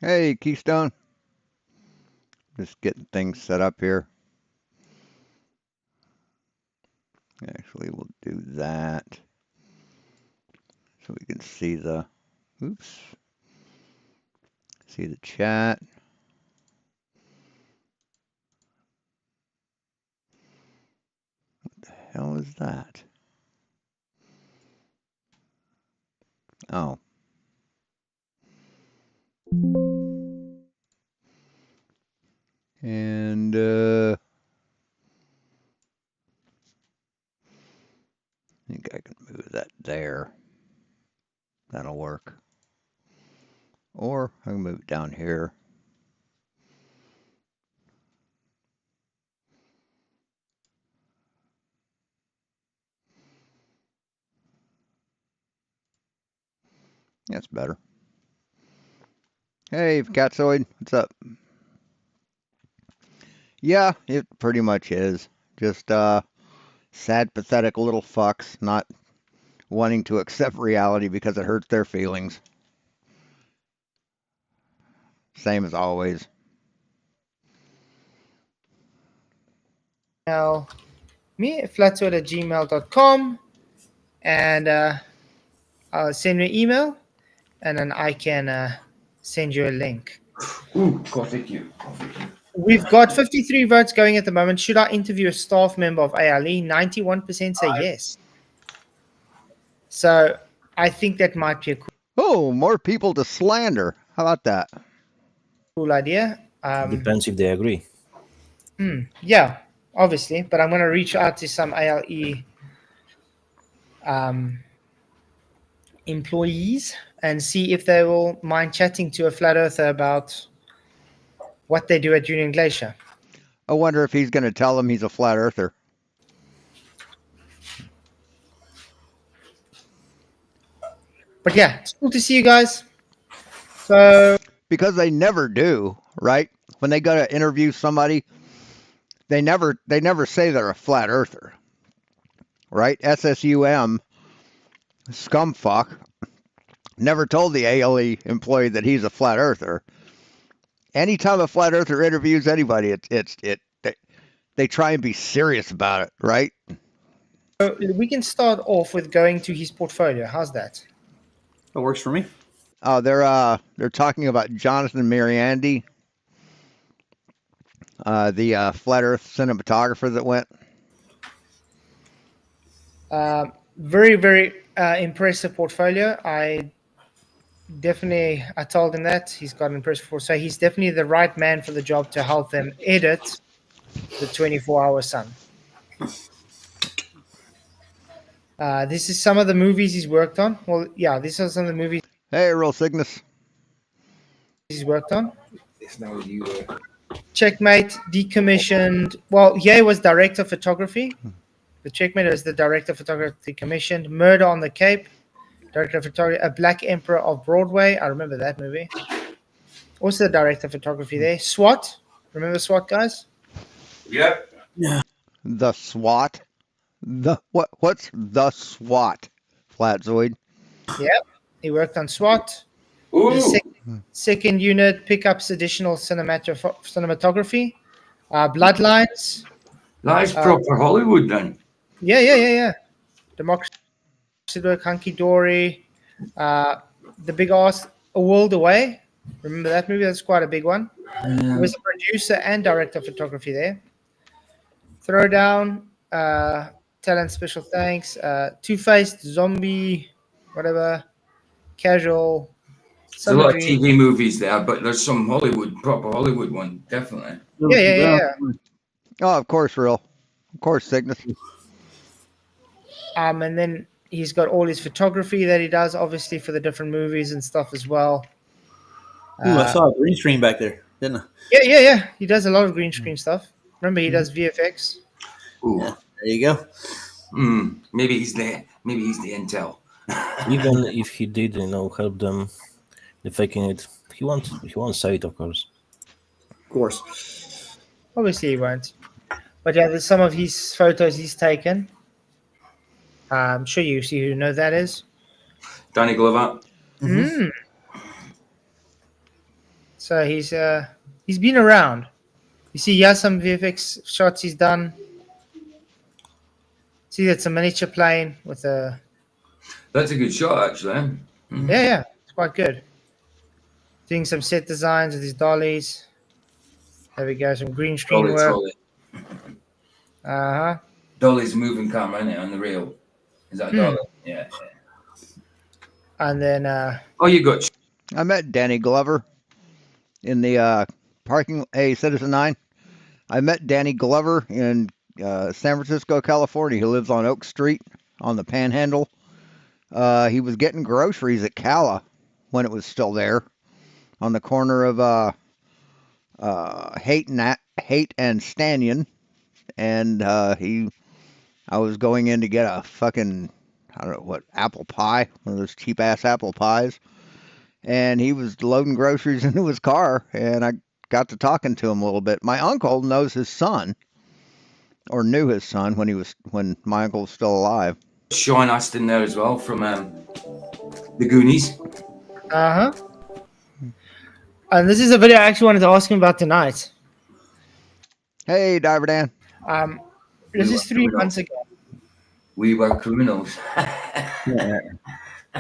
Hey, Keystone. Just getting things set up here. Actually, we'll do that so we can see oops, see the chat. The hell is that? Oh. And, I think I can move that there. That'll work. Or I can move it down here. That's better. Hey, Fkatzoid, what's up? Yeah, it pretty much is. Just, sad, pathetic little fucks not wanting to accept reality because it hurts their feelings. Same as always. Email me at fkatzoid@gmail.com and I'll send you an email and then I can send you a link. Ooh, thank you. We've got 53 votes going at the moment. Should I interview a staff member of ALE? 91% say yes. So I think that might be a Oh, more people to slander. How about that? cool idea. Depends if they agree. Yeah, obviously. But I'm going to reach out to some ALE employees and see if they will mind chatting to a flat earther about what they do at Union Glacier. I wonder if he's going to tell them he's a flat earther. But yeah, it's cool to see you guys. So Because they never do, right? When they go to interview somebody, they never say they're a flat earther, right? SSUM scumfuck never told the ALE employee that he's a flat earther. Anytime a flat earther interviews anybody, they try and be serious about it, right? we can start off with going to his portfolio. How's that? That works for me. Oh, they're talking about Jonathan Mariandy, the flat Earth cinematographer that went. Very, very impressive portfolio. I told him that he's got an impressive portfolio. So he's definitely the right man for the job to help them edit the 24-hour sun. This is some of the movies he's worked on. Well, yeah, these are some of the movies Hey, Real Cygnus. he's worked on. It's now you. Checkmate, Decommissioned. Well, Ye was director of photography. The Checkmate is the director of photography commissioned. Murder on the Cape, director of photography. A Black Emperor of Broadway. I remember that movie. Also the director of photography there. SWAT. Remember SWAT, guys? Yep. The SWAT. What's the SWAT? Flatzoid. Yep. He worked on SWAT. Ooh. The second unit pickups additional cinematography. Bloodlines. Nice proper Hollywood then. Yeah. Democracy Work, Hunky Dory. The Big Ass, A World Away. Remember that movie? That's quite a big one. He was a producer and director of photography there. Throwdown, Talent Special Thanks, Two-Faced, Zombie, whatever, Casual. There's a lot of TV movies there, but there's some proper Hollywood one, definitely. Yeah. Oh, of course, Real. Of course, Cygnus. And then he's got all his photography that he does, obviously, for the different movies and stuff as well. Ooh, I saw a green screen back there, didn't I? Yeah. He does a lot of green screen stuff. Remember, he does VFX. Ooh. Yeah, there you go. Maybe he's the intel. Even if he did, help them faking it, he won't say it, of course. Of course. Obviously, he won't. But yeah, there's some of his photos he's taken. I'm sure you see who know that is. Danny Glover. So he's been around. You see, he has some VFX shots he's done. See, that's a miniature plane with a. That's a good shot, actually. Yeah, it's quite good. Doing some set designs with his dollies. There we go, some green screen work. Dolly. Uh huh. Dolly's moving camera, isn't it, on the reel? Is that Dolly? Yeah. And then. Oh, you got. I met Danny Glover in the parking. Hey, Citizen 9. I met Danny Glover in San Francisco, California. He lives on Oak Street on the Panhandle. He was getting groceries at Cala when it was still there on the corner of Haight and Stanion. And I was going in to get a fucking, I don't know what, apple pie, one of those cheap ass apple pies. And he was loading groceries into his car, and I got to talking to him a little bit. My uncle knows his son, or knew his son when my uncle was still alive. Sean Astin there as well from the Goonies. Uh huh. And this is a video I actually wanted to ask him about tonight. Hey, Diver Dan. This is 3 months ago. We were criminals.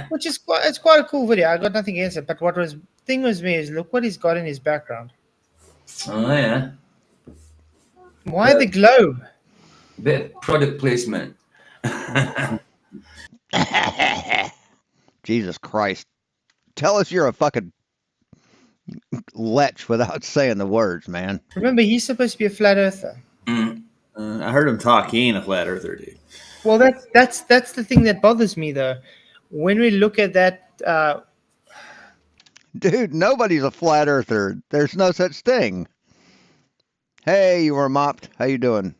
Which is quite a cool video. I got nothing against it. But what was thing with me is look what he's got in his background. Oh yeah. Why the globe? Bit of product placement. Jesus Christ. Tell us you're a fucking lech without saying the words, man. Remember, he's supposed to be a flat earther. I heard him talk. He ain't a flat earther, dude. Well, that's the thing that bothers me, though. When we look at that, Dude, nobody's a flat earther. There's no such thing. Hey, you were mopped. How you doing?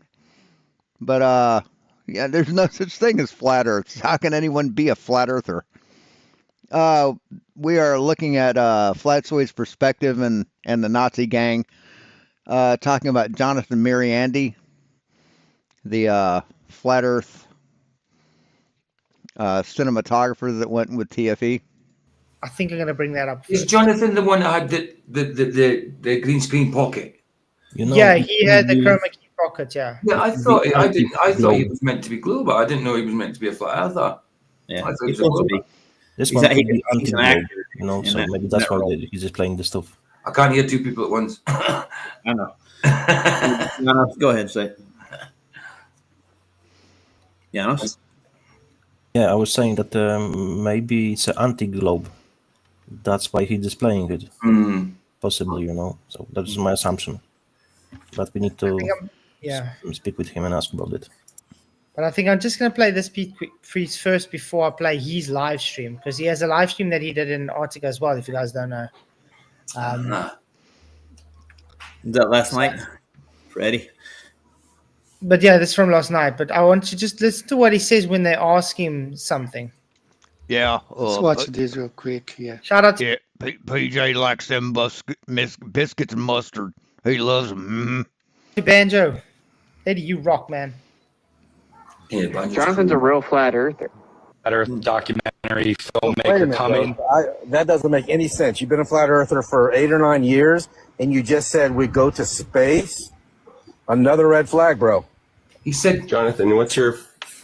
But yeah, there's no such thing as flat earth. How can anyone be a flat earther? We are looking at Fkatzoid'S perspective and the Nazi gang, talking about Jonathan Miriandi, the flat earth cinematographer that went with TFE. I think I'm going to bring that up. Is Jonathan the one that had the green screen pocket? You know, Yeah, he had the chroma key pocket. Yeah. Yeah, I thought he was meant to be global. I didn't know he was meant to be a flat earther. Yeah, I thought he he's was a supposed to global. be. this He's one a- could be he's an anti-globe, actor you know, in so that- maybe that's that why role. he's just playing this stuff. I can't hear two people at once. I know. No, go ahead, say. Yeah. Yeah, I was saying that maybe it's an anti-globe. That's why he's displaying it, possibly, you know. So that's my assumption. But we need to speak with him and ask about it. But I think I'm just going to play this piece first before I play his live stream, because he has a live stream that he did in Antarctica as well, if you guys don't know. Is that last night for Eddie? But yeah, this is from last night. But I want to just listen to what he says when they ask him something. Yeah. Let's watch this real quick. Yeah. Shout out to Yeah, PJ likes them biscuits and mustard. He loves them. Banjo. Eddie, you rock, man. Yeah, but Jonathan's a real flat earther. Flat Earth documentary Wait a filmmaker minute, coming. that doesn't make any sense. You've been a flat earther for 8 or 9 years, and you just said we go to space. Another red flag, bro. he said, Jonathan, what's your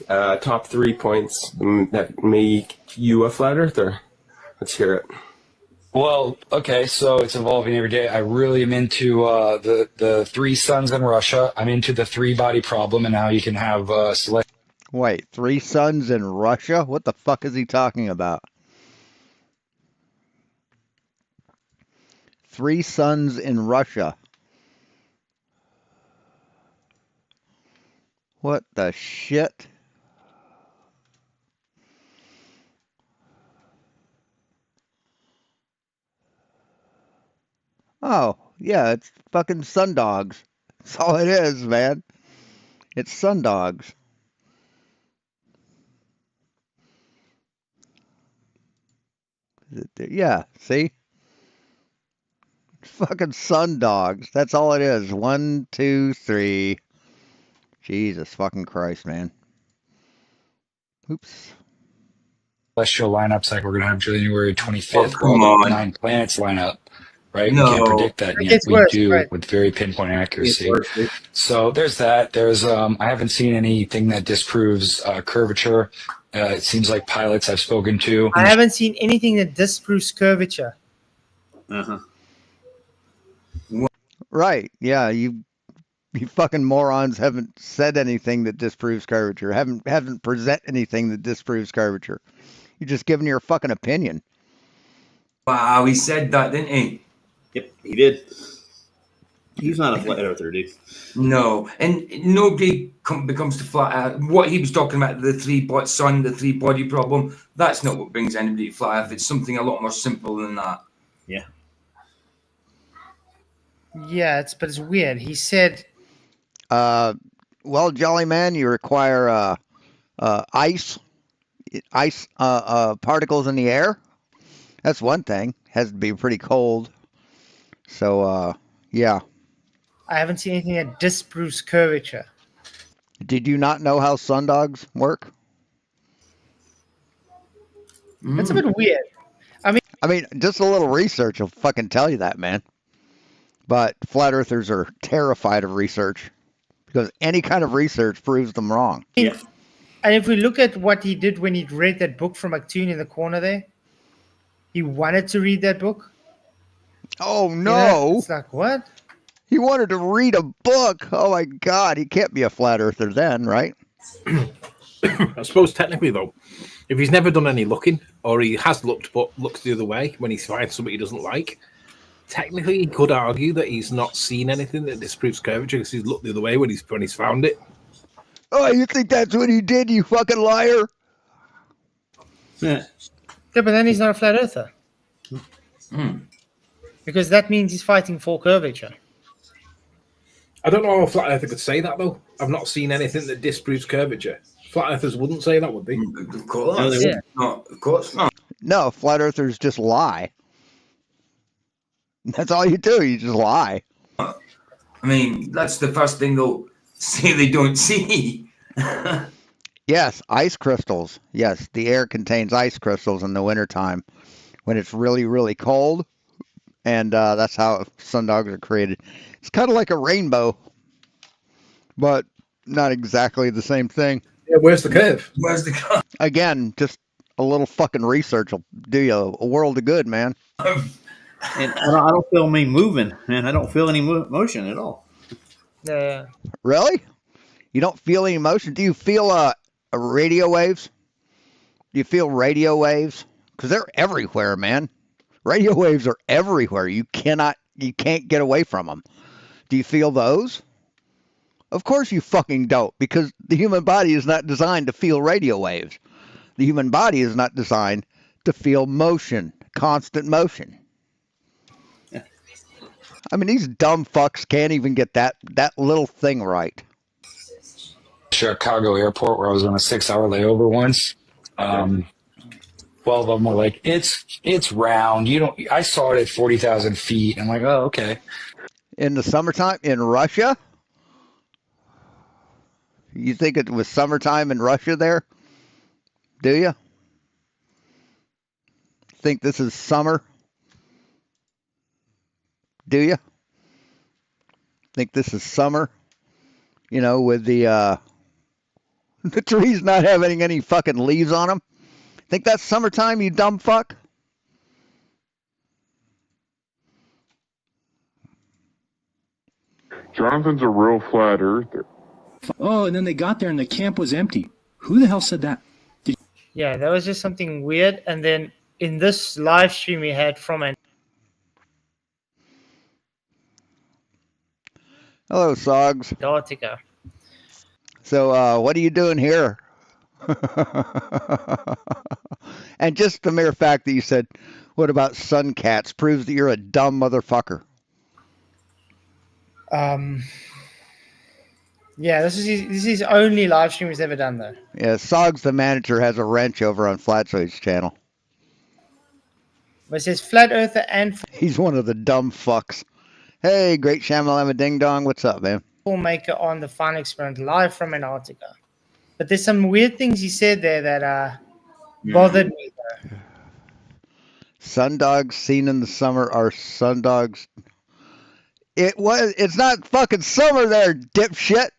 top 3 points that make you a flat earther? Let's hear it. Well, okay, so it's evolving every day. I really am into the 3 suns in Russia. I'm into the 3-body problem and how you can have select. Wait, 3 suns in Russia? What the fuck is he talking about? 3 suns in Russia. What the shit? Oh, yeah, it's fucking sun dogs. That's all it is, man. It's sun dogs. Yeah, see? Fucking sun dogs. That's all it is. 1, 2, 3. Jesus fucking Christ, man. Oops. Celestial lineups like we're going to have January 25th. Oh, come where all the on. 9 planets line up. right? We can't No. predict that It yet. gets We worse, do right? with very pinpoint It's accuracy. worse, dude. So there's that. There's I haven't seen anything that disproves curvature. It seems like pilots I've spoken to. I haven't seen anything that disproves curvature. Uh-huh. Right. Yeah, you fucking morons haven't said anything that disproves curvature. Haven't present anything that disproves curvature. You're just giving your fucking opinion. Wow, he said that, didn't he? Yep, he did. He's not a flat earther, dude. No, and nobody becomes the flat earth. What he was talking about, the sun, the three body problem, that's not what brings anybody to flat earth. It's something a lot more simple than that. Yeah. Yeah, but it's weird. He said, Well, Jolly Man, you require ice particles in the air. That's one thing. Has to be pretty cold. So, yeah. I haven't seen anything that disproves curvature. Did you not know how sundogs work? That's a bit weird. I mean, just a little research will fucking tell you that, man. But flat earthers are terrified of research because any kind of research proves them wrong. Yeah. And if we look at what he did when he read that book from McToon in the corner there, he wanted to read that book. Oh You no! know, it's like, what? He wanted to read a book. Oh my god, he can't be a flat earther then, right? I suppose technically though, if he's never done any looking, or he has looked but looks the other way when he finds something he doesn't like, technically he could argue that he's not seen anything that disproves curvature because he's looked the other way when he's found it. Oh, you think that's what he did, you fucking liar? Yeah. Yeah, but then he's not a flat earther. Because that means he's fighting for curvature. I don't know how a flat earther could say that though. I've not seen anything that disproves curvature. Flat earthers wouldn't say that, would they? Of course. No, they Yeah. wouldn't. No, of course not. No, flat earthers just lie. That's all you do, you just lie. I mean, that's the first thing they'll say they don't see. Yes, ice crystals. Yes, the air contains ice crystals in the wintertime when it's really, really cold. And that's how sundogs are created. It's kind of like a rainbow, but not exactly the same thing. Yeah, where's the curve? Where's the gun? Again, just a little fucking research will do you a world of good, man. And I don't feel me moving, man. I don't feel any motion at all. Yeah. Really? You don't feel any motion? Do you feel radio waves? Do you feel radio waves? Because they're everywhere, man. Radio waves are everywhere. You can't get away from them. Do you feel those? Of course you fucking don't, because the human body is not designed to feel radio waves. The human body is not designed to feel motion, constant motion. I mean, these dumb fucks can't even get that little thing right. Chicago airport where I was on a 6-hour layover once. 12 of them were like, it's round. I saw it at 40,000 feet. I'm like, oh, okay. In the summertime in Russia? You think it was summertime in Russia there? Do you? Think this is summer? Do you? Think this is summer? You know, with the trees not having any fucking leaves on them? Think that's summertime, you dumb fuck? Jonathan's a real flat earther. Oh, and then they got there and the camp was empty. Who the hell said that? Yeah, that was just something weird. And then in this live stream we had from Hello, Sogs. Antarctica. So, what are you doing here? And just the mere fact that you said, what about sun cats, proves that you're a dumb motherfucker. Yeah, this is his only live stream he's ever done, though. Yeah, Sogs the manager has a wrench over on Fkatzoid'S channel. But it says Flat Earther and He's one of the dumb fucks. Hey, Great Shamalama Ding Dong, what's up, man? filmmaker on the final experiment live from Antarctica. But there's some weird things he said there that bothered me, though. Sundogs seen in the summer are sundogs. It's not fucking summer there, dipshit.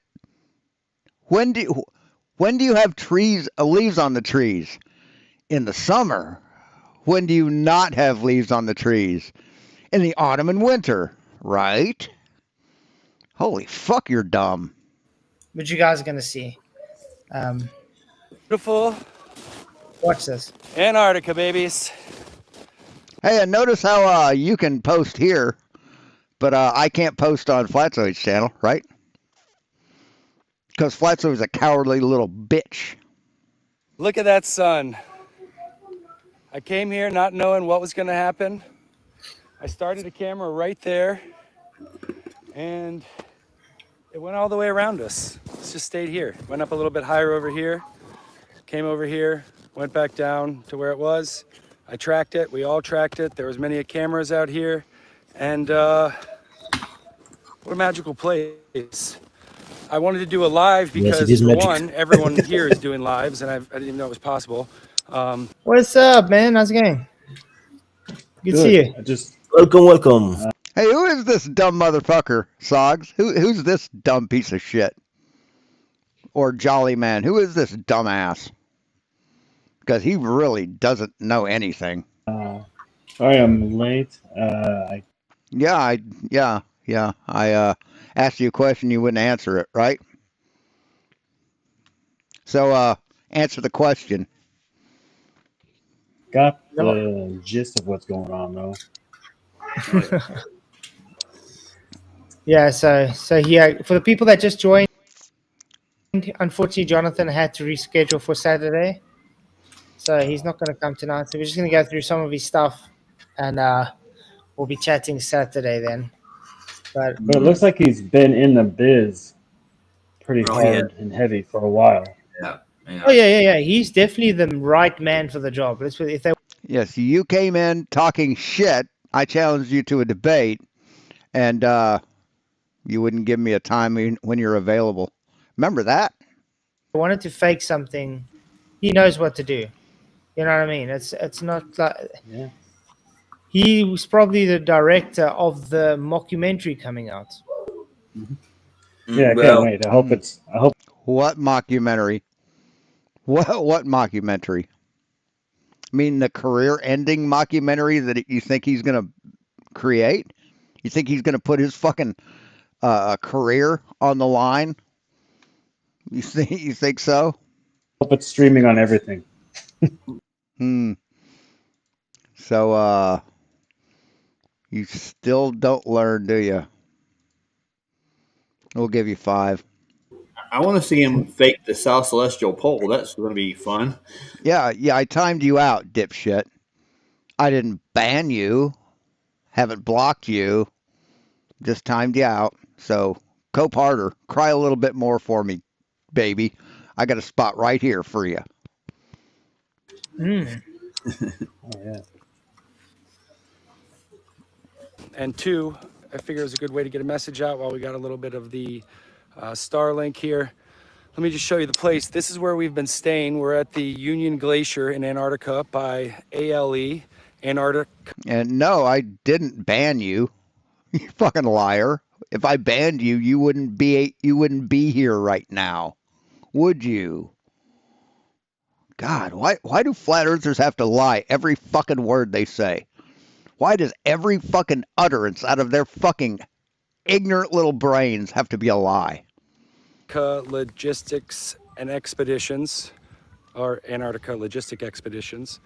When do you have leaves on the trees? In the summer. When do you not have leaves on the trees? In the autumn and winter, right? Holy fuck, you're dumb. But you guys are gonna see. Beautiful Watch this. Antarctica, babies. Hey, and notice how you can post here, but I can't post on Fkatzoid'S channel, right? Because Fkatzoid's a cowardly little bitch. Look at that sun. I came here not knowing what was going to happen. I started a camera right there, and it went all the way around us. It's just stayed here. Went up a little bit higher over here, came over here, went back down to where it was. I tracked it. We all tracked it. There was many cameras out here, and what a magical place. I wanted to do a live Yes, it because, is for magic. one, everyone here is doing lives, and I didn't even know it was possible. What's up, man? How's it going? Good to see you. I just Welcome. Hey, who is this dumb motherfucker, Sogs? Who's this dumb piece of shit? Or Jolly Man? Who is this dumbass? Because he really doesn't know anything. Sorry, I'm late. I asked you a question, you wouldn't answer it, right? So, answer the question. Got the gist of what's going on, though. Yeah, so here for the people that just joined, unfortunately Jonathan had to reschedule for Saturday. So he's not gonna come tonight. So we're just gonna go through some of his stuff and we'll be chatting Saturday then. But it looks like he's been in the biz pretty Oh, hard and heavy for a while. Yeah. oh yeah. He's definitely the right man for the job. If they Yes, you came in talking shit. I challenged you to a debate, and you wouldn't give me a time when you're available. Remember that? wanted to fake something, he knows what to do. You know what I mean? It's not like Yeah. he was probably the director of the mockumentary coming out. Yeah, I can't wait. I hope What mockumentary? What mockumentary? I mean, the career-ending mockumentary that you think he's going to create? You think he's going to put his fucking career on the line? You think so? hope it's streaming on everything. So, you still don't learn, do you? We'll give you 5. I want to see him fake the South Celestial Pole. That's going to be fun. Yeah, I timed you out, dipshit. I didn't ban you, haven't blocked you, just timed you out. So, cope harder, cry a little bit more for me, baby. I got a spot right here for you. Oh, yeah. And 2, I figure it was a good way to get a message out while we got a little bit of the Starlink here. Let me just show you the place. This is where we've been staying. We're at the Union Glacier in Antarctica by ALE, Antarctica. And no, I didn't ban you. You fucking liar. If I banned you, you wouldn't be here right now, would you? God, why do flat earthers have to lie every fucking word they say? Why does every fucking utterance out of their fucking ignorant little brains have to be a lie? Logistics and Expeditions, or Antarctica Logistic Expeditions.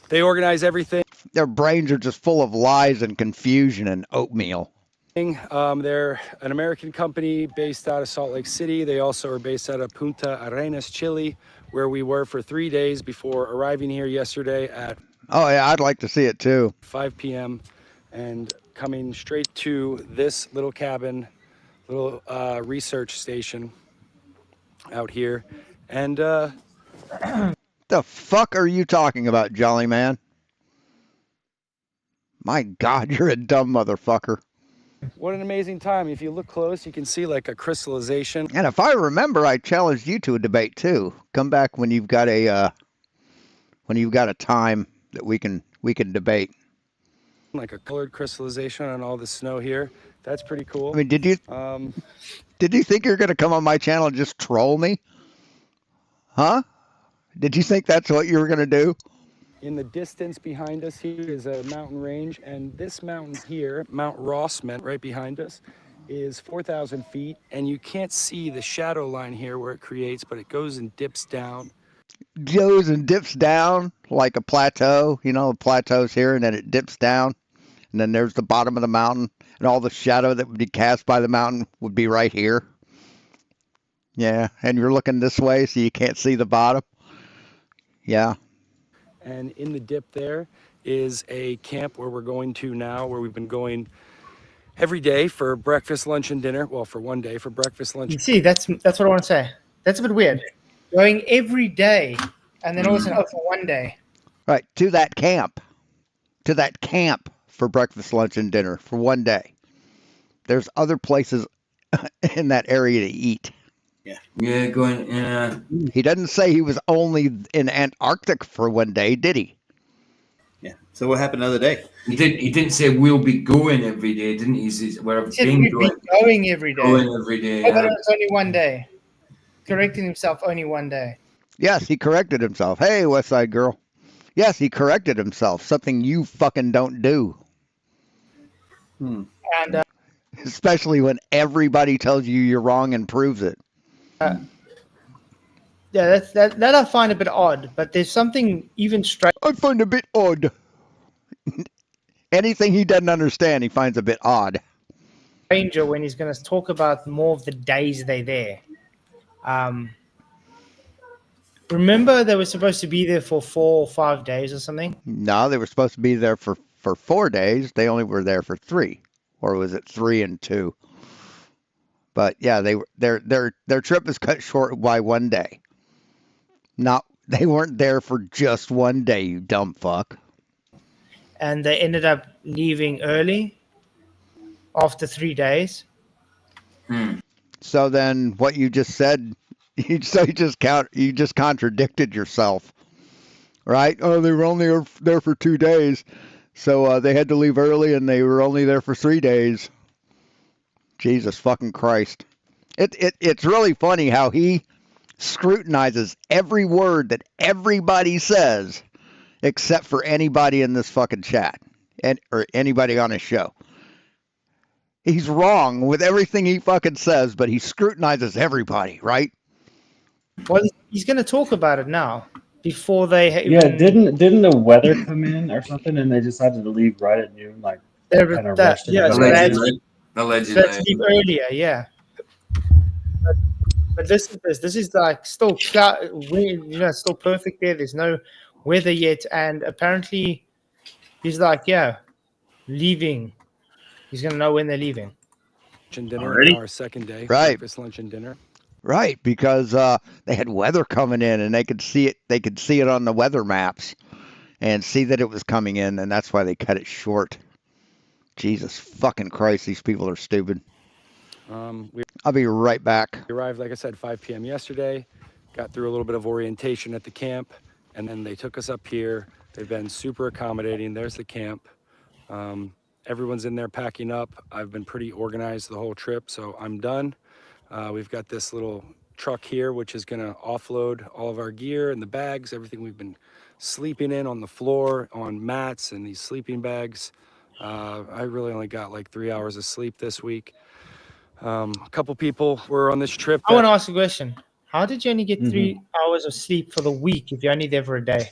They organize everything. Their brains are just full of lies and confusion and oatmeal. They're an American company based out of Salt Lake City. They also are based out of Punta Arenas, Chile, where we were for 3 days before arriving here yesterday at Oh yeah, I'd like to see it too. 5 p.m. and coming straight to this little cabin, little research station out here. And the fuck are you talking about, Jolly Man? My God, you're a dumb motherfucker. what an amazing time. If you look close, you can see like a crystallization. And if I remember, I challenged you to a debate too. Come back when you've got a time that we can debate. like a colored crystallization on all the snow here. That's pretty cool. I mean, did you think you're going to come on my channel and just troll me? Huh? Did you think that's what you were going to do? In the distance behind us here is a mountain range, and this mountain here, Mount Rossman, right behind us, is 4,000 feet, and you can't see the shadow line here where it creates, but it goes and dips down. Goes and dips down like a plateau. You know, the plateau's here, and then it dips down, and then there's the bottom of the mountain, and all the shadow that would be cast by the mountain would be right here. Yeah, and you're looking this way, so you can't see the bottom. Yeah. And in the dip there is a camp where we're going to now, where we've been going every day for breakfast, lunch, and dinner. Well, for one day for breakfast, lunch. You see, that's what I want to say. That's a bit weird. Going every day, and then all of a sudden, for one day. Right, to that camp. To that camp for breakfast, lunch, and dinner for one day. There's other places in that area to eat. Yeah, going. Yeah. He doesn't say he was only in Antarctic for one day, did he? Yeah. So what happened the other day? He didn't say we'll be going every day, didn't he? He said where I've been He'd going. be going every day. Going every day. Oh, but it was only one day. Correcting himself, only one day. Yes, he corrected himself. Hey, West Side Girl. Yes, he corrected himself. Something you fucking don't do. And especially when everybody tells you you're wrong and proves it. Yeah, that I find a bit odd, but there's something even strange. I find a bit odd. Anything he doesn't understand, he finds a bit odd. Stranger when he's going to talk about more of the days they're there. Remember they were supposed to be there for 4 or 5 days or something? No, they were supposed to be there for 4 days. They only were there for 3. Or was it 3 and 2? But yeah, their trip is cut short by one day. They weren't there for just one day, you dumb fuck. And they ended up leaving early after 3 days. So then what you just said, you just contradicted yourself. Right? Oh, they were only there for 2 days. So they had to leave early and they were only there for 3 days. Jesus fucking Christ. It's really funny how he scrutinizes every word that everybody says except for anybody in this fucking chat or anybody on his show. He's wrong with everything he fucking says, but he scrutinizes everybody, right? Well, he's going to talk about it now before they. Yeah, didn't the weather come in or something, and they decided to leave right at noon, like kind of rushed it. Yeah, allegedly. Let's leave earlier. Yeah. But this is like still still perfect there. There's no weather yet, and apparently he's like, leaving. He's gonna know when they're leaving. Lunch and dinner on our second day. Right. Breakfast, lunch, and dinner. Right, because they had weather coming in, and they could see it. They could see it on the weather maps, and see that it was coming in, and that's why they cut it short. Jesus fucking Christ, these people are stupid. I'll be right back. We arrived, like I said, 5 p.m. yesterday. Got through a little bit of orientation at the camp, and then they took us up here. They've been super accommodating. There's the camp. Everyone's in there packing up. I've been pretty organized the whole trip, so I'm done. We've got this little truck here, which is going to offload all of our gear and the bags, everything we've been sleeping in on the floor, on mats and these sleeping bags. I really only got like 3 hours of sleep this week. A couple people were on this trip. I want to ask a question. How did you only get 3 hours of sleep for the week if you're only there for a day?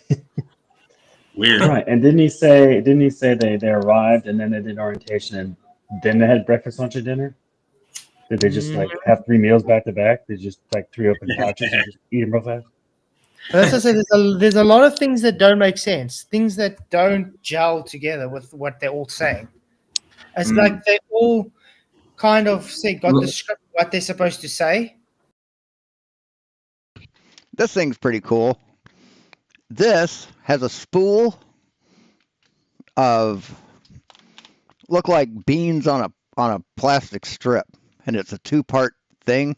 Weird. Right. And didn't he say they arrived and then they did orientation and then they had breakfast, lunch, and dinner? Did they just like have 3 meals back to back? They just like 3 open couches and just eat them real fast? That's what I say. There's a lot of things that don't make sense. Things that don't gel together with what they're all saying. It's like they all kind of got the script what they're supposed to say. This thing's pretty cool. This has a spool of look like beans on a plastic strip, and it's a 2-part thing.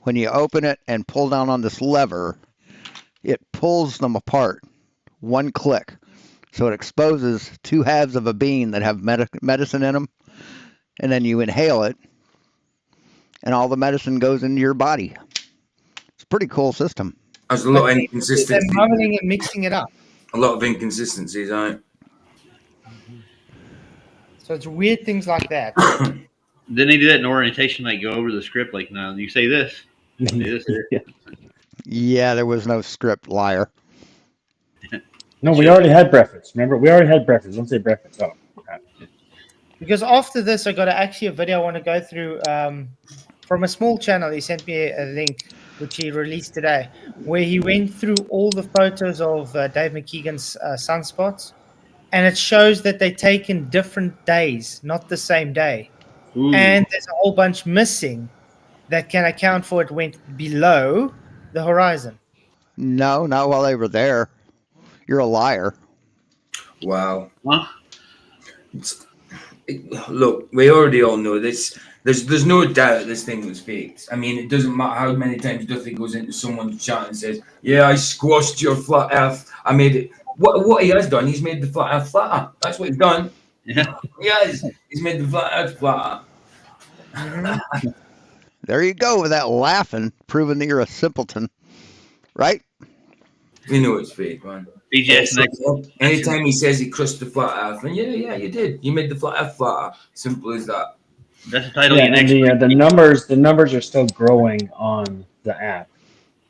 When you open it and pull down on this lever, it pulls them apart. 1 click. So it exposes two halves of a bean that have medicine in them, and then you inhale it, and all the medicine goes into your body. It's a pretty cool system. There's a lot of They're inconsistencies. mumbling and mixing it up. A lot of inconsistencies, right? So it's weird things like that. Didn't they do that in orientation? Like go over the script, like, no, you say this. Say this here. Yeah, there was no script, liar. No, we already had breakfast. Remember, we already had breakfast. Don't say breakfast. Oh, crap. Because after this, I got actually a video I want to go through from a small channel. He sent me a link, which he released today, where he went through all the photos of Dave McKeegan's sunspots, and it shows that they're taken different days, not the same day. Ooh. And there's a whole bunch missing that can account for it went below the horizon. No, not while they were there. You're a liar. Wow. Huh? Look, we already all know this. There's no doubt this thing was faked. I mean, it doesn't matter how many times Duffy goes into someone's chat and says, "Yeah, I squashed your flat Earth. I made it." What he has done, he's made the flat Earth flatter. That's what he's done. Yeah. Yes, he's made the flat Earth flatter. Mm-hmm. There you go with that laughing, proving that you're a simpleton, right? We know it's fake, man. Anytime he says he crushed the flat Earth, and yeah, you did. You made the flat Earth flatter. Simple as that. That's the title. Yeah, and the numbers are still growing on the app.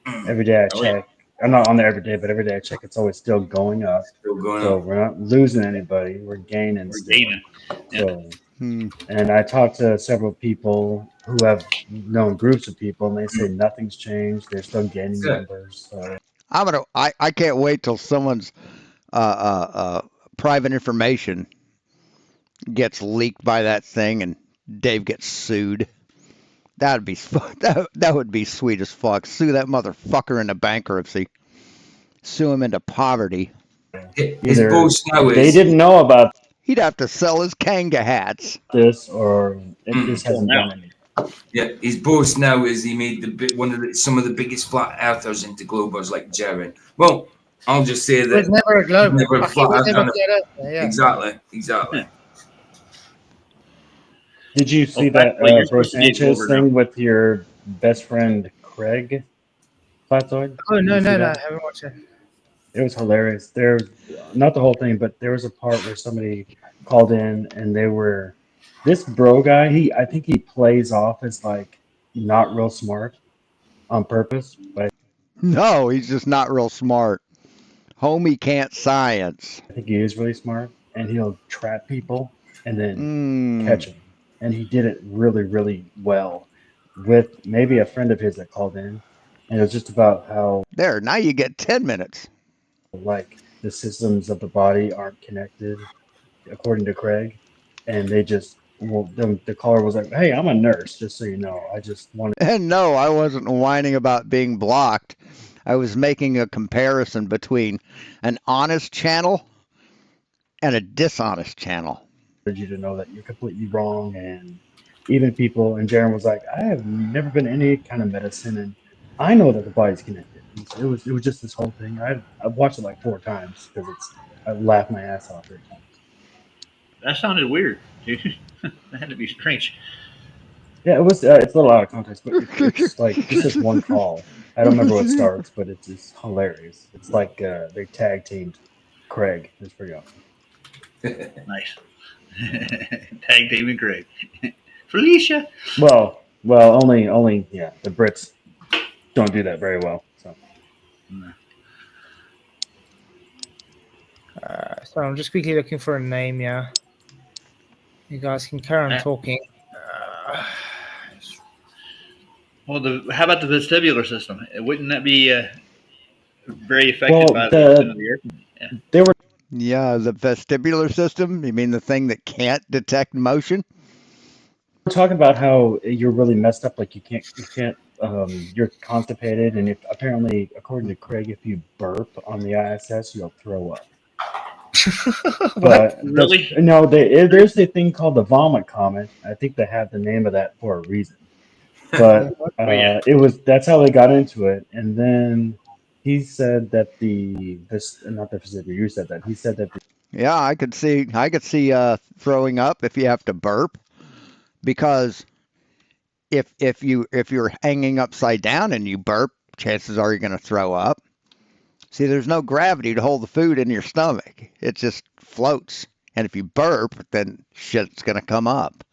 Every day I check. I'm not on there every day, but every day I check, it's always still going up. So we're not losing anybody. We're gaining. We're gaining. So, and I talked to several people who have known groups of people, and they say nothing's changed. They're still gaining numbers. So. I can't wait till someone's private information gets leaked by that thing and Dave gets sued. That would be sweet as fuck. Sue that motherfucker into bankruptcy. Sue him into poverty. His boast now is they didn't know about. He'd have to sell his Kanga hats. This or this hasn't done anything. Yeah, his boast now is he made some of the biggest flat earthers into globers like Jared. Well, I'll just say that It was never a globe. Never a flat earth. Yeah. Exactly. Did you see that Bro Sanchez thing with your best friend Craig Fkatzoid? Oh no, I haven't watched it. It was hilarious. There, not the whole thing, but there was a part where somebody called in and they were this bro guy. I think he plays off as like not real smart on purpose, but no, he's just not real smart. Homie can't science. I think he is really smart, and he'll trap people and then catch them. And he did it really, really well with maybe a friend of his that called in, and it was just about how there. Now you get 10 minutes. Like the systems of the body aren't connected, according to Craig, and they just the caller was like, "Hey, I'm a nurse, just so you know. I just wanted." And no, I wasn't whining about being blocked. I was making a comparison between an honest channel and a dishonest channel. You to know that you're completely wrong, and even people. And Jaron was like, "I have never been any kind of medicine, and I know that the body's connected." It was just this whole thing. I've watched it like 4 times because I laughed my ass off 3 times. That sounded weird. That had to be strange. Yeah, it was. It's a little out of context, but it's like this is one call. I don't remember what starts, but it's hilarious. It's like they tag teamed Craig. It's pretty awesome. Nice. Tag team and Craig. Felicia. Well, only the Brits don't do that very well. So. So I'm just quickly looking for a name. Yeah, you guys can carry on talking. Well, how about the vestibular system? Wouldn't that be very affected by the Earth? Yeah. They were. Yeah, the vestibular system. You mean the thing that can't detect motion? We're talking about how you're really messed up. Like you can't. You're constipated, and if apparently, according to Craig, if you burp on the ISS, you'll throw up. But really? No, there's a thing called the vomit comet. I think they have the name of that for a reason. But that's how they got into it. And then He said that not the physician, you said that. He said that Yeah, I could see throwing up if you have to burp, because if you're hanging upside down and you burp, chances are you're going to throw up. See, there's no gravity to hold the food in your stomach. It just floats. And if you burp, then shit's going to come up.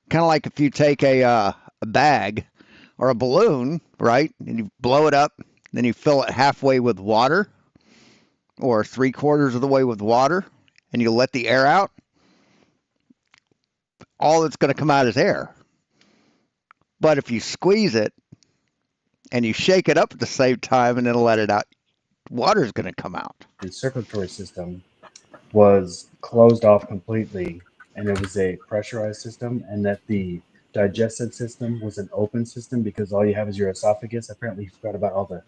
Kind of like if you take a bag or a balloon, right? And you blow it up, then you fill it halfway with water or 3/4 of the way with water, and you let the air out. All that's going to come out is air. But if you squeeze it and you shake it up at the same time and then let it out, water's going to come out. the circulatory system was closed off completely, and it was a pressurized system, and that the digestive system was an open system because all you have is your esophagus. Apparently, he forgot about all the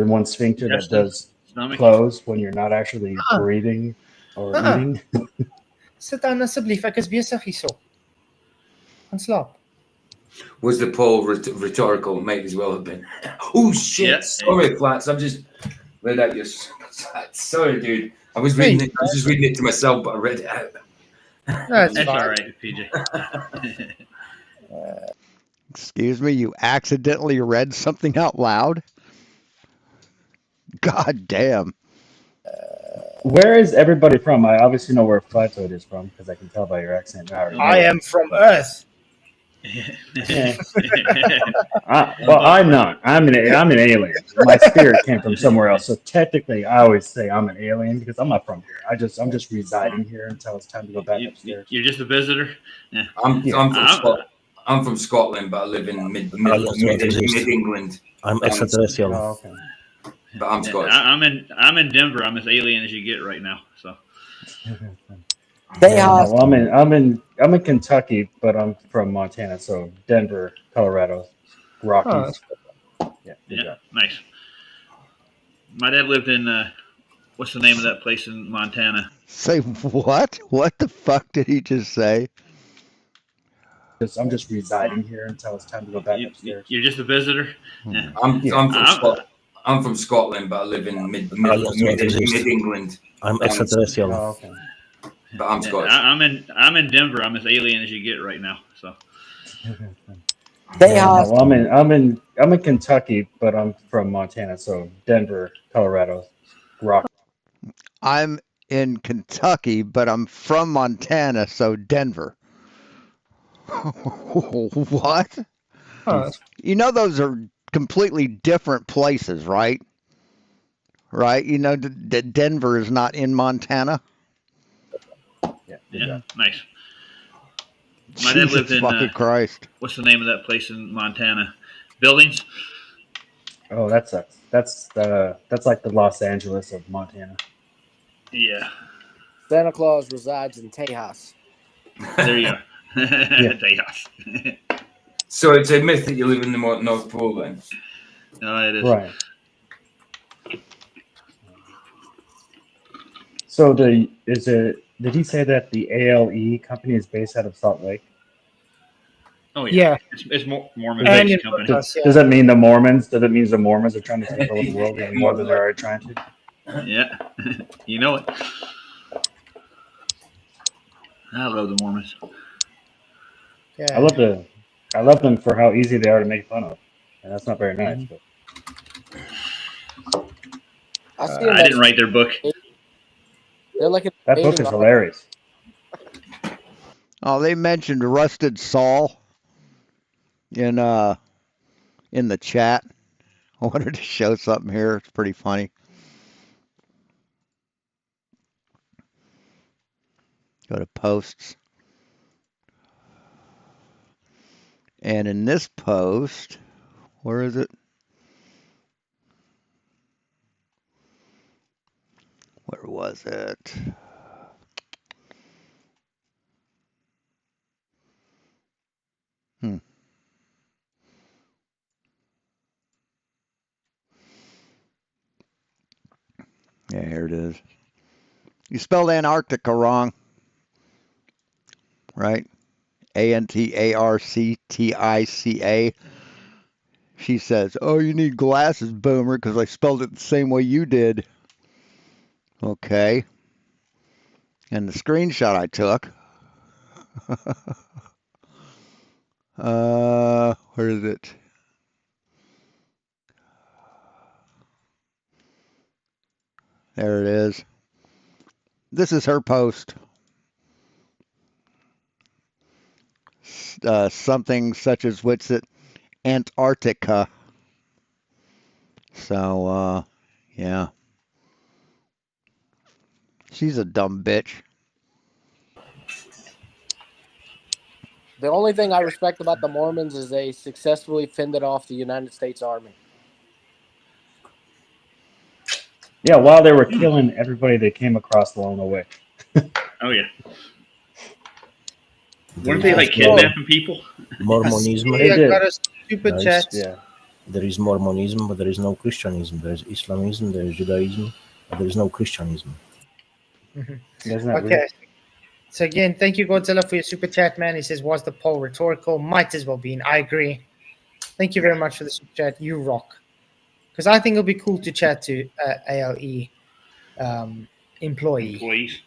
one sphincter that does close when you're not actually breathing or eating. Sit down asseblief, ek is besig hierso. Gaan slaap. Was the poll rhetorical? Might as well have been. Oh shit! Yeah. Sorry, Flats. I'm just read out your. Sorry, dude. I was reading it. I was just reading it to myself, but I read it out. That's all right, PJ. Excuse me, you accidentally read something out loud? God damn. Where is everybody from? I obviously know where Fkatzoid'S is from because I can tell by your accent. I am from Earth. Well, I'm not. I'm an alien. My spirit came from somewhere else. So technically, I always say I'm an alien because I'm not from here. I'm just residing here until it's time to go back upstairs. You're just a visitor. Yeah. I'm from Scotland, but I live in mid England. I'm extraterrestrial. Oh, okay. But I'm Scottish. I'm in Denver. I'm as alien as you get right now. So. Well, I'm in Kentucky, but I'm from Montana, so Denver, Colorado, Rockies. Yeah, nice. My dad lived in what's the name of that place in Montana? Say what? What the fuck did he just say? I'm just residing here until it's time to go back upstairs. You're just a visitor. Yeah. I'm from Scotland, but I live in mid England. I'm extraterrestrial. Oh, okay. But I'm Scottish. I'm in Denver. I'm as alien as you get right now. So. Well, I'm in Kentucky, but I'm from Montana, so Denver, Colorado, Rockies. I'm in Kentucky, but I'm from Montana, so Denver. What? You know those are completely different places, right? Right? You know that Denver is not in Montana? Yeah, nice. My dad lived in fucking Christ. What's the name of that place in Montana? Buildings? Oh, that sucks. That's like the Los Angeles of Montana. Yeah. Santa Claus resides in Tejas. There you are. Tejas. So it's a myth that you live in the North Pole then? No, it is. Right. So did he say that the ALE company is based out of Salt Lake? Oh yeah. It's Mormon-based company. Does that mean the Mormons? Does it mean the Mormons are trying to take over the world even more than they're already trying to? Yeah, you know it. I love the Mormons. Yeah. I love them for how easy they are to make fun of, and that's not very nice. But. I didn't write their book. They're like that book is hilarious. Oh, they mentioned Rusted Saul in the chat. I wanted to show something here. It's pretty funny. Go to posts. And in this post, where is it? Where was it? Yeah, here it is. You spelled Antarctica wrong, right? Antarctica. She says, "Oh, you need glasses, Boomer, because I spelled it the same way you did." Okay. And the screenshot I took. Where is it? There it is. This is her post. Something such as what's it? Antarctica. So, yeah. She's a dumb bitch. The only thing I respect about the Mormons is they successfully fended off the United States Army. Yeah, while they were killing everybody they came across along the way. Oh yeah. There Weren't is they like also kidnapping people? Mormonism. They did. Got a super There chat. is, there is Mormonism, but there is no Christianism. There is Islamism, there is Judaism, but there is no Christianism. Isn't that Okay. weird? So again, thank you, Godzilla, for your super chat, man. He says, "Was the poll rhetorical? Might as well be." I agree. Thank you very much for the super chat. You rock. Because I think it'll be cool to chat to ALE employees.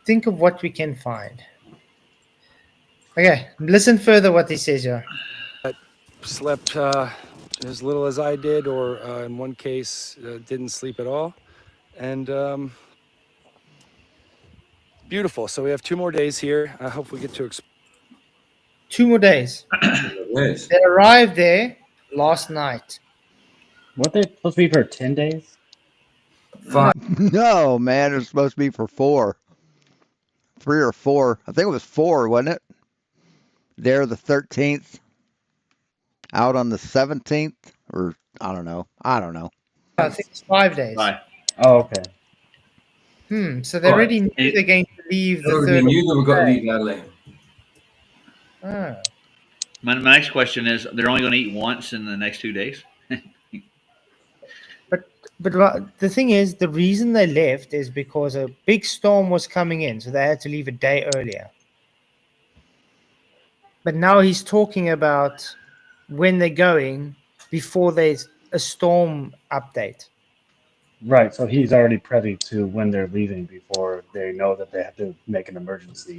Think of what we can find. Okay, listen further what he says here. Slept as little as I did, or in one case, didn't sleep at all. And beautiful. So we have 2 more days here. I hope we get to 2 more days. Yes. They arrived there last night. Weren't they supposed to be for 10 days? No, man, it was supposed to be for 4. 3 or 4. I think it was 4, wasn't it? There the 13th. Out on the 17th? Or, I don't know. I think it's 5 days. Oh, okay. So they already knew they're going to leave the 3rd. They knew they were going to leave early. Oh. My next question is: they're only going to eat once in the next 2 days? But the thing is, the reason they left is because a big storm was coming in, so they had to leave a day earlier. But now he's talking about when they're going before there's a storm update. Right, so he's already privy to when they're leaving before they know that they have to make an emergency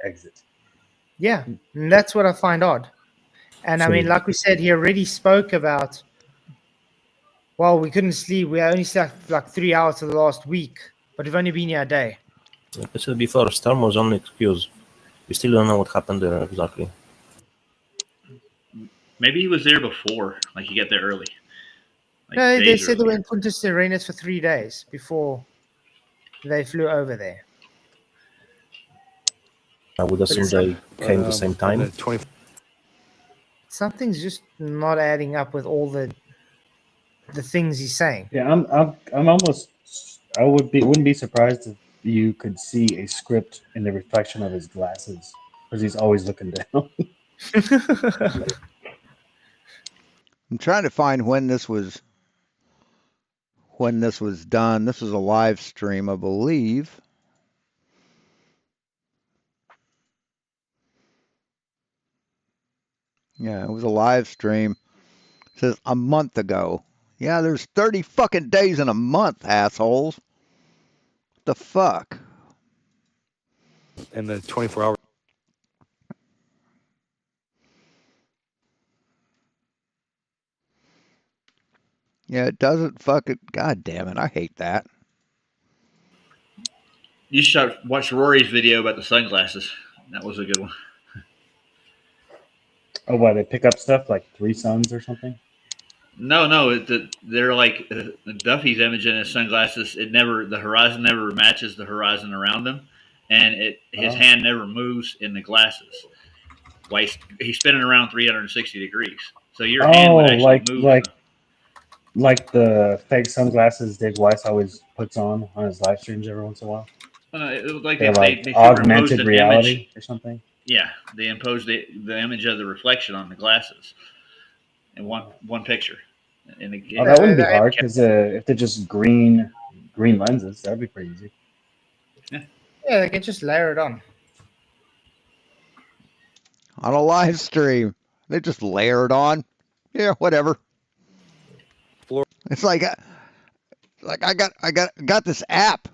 exit. Yeah, and that's what I find odd. And I mean, like we said, he already spoke about, well, we couldn't sleep. We only slept like 3 hours for the last week, but we've only been here a day. Like I said before, storm was only excuse. We still don't know what happened there exactly. Maybe he was there before, like he got there early. Like No, they days said they early. were in Punta Serenas for 3 days before they flew over there. I would assume they came at the same time. Something's just not adding up with all the things he's saying. Yeah, I'm almost. Wouldn't be surprised if you could see a script in the reflection of his glasses because he's always looking down. I'm trying to find when this was done. This was a live stream, I believe. Yeah, it was a live stream. It says a month ago. Yeah, there's 30 fucking days in a month, assholes. What the fuck? in the 24 hours. Yeah, it doesn't fucking. God damn it, I hate that. You should watch Rory's video about the sunglasses. That was a good one. Oh, why they pick up stuff like 3 suns or something? No, they're like Duffy's image in his sunglasses. The horizon never matches the horizon around him, and his hand never moves in the glasses. While he's spinning around 360 degrees, so your hand would actually move. Like the fake sunglasses Dave Weiss always puts on his live streams every once in a while. It was like They're like they augmented an reality image. or something. Yeah, they imposed the image of the reflection on the glasses in one picture. And that wouldn't be hard because if they're just green lenses, that'd be pretty easy. Yeah, they can just layer it on. On a live stream. They just layer it on. Yeah, whatever. It's like I got this app.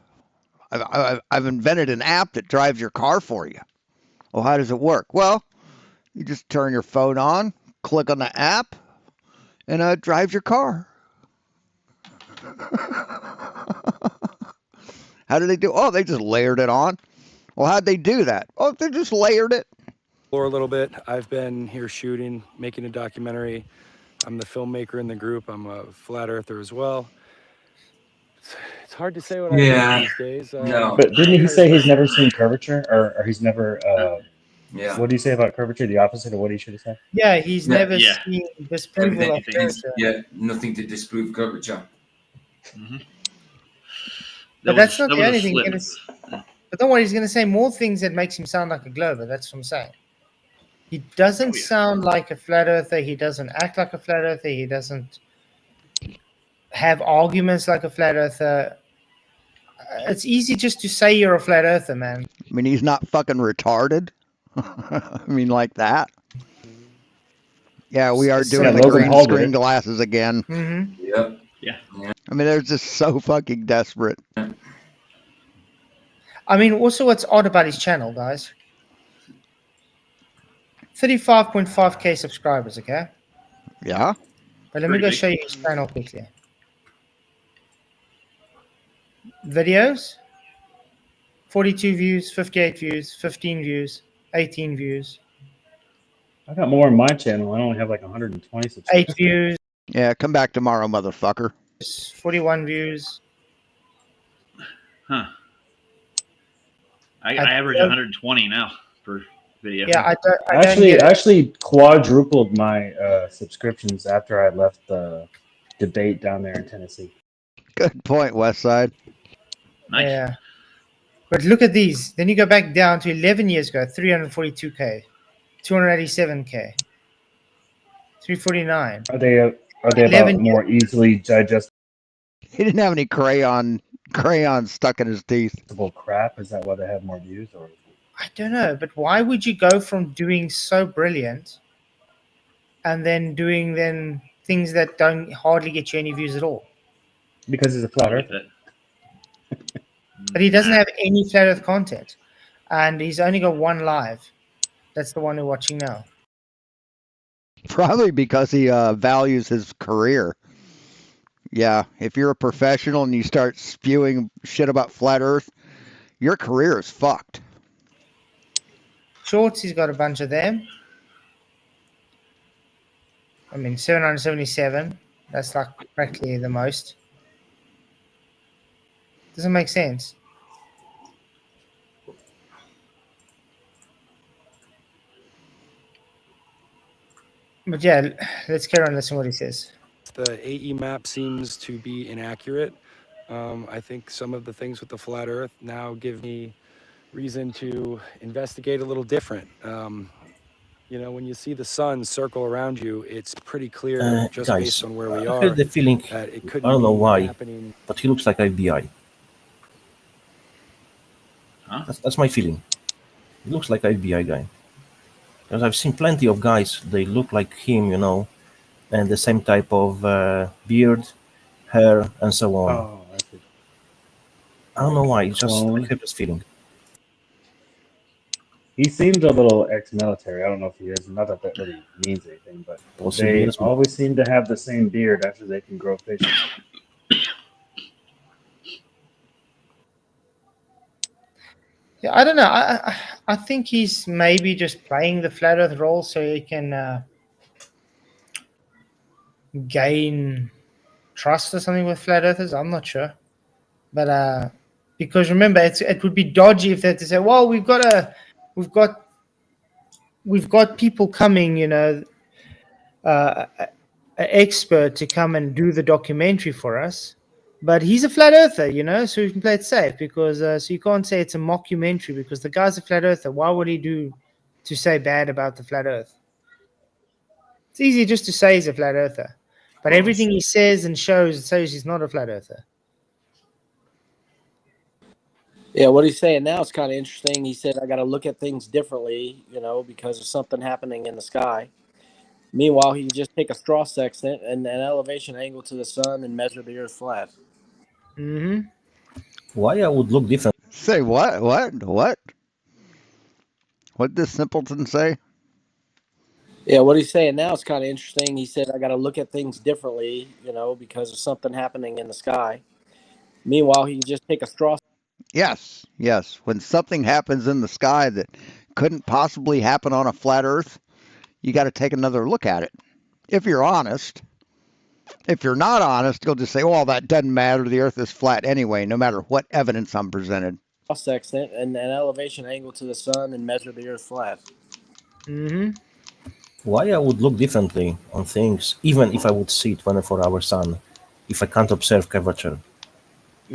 I've invented an app that drives your car for you. Well, how does it work? Well, you just turn your phone on, click on the app, and it drives your car. How did they do? Oh, they just layered it on. Well, how'd they do that? Oh, they just layered it. A little bit. I've been here shooting, making a documentary. I'm the filmmaker in the group. I'm a flat earther as well. It's hard to say what I think these days. But didn't he say he's never seen curvature, or he's never? Yeah. What do you say about curvature? The opposite of what he should have said. Yeah, he's Yeah. never seen disproval of curvature. Yeah, nothing to disprove curvature. Mm-hmm. But that's not the only thing. But don't worry, he's going to say more things that makes him sound like a glober. That's what I'm saying. He doesn't sound like a flat earther. He doesn't act like a flat earther. He doesn't have arguments like a flat earther. It's easy just to say you're a flat earther, man. I mean, he's not fucking retarded. I mean, like that. Yeah, we are doing the green screen glasses again. Mm-hmm. Yep. Yeah. I mean, they're just so fucking desperate. I mean, also what's odd about his channel, guys? 35.5k subscribers, okay? Yeah. But let me go show you his channel quickly. Videos, 42 views, 58 views, 15 views, 18 views. I got more on my channel. I only have like 120 subscribers. 8 views. Yeah, come back tomorrow, motherfucker. 41 views. Huh. I average 120 now per video. Yeah, I actually quadrupled my subscriptions after I left the debate down there in Tennessee. Good point, Westside. Nice. Yeah. But look at these. Then you go back down to 11 years ago, 342k, 287k, 349. Are they about more easily digestible? He didn't have any crayon stuck in his teeth. Crap. Is that why they have more views, or? I don't know, but why would you go from doing so brilliant and then doing things that don't hardly get you any views at all? Because he's a flat earther. But he doesn't have any flat earth content. And he's only got one live. That's the one we're watching now. Probably because he values his career. Yeah, if you're a professional and you start spewing shit about flat earth, your career is fucked. Shorts, he's got a bunch of them. I mean, 777. That's like practically the most. Doesn't make sense. But yeah, let's carry on listening to what he says. The AE map seems to be inaccurate. I think some of the things with the flat earth now give me reason to investigate a little different. You know, when you see the sun circle around you, it's pretty clear just guys, based on where we I are. have the feeling, that it I couldn't don't know be why, happening. but he looks like FBI. Huh? That's my feeling. He looks like FBI guy. Because I've seen plenty of guys, they look like him, you know, and the same type of beard, hair, and so on. Oh, I see. I don't know why, it's just I have this feeling. He seemed a little ex-military. I don't know if he is. Not that that really means anything, but they always seem to have the same beard after they can grow facial. Yeah, I don't know. I think he's maybe just playing the flat earth role so he can gain trust or something with flat earthers. I'm not sure. But because remember, it would be dodgy if they had to say, well, we've got people coming, you know, an expert to come and do the documentary for us. But he's a flat earther, you know, so we can play it safe because so you can't say it's a mockumentary because the guy's a flat earther. Why would he do to say bad about the flat earth? It's easy just to say he's a flat earther. But everything he says and shows he's not a flat earther. Yeah, what he's saying now is kind of interesting. He said, I got to look at things differently, you know, because of something happening in the sky. Meanwhile, he could just take a straw sextant and an elevation angle to the sun and measure the Earth flat. Mm-hmm. Why I would look different? Say what? What? What did this simpleton say? Yeah, what he's saying now is kind of interesting. He said, I got to look at things differently, because of something happening in the sky. Meanwhile, he could just take a straw. Yes. When something happens in the sky that couldn't possibly happen on a flat Earth, you got to take another look at it. If you're honest. If you're not honest, you'll just say, well, that doesn't matter. The Earth is flat anyway, no matter what evidence I'm presented. Sextant and an elevation angle to the sun and measure the Earth flat. Mm-hmm. Why I would look differently on things, even if I would see 24-hour sun, if I can't observe curvature?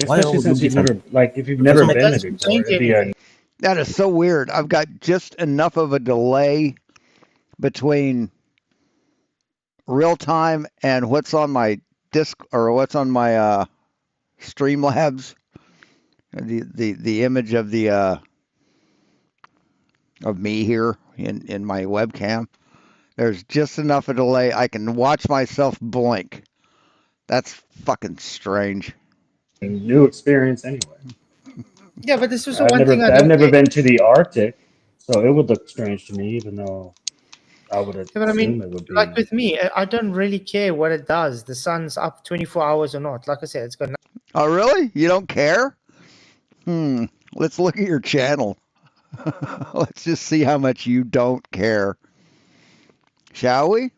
Why I Especially would look since you've different? never, like, if you've never It been there doesn't before, change it'd be a anything. That is so weird. I've got just enough of a delay between real time and what's on my disk or what's on my Streamlabs, the image of the of me here in my webcam. There's just enough of a delay I can watch myself blink. That's fucking strange. new experience anyway. Yeah, but this was the I've one thing I never don't get. been to the Arctic, so it would look strange to me, even though I would Yeah, but I assume mean, it would like be. with me, I don't really care what it does. The sun's up 24 hours or not. Like I said, it's got nothing. Oh, really? You don't care? Let's look at your channel. Let's just see how much you don't care. Shall we?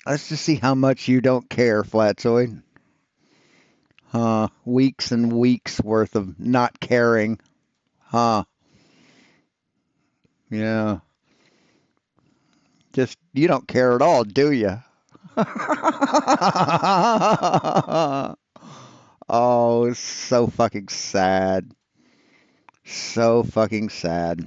Let's just see how much you don't care, Flatzoid. Weeks and weeks worth of not caring. Yeah. Just, you don't care at all, do you? Oh, it's so fucking sad. So fucking sad.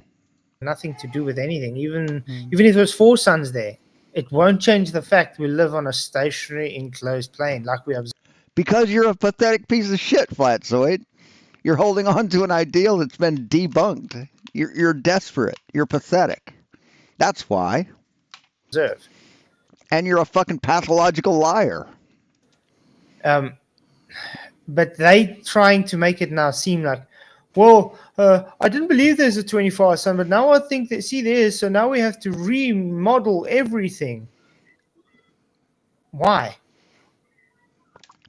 Nothing to do with anything. Even if there's 4 suns there, it won't change the fact we live on a stationary enclosed plane, like we observe. Because you're a pathetic piece of shit, Flatzoid. You're holding on to an ideal that's been debunked. You're desperate. You're pathetic. That's why. And you're a fucking pathological liar. But they trying to make it now seem like, well, I didn't believe there's a 24-hour sun, but now I think that, see, there is, so now we have to remodel everything. Why?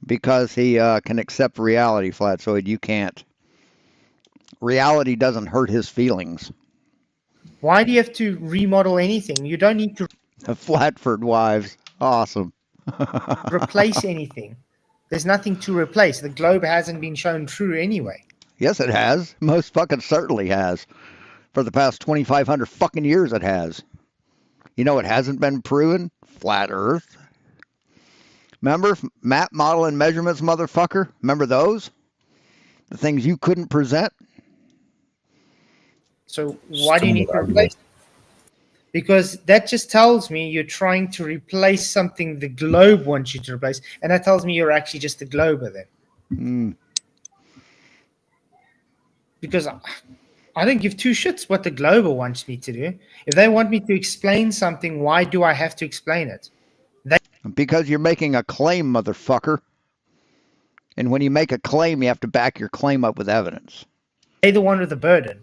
Because he can accept reality, Flatzoid. You can't. Reality doesn't hurt his feelings. Why do you have to remodel anything? You don't need to Flatford wives. Awesome. replace anything. There's nothing to replace. The globe hasn't been shown true anyway. Yes, it has. Most fucking certainly has. For the past 2,500 fucking years, it has. You know, it hasn't been proven. Flat Earth. Remember map, model, and measurements, motherfucker? Remember those? The things you couldn't present? So why do you need to replace it? Because that just tells me you're trying to replace something the globe wants you to replace, and that tells me you're actually just a glober then. Because I don't give 2 shits what the glober wants me to do. If they want me to explain something, why do I have to explain it? Because you're making a claim, motherfucker. And when you make a claim, you have to back your claim up with evidence. They're the one with the burden.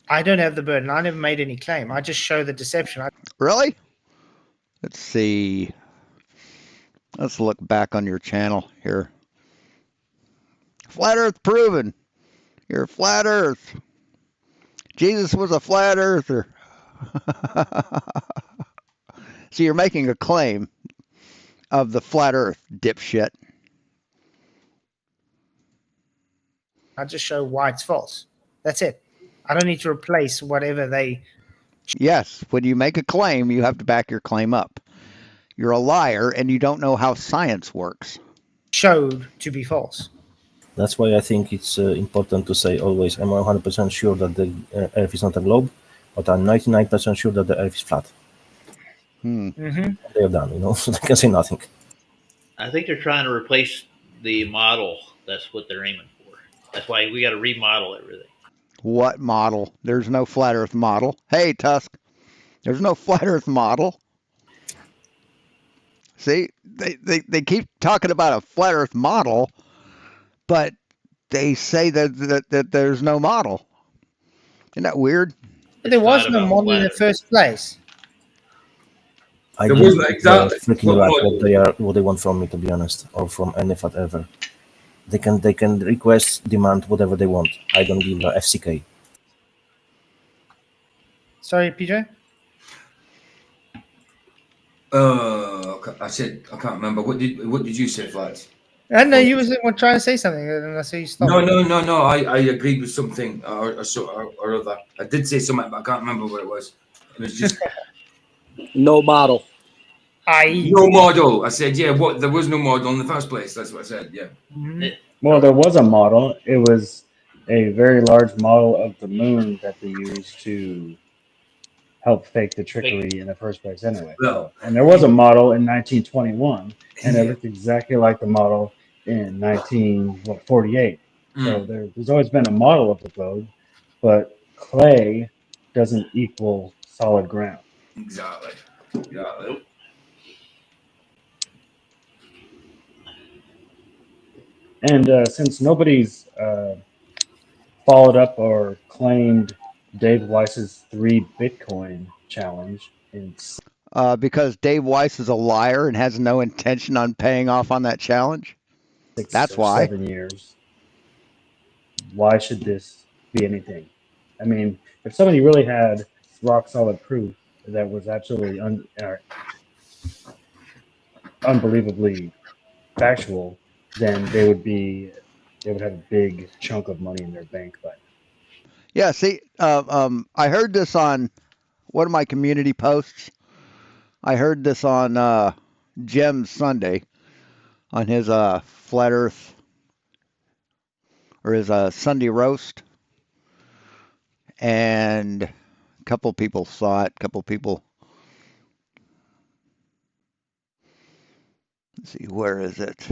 I don't have the burden. I never made any claim. I just show the deception. Really? Let's see. Let's look back on your channel here. Flat Earth proven. You're flat Earth. Jesus was a flat earther. So you're making a claim of the flat Earth, dipshit. I just show why it's false. That's it. I don't need to replace whatever they... Yes, when you make a claim, you have to back your claim up. You're a liar and you don't know how science works. Showed to be false. That's why I think it's important to say always, I'm 100% sure that the Earth is not a globe, but I'm 99% sure that the Earth is flat. They're done, so they can say nothing. I think they're trying to replace the model. That's what they're aiming for. That's why we got to remodel everything. What model? There's no flat Earth model. Hey, Tusk. There's no flat Earth model. See, they keep talking about a flat Earth model, but they say that there's no model. Isn't that weird? But there was no model in the first place. I There don't wasn't give a exactly freaking what rat model. what they want from me, to be honest, or from any whatever. They can request, demand whatever they want. I don't give a FCK. Sorry, PJ. I said I can't remember. What did you say, Flags? I know you were trying to say something, and I saw you stop. No. I agreed with something or other. I did say something, but I can't remember what it was. It was just No model. no model. I said, yeah. What? There was no model in the first place. That's what I said. Yeah. Well, there was a model. It was a very large model of the moon that they used to help fake the trickery in the first place anyway. Well, And there was a model in 1921, and it Yeah. looked exactly like the model in 1948. So there's always been a model of the globe, but clay doesn't equal solid ground. Exactly. Yeah. And since nobody's followed up or claimed Dave Weiss's 3 Bitcoin challenge in Because Dave Weiss is a liar and has no intention on paying off on that challenge. 6 That's or why. 7 years, why should this be anything? I mean, if somebody really had rock solid proof that was absolutely unbelievably factual, then they would have a big chunk of money in their bank by now. Yeah. See, I heard this on one of my community posts. I heard this on Jem's Sunday on his flat Earth or his Sunday roast, and a couple people saw it. A couple people. Let's see, where is it?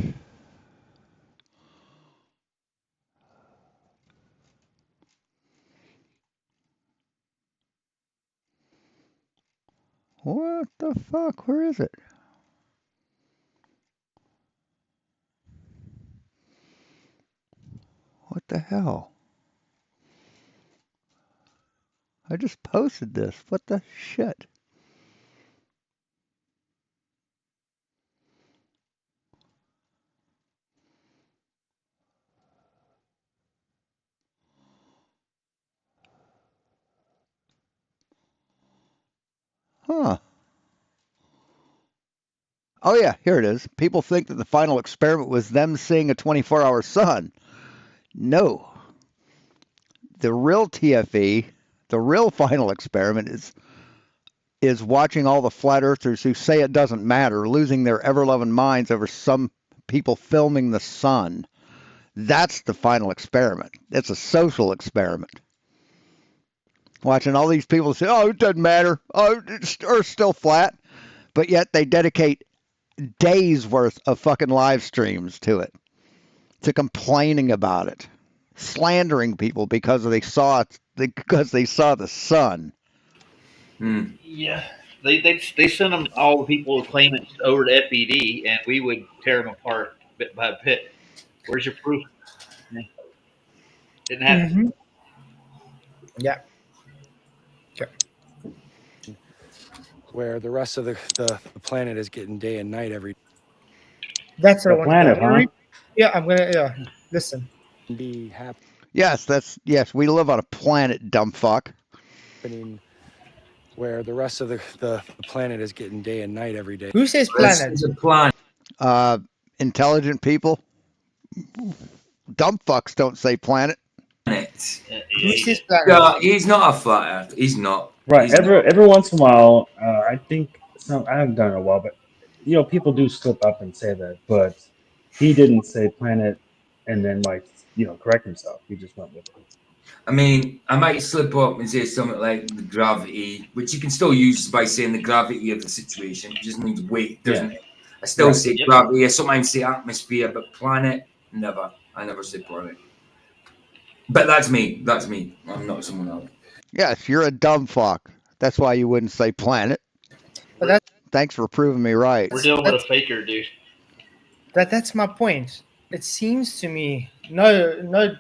What the fuck? Where is it? What the hell? I just posted this. What the shit? Huh. Oh, yeah, here it is. People think that the final experiment was them seeing a 24-hour sun. No. The real TFE, the real final experiment is watching all the flat earthers who say it doesn't matter losing their ever-loving minds over some people filming the sun. That's the final experiment. It's a social experiment. Watching all these people say, oh, it doesn't matter. Oh, Earth's still flat. But yet they dedicate days worth of fucking live streams to it, to complaining about it, slandering people because they saw the sun. Yeah, they sent them all the people claimants over to FED, and we would tear them apart bit by bit. Where's your proof? Didn't happen. Yeah. Where the rest of the planet is getting day and night every That's what I The wanted planet, to huh? Yeah, I'm gonna. Yeah, listen. be happy. Yes, we live on a planet, dumb fuck. Happening where the rest of the planet is getting day and night every day. Who says planet? It's a planet. Intelligent people. Dumb fucks don't say planet. Who says planet? Yeah, he's not a flat earth. He's not. Right. He's Every once in a while, I think I haven't done it in a while, but people do slip up and say that. But he didn't say planet and then correct himself. He just went with it. I mean, I might slip up and say something like the gravity, which you can still use by saying the gravity of the situation. It just means weight, doesn't it? I still say gravity. I sometimes say atmosphere, but planet, never. I never say planet. But that's me. I'm not someone else. Yes, you're a dumb fuck. That's why you wouldn't say planet. But Thanks for proving me right. We're dealing with a faker, dude. that's my point. It seems to me no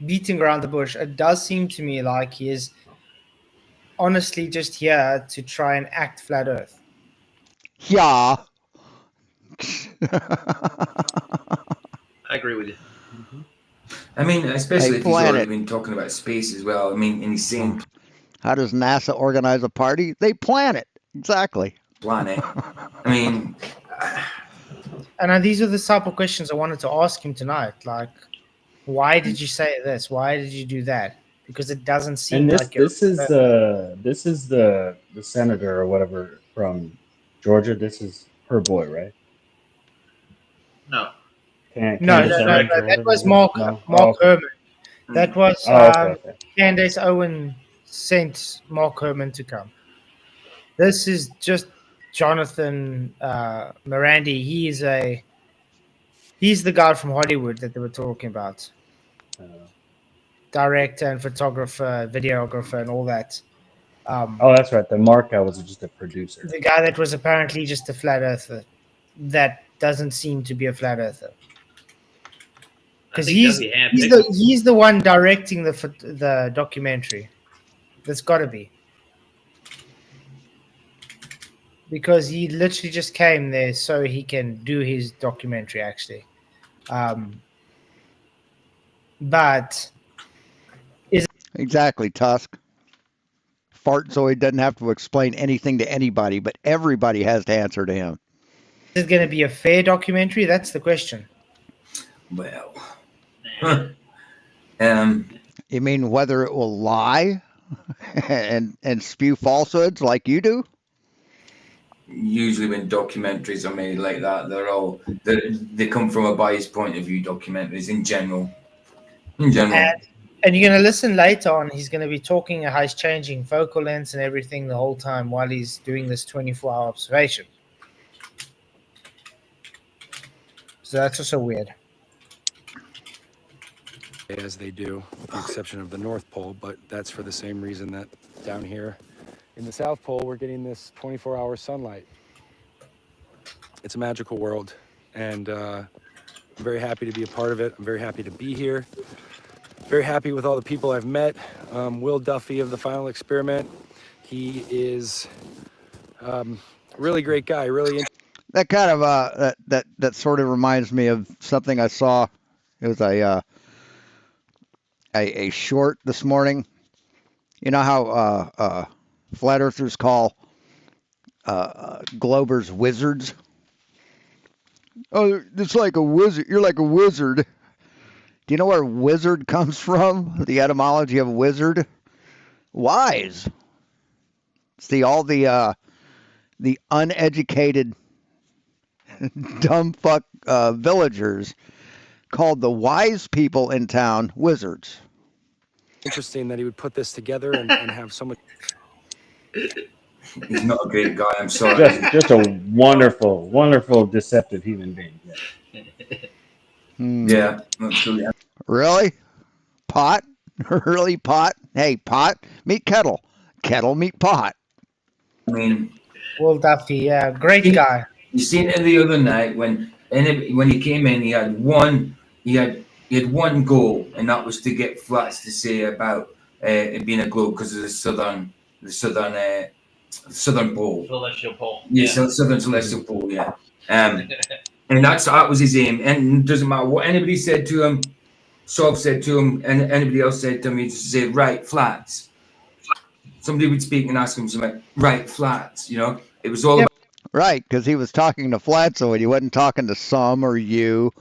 beating around the bush. It does seem to me like he is honestly just here to try and act flat Earth. Yeah. I agree with you. I mean, especially Hey, if he's already planet. been talking about space as well. I mean, and he's saying How does NASA organize a party? They plan it. Exactly. planet. I mean, And these are the type of questions I wanted to ask him tonight. Like, why did you say this? Why did you do that? Because it doesn't seem And like you're this is the senator or whatever from Georgia. This is her boy, right? No. No, that was Mark okay. Herman. That was Okay. Candace Owen sent Mark Herman to come. This is just Jonathan Morandi. He's the guy from Hollywood that they were talking about. Director and photographer, videographer, and all that. Oh, that's right. The Mark guy was just a producer. The guy that was apparently just a flat earther that doesn't seem to be a flat earther. Because he's the one directing the documentary. That's got to be. Because he literally just came there so he can do his documentary, actually. But is Exactly, Tusk. Fartzoid doesn't have to explain anything to anybody, but everybody has to answer to him. it going to be a fair documentary? That's the question. Well, you mean whether it will lie and spew falsehoods like you do? Usually, when documentaries are made like that, they come from a biased point of view. Documentaries in general. And you're going to listen later on. He's going to be talking how he's changing focal lengths and everything the whole time while he's doing this 24-hour observation. So that's also weird. As they do, with the exception of the North Pole, but that's for the same reason that down here in the South Pole, we're getting this 24-hour sunlight. It's a magical world, and I'm very happy to be a part of it. I'm very happy to be here. Very happy with all the people I've met. Will Duffy of The Final Experiment. He is a really great guy, really That kind of that sort of reminds me of something I saw. It was a short this morning. You know how flat earthers call Globers wizards? Oh, it's like a wizard. You're like a wizard. Do you know where wizard comes from? The etymology of wizard? Wise. See, all the uneducated dumb fuck villagers called the wise people in town wizards. interesting that he would put this together and have so much. He's not a great guy. I'm sorry. Just a wonderful, deceptive human being. Yeah, absolutely. Really? Pot? Really, pot? Hey, pot, meet kettle. Kettle, meet pot. I mean, Will Duffy, yeah, great guy. You seen it the other night when he came in, he had one goal, and that was to get Flats to say about it being a globe because of the southern pole. Celestial pole. Yeah, southern celestial pole. Yeah. And that was his aim. And it doesn't matter what anybody said to him, Sob said to him, and anybody else said to him, he just said, right, Flats. Somebody would speak and ask him something like, right, Flats. You know, it was all about. Right, because he was talking to Flatzoid. He wasn't talking to some or you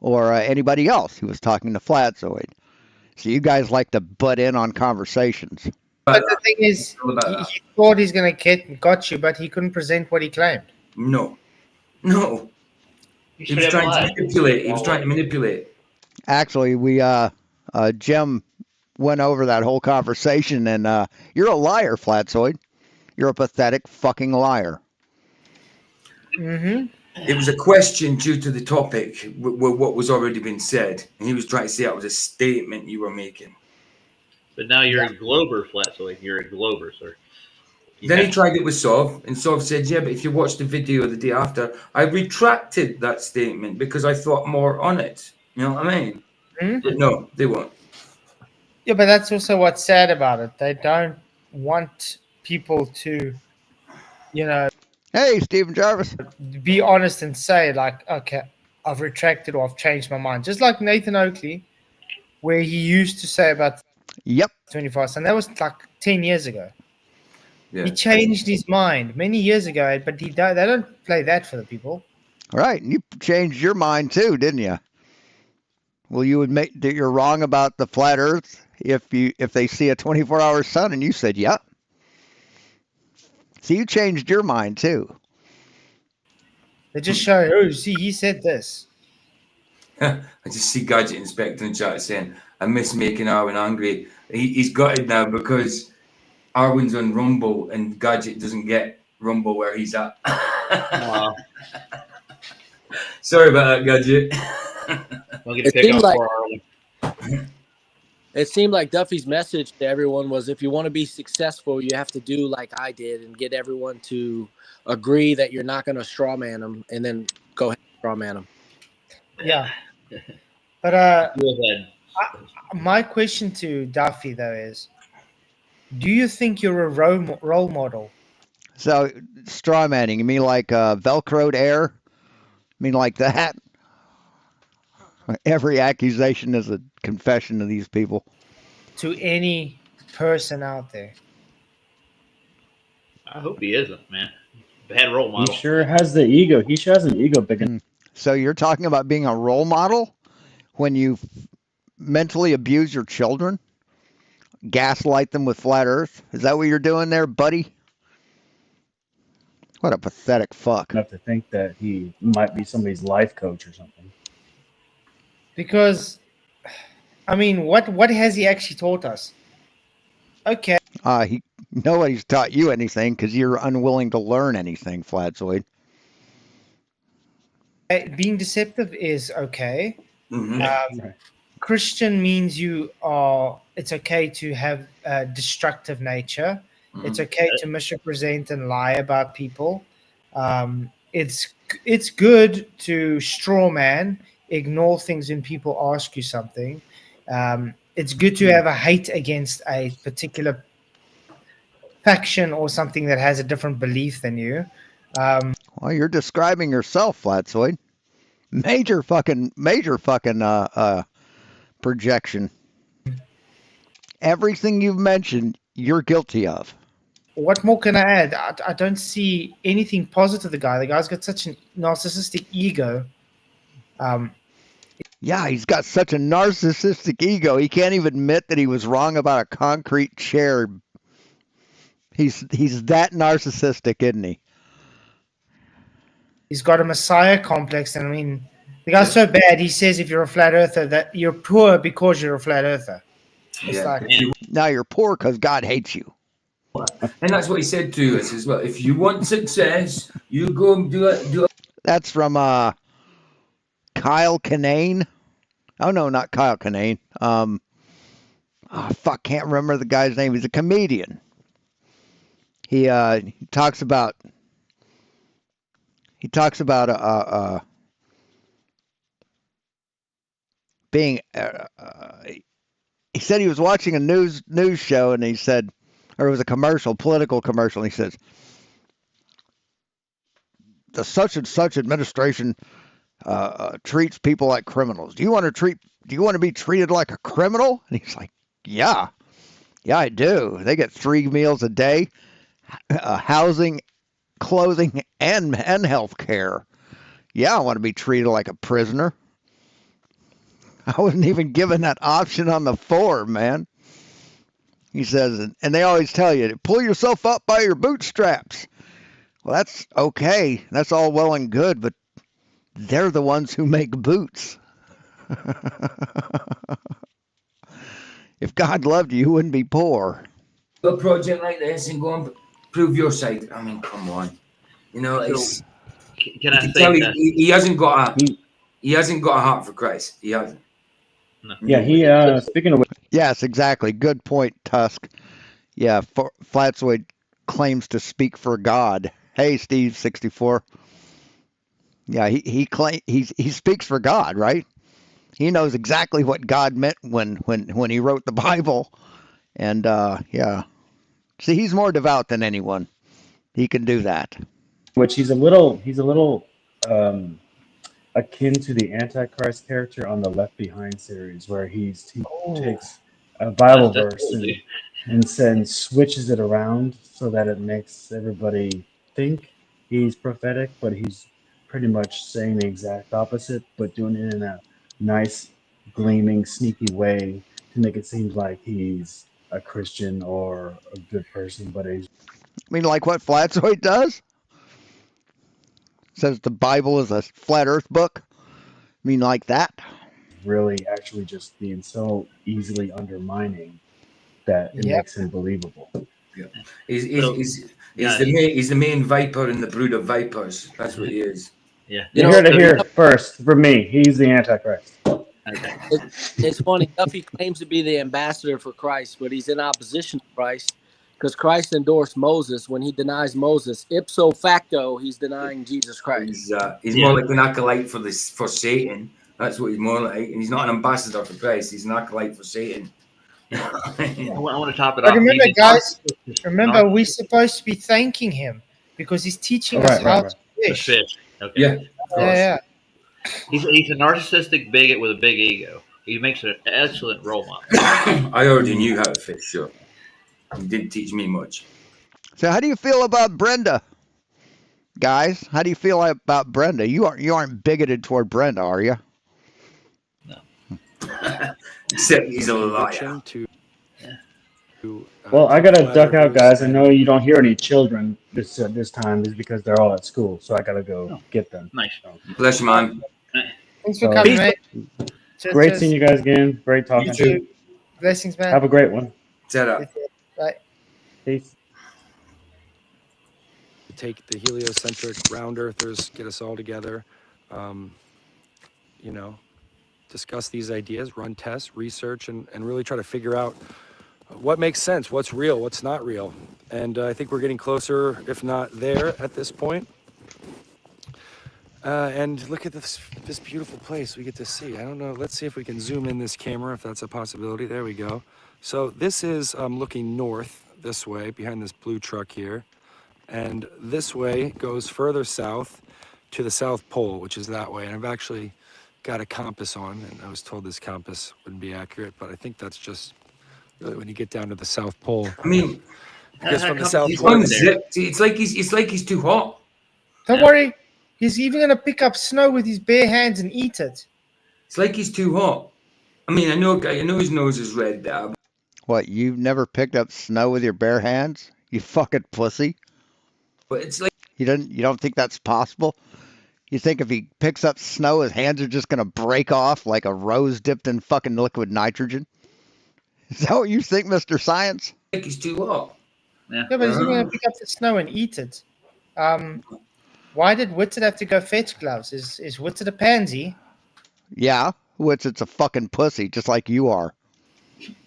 or anybody else. He was talking to Flatzoid. So you guys like to butt in on conversations. But the thing is, he thought he's going to got you, but he couldn't present what he claimed. No. He was trying to manipulate. Actually, we Jim went over that whole conversation, and you're a liar, Flatzoid. You're a pathetic fucking liar. Mm-hmm. It was a question due to the topic, what was already been said, and he was trying to say that was a statement you were making. But now you're a Glober, Flatzoid. You're a Glober, sir. Then he tried it with Sov, and Sov said, yeah, but if you watch the video the day after, I retracted that statement because I thought more on it. You know what I mean? But no, they won't. Yeah, but that's also what's sad about it. They don't want people to, Hey, Stephen Jarvis. be honest and say, like, okay, I've retracted or I've changed my mind. Just like Nathan Oakley, where he used to say about 25, and that was like 10 years ago. Yeah. He changed his mind many years ago, but they don't play that for the people. Right, and you changed your mind too, didn't you? Well, you admit that you're wrong about the flat Earth if they see a 24-hour sun, and you said, "Yep." So you changed your mind too. They just show, oh, see, he said this. I just see Gadget Inspector in chat saying, I miss making Arwen angry. He's got it now because Arwen's on Rumble and Gadget doesn't get Rumble where he's at. Wow. Sorry about that, Gadget. It seemed like Duffy's message to everyone was, if you want to be successful, you have to do like I did and get everyone to agree that you're not going to straw man them, and then go ahead and straw man them. Yeah. But my question to Duffy, though, is, do you think you're a role model? So, straw manning, you mean like Velcroed air? You mean like that? Every accusation is a confession to these people. To any person out there? I hope he isn't, man. Bad role model. He sure has the ego. He sure has an ego big enough. So you're talking about being a role model when you mentally abuse your children? Gaslight them with flat Earth? Is that what you're doing there, buddy? What a pathetic fuck. Enough to think that he might be somebody's life coach or something. Because, I mean, what has he actually taught us? Okay. Nobody's taught you anything because you're unwilling to learn anything, Flatzoid. Being deceptive is okay. Mm-hmm. Right. Christian means it's okay to have a destructive nature. Mm-hmm. It's okay to misrepresent and lie about people. It's good to straw man, ignore things when people ask you something. It's good to have a hate against a particular faction or something that has a different belief than you. Well, you're describing yourself, Flatzoid. Major fucking projection. Everything you've mentioned, you're guilty of. What more can I add? I don't see anything positive. The guy's got such a narcissistic ego. Yeah, he's got such a narcissistic ego. He can't even admit that he was wrong about a concrete chair. He's that narcissistic, isn't he? He's got a messiah complex, and I mean, the guy's so bad. He says if you're a flat earther, that you're poor because you're a flat earther. It's now you're poor because God hates you. And that's what he said to us as well. If you want success, you go and do it. That's from Kyle Kinane. Oh no, not Kyle Kinane. Can't remember the guy's name. He's a comedian. He talks about being. He said he was watching a news show, and he said, or it was a political commercial, and he says, the such and such administration treats people like criminals. Do you want to be treated like a criminal? And he's like, yeah, I do. They get 3 meals a day, housing, clothing, and health care. Yeah, I want to be treated like a prisoner. I wasn't even given that option on the form, man. He says, and they always tell you to pull yourself up by your bootstraps. Well, that's okay. That's all well and good, but they're the ones who make boots. If God loved you, you wouldn't be poor. A project like this and go and prove your side. I mean, come on. You know, it's. Can I say that? He hasn't got a heart for Christ. He hasn't. No. Yeah, he speaking of which, Yes, exactly. Good point, Tusk. Yeah, Flatzoid claims to speak for God. Hey, Steve 64. Yeah, he speaks for God, right? He knows exactly what God meant when he wrote the Bible. And yeah, see, he's more devout than anyone. He can do that. Which he's a little um, akin to the Antichrist character on the Left Behind series, where he Oh, takes a Bible That's verse cool, dude. and switches it around so that it makes everybody think he's prophetic, but he's pretty much saying the exact opposite, but doing it in a nice, gleaming, sneaky way to make it seem like he's a Christian or a good person, but he's I mean, like what Flatzoid does? Says the Bible is a flat Earth book. I mean, like that? really actually just being so easily undermining that it yep. makes him believable. Yeah. So, guys, He's the main viper in the brood of vipers. That's what he is. yeah. You You're know, here to hear first from me. He's the Antichrist. Okay. it's funny. Duffy claims to be the ambassador for Christ, but he's in opposition to Christ because Christ endorsed Moses. When he denies Moses, ipso facto, he's denying Jesus Christ. He's more like an acolyte for Satan. That's what he's more like. And he's not an ambassador for Christ. He's an acolyte for Satan. I want to top it But off. remember, He's a guys, narcissist. we're supposed to be thanking him because he's teaching us Right, how right. to The fish. fish. Okay. Yeah, of course. Yeah. He's a narcissistic bigot with a big ego. He makes an excellent role model. I already knew how to fish, sure. He didn't teach me much. So, how do you feel about Brenda, guys? How do you feel about Brenda? You aren't bigoted toward Brenda, are you? No. Except he's a liar. Well, I gotta duck out, guys. I know you don't hear any children this time, is because they're all at school, so I gotta go get them. Nice. Bless you, man. Thanks for coming, mate. Great seeing you guys again. Great talking to you. Blessings, man. Have a great one. Set up. Bye. Peace. Take the heliocentric round earthers, get us all together, you know, discuss these ideas, run tests, research, and really try to figure out what makes sense, what's real, what's not real. And I think we're getting closer, if not there, at this point. And look at this beautiful place we get to see. I don't know, let's see if we can zoom in this camera, if that's a possibility. There we go. So this is looking north this way, behind this blue truck here. And this way goes further south to the South Pole, which is that way. And I've actually got a compass on, and I was told this compass wouldn't be accurate, but I think that's just really when you get down to the South Pole. I mean, because from the South he's Pole, unzipped. It's like he's too hot. Don't worry. He's even going to pick up snow with his bare hands and eat it. It's like he's too hot. I mean, I know his nose is red there. What? You've never picked up snow with your bare hands? You fucking pussy. But it's like You don't think that's possible? You think if he picks up snow, his hands are just gonna break off like a rose dipped in fucking liquid nitrogen? Is that what you think, Mr. Science? I think he's too hot. Yeah, but he's going to pick up the snow and eat it. Why did Whitted have to go fetch gloves? Is Whitted a pansy? Yeah, it's a fucking pussy, just like you are.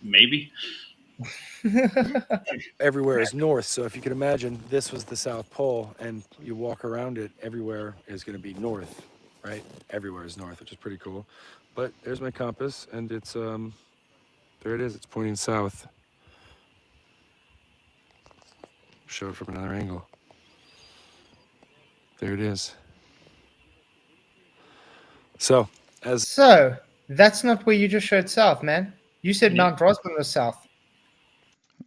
Maybe. everywhere is north. So if you can imagine, this was the South Pole, and you walk around it, everywhere is going to be north, right? Everywhere is north, which is pretty cool. But there's my compass, and it's there it is. It's pointing south. Show it from another angle. There it is. So that's not where you just showed south, man. You said Mount Rosman was south.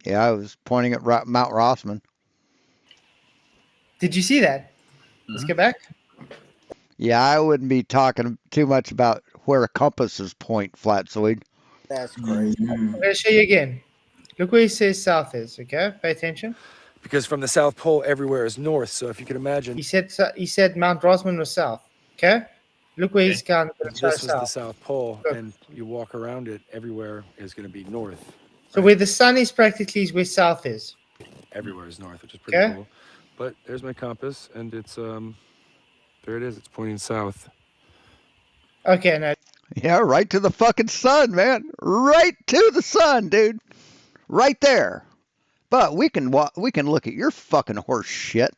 Yeah, I was pointing at Mount Rossman. Did you see that? Let's go back. Yeah, I wouldn't be talking too much about where compasses point, Flatzoid. That's crazy. I'm going to show you again. Look where he says south is, okay? Pay attention. because from the South Pole, everywhere is north. So if you can imagine, He said Mount Rosman was south, okay? Look where he's gone. this was the South Pole, and you walk around it, everywhere is going to be north. So where the sun is practically is where south is. Everywhere is north, which is pretty Okay. cool. But there's my compass, and it's there it is. It's pointing south. Okay, no. Yeah, right to the fucking sun, man. Right to the sun, dude. Right there. But we can look at your fucking horse shit.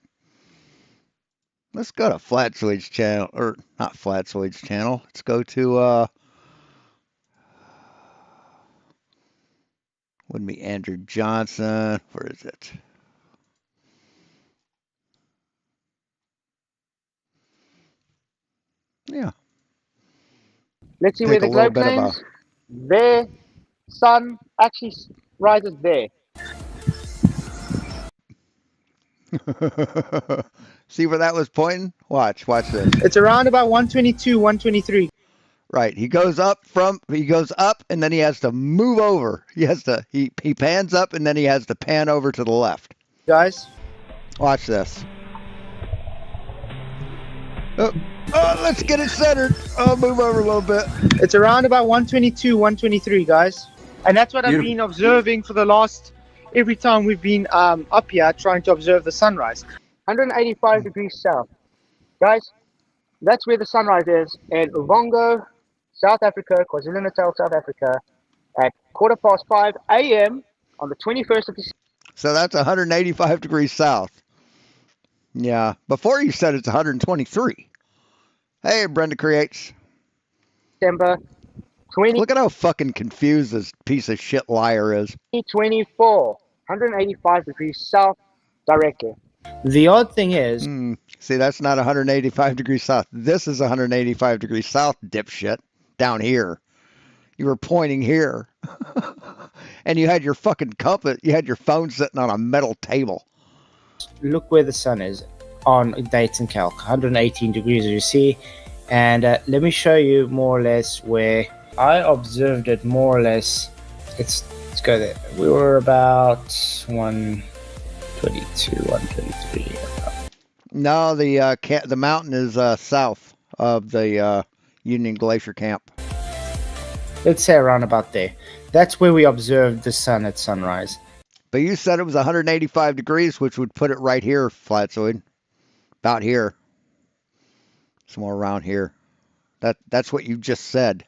Let's go to Fkatzoid'S channel, or not Fkatzoid'S channel. Let's go to wouldn't be Andrew Johnson. Where is it? Yeah. Let's see Take where a the little globe bit claims. Their sun actually rises there. about. See where that was pointing? Watch this. It's around about 122, 123. Right. He goes up and then he has to move over. He pans up and then he has to pan over to the left. Guys. Watch this. Oh, let's get it centered. I'll move over a little bit. It's around about 122, 123, guys. And that's what I've been observing for the last, every time we've been up here trying to observe the sunrise. 185 degrees south. Guys, that's where the sunrise is in Uvongo, South Africa, KwaZulu-Natal, South Africa, at 5:15 a.m. on the 21st of December. So that's 185 degrees south. Yeah. Before you said it's 123. Hey, Brenda Creates. December 20. Look at how fucking confused this piece of shit liar is. 2024. 185 degrees south directly. The odd thing is... See, that's not 185 degrees south. This is 185 degrees south, dipshit. Down here. You were pointing here. And you had your fucking compass, you had your phone sitting on a metal table. Look where the sun is on dates and calc. 118 degrees, as you see. And let me show you more or less where I observed it more or less. Let's go there. We were about 122, 123. No, the mountain is south of the Union Glacier Camp. Let's say around about there. That's where we observed the sun at sunrise. But you said it was 185 degrees, which would put it right here, Fkatzoid. About here. Somewhere around here. That's what you just said.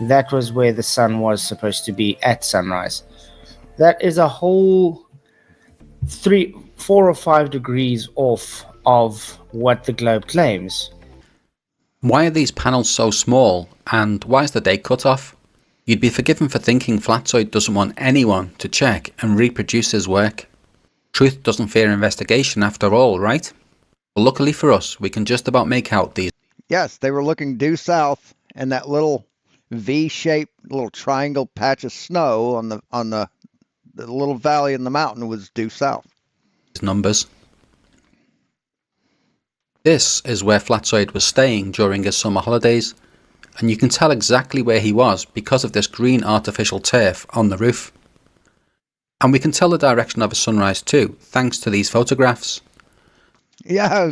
That was where the sun was supposed to be at sunrise. That is a whole 3, 4 or 5 degrees off of what the globe claims. Why are these panels so small, and why is the date cut off? You'd be forgiven for thinking Fkatzoid doesn't want anyone to check and reproduce his work. Truth doesn't fear investigation after all, right? But luckily for us, we can just about make out these. Yes, they were looking due south, and that little V-shaped little triangle patch of snow on the little valley in the mountain was due south. Numbers. This is where Fkatzoid was staying during his summer holidays, and you can tell exactly where he was because of this green artificial turf on the roof. And we can tell the direction of his sunrise too, thanks to these photographs. Yeah,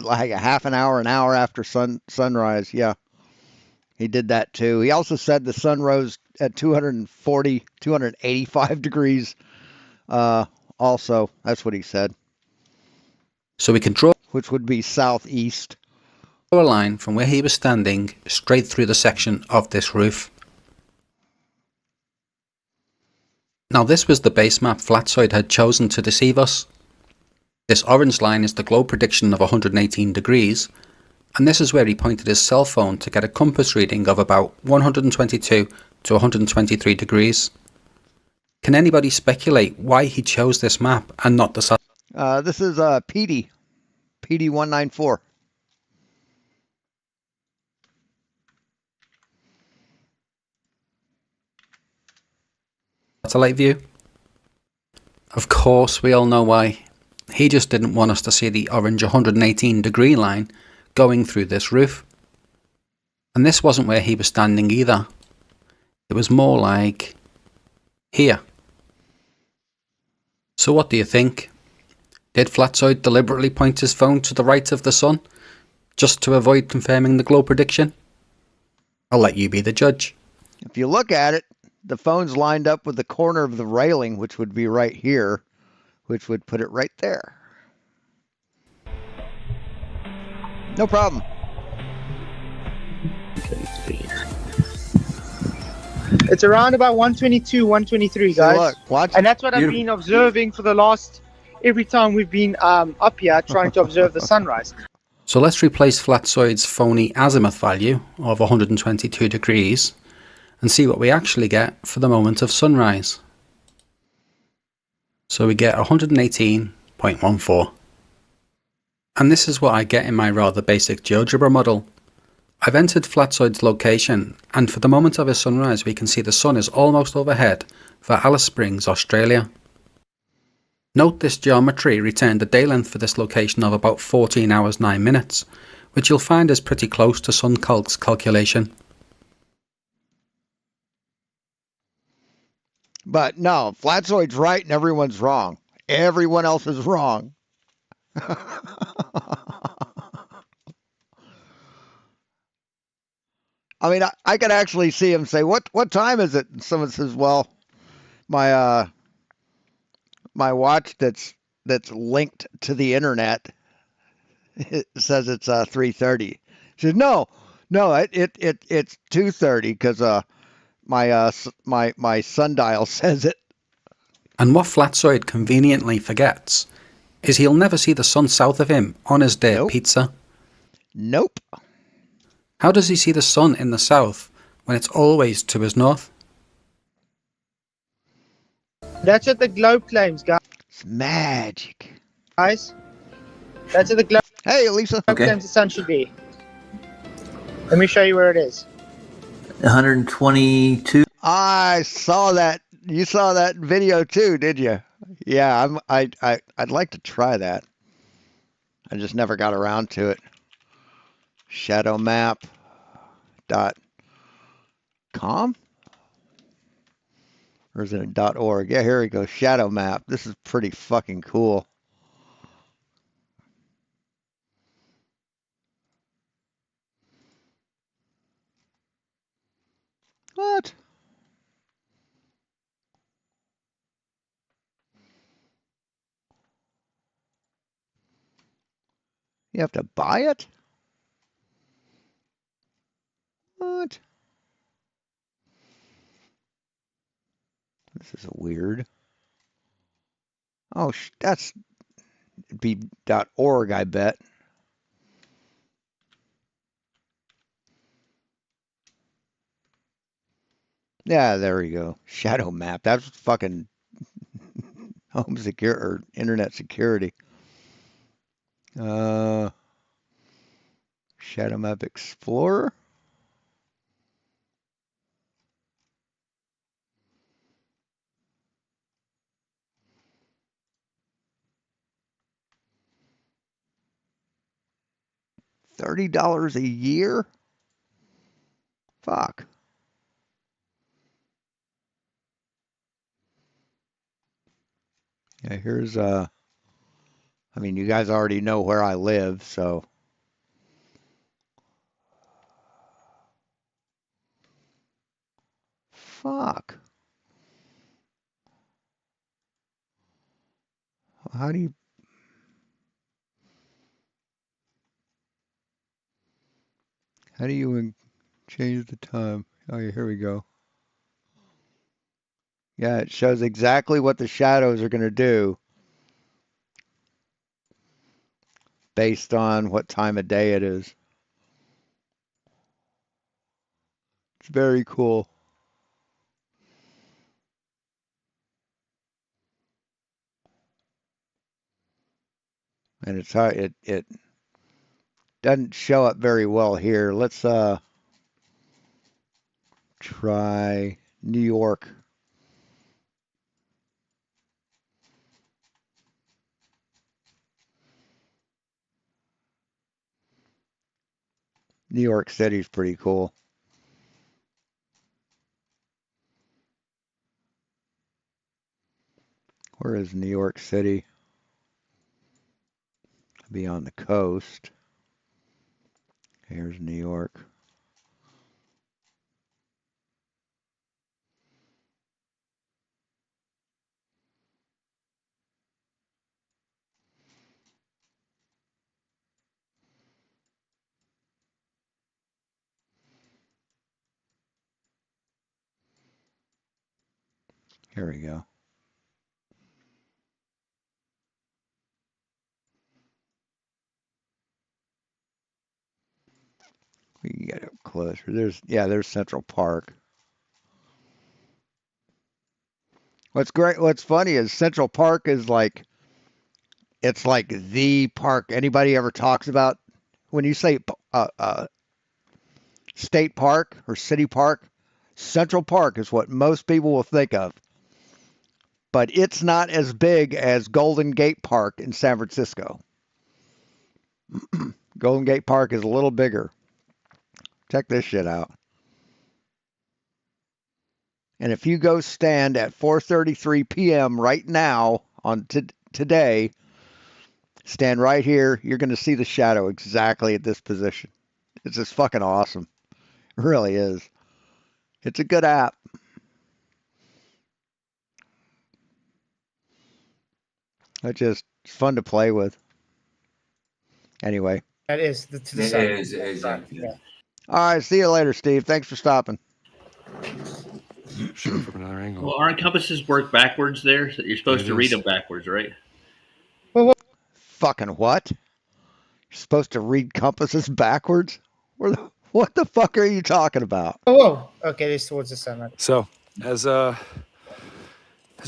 like a half an hour after sunrise. Yeah, he did that too. He also said the sun rose at 285 degrees. Also, that's what he said. So we can draw, which would be southeast. A line from where he was standing straight through the section of this roof. Now this was the base map Fkatzoid had chosen to deceive us. This orange line is the globe prediction of 118 degrees, and this is where he pointed his cell phone to get a compass reading of about 122 to 123 degrees. Can anybody speculate why he chose this map and not the south? This is PD194. Satellite view? Of course, we all know why. He just didn't want us to see the orange 118 degree line going through this roof. And this wasn't where he was standing either. It was more like here. So what do you think? Did Fkatzoid deliberately point his phone to the right of the sun, just to avoid confirming the globe prediction? I'll let you be the judge. If you look at it, the phone's lined up with the corner of the railing, which would be right here, which would put it right there. No problem. It's around about 122, 123, So guys. look, watch. And that's what I've Beautiful. been observing for the last every time we've been up here trying to observe the sunrise. So let's replace Fkatzoid'S phony azimuth value of 122 degrees and see what we actually get for the moment of sunrise. So we get 118.14. And this is what I get in my rather basic GeoGebra model. I've entered Fkatzoid'S location, and for the moment of his sunrise we can see the sun is almost overhead for Alice Springs, Australia. Note this geometry returned a day length for this location of about 14 hours 9 minutes, which you'll find is pretty close to SunCalc's calculation. But no, Fkatzoid'S right and everyone's wrong. Everyone else is wrong. I mean, I could actually see him say, "What time is it?" And someone says, "Well, my my watch that's linked to the internet, it says it's 3:30." She says, "No, it's 2:30 because my sundial says it." And what Fkatzoid conveniently forgets is he'll never see the sun south of him on his day at pizza. Nope. How does he see the sun in the south when it's always to his north? That's what the globe claims, guys. It's magic. Guys, that's what the globe Hey, Elisa. claims the sun should be. Let me show you where it is. 122. I saw that. You saw that video too, did you? Yeah, I'd like to try that. I just never got around to it. Shadowmap.com? Or is it .org? Yeah, here we go. Shadow map. This is pretty fucking cool. What? You have to buy it? What? This is weird. Oh, that's be .org, I bet. Yeah, there we go. Shadow map. That's fucking home secure or internet security. Shadow map explorer. $30 a year? Fuck. Yeah, here's I mean, you guys already know where I live, so fuck. How do you change the time? Oh, yeah, here we go. Yeah, it shows exactly what the shadows are going to do based on what time of day it is. It's very cool. And it's how it doesn't show up very well here. Let's try New York. New York City's pretty cool. Where is New York City? Be on the coast. Here's New York. Here we go. We can get up closer. There's Central Park. What's great, what's funny is Central Park is like, it's like the park anybody ever talks about. When you say state park or city park, Central Park is what most people will think of. But it's not as big as Golden Gate Park in San Francisco. Golden Gate Park is a little bigger. Check this shit out. And if you go stand at 4:33 p.m. right now on today, stand right here, you're going to see the shadow exactly at this position. It's just fucking awesome. It really is. It's a good app. It's fun to play with. Anyway. That is to the It side. is, yeah. All right, see you later, Steve. Thanks for stopping. Show from another angle. Well, aren't compasses work backwards there? So you're supposed It to read is. them backwards, right? Fucking what? You're supposed to read compasses backwards? What the fuck are you talking about? Oh, okay, it's towards the sun. So, as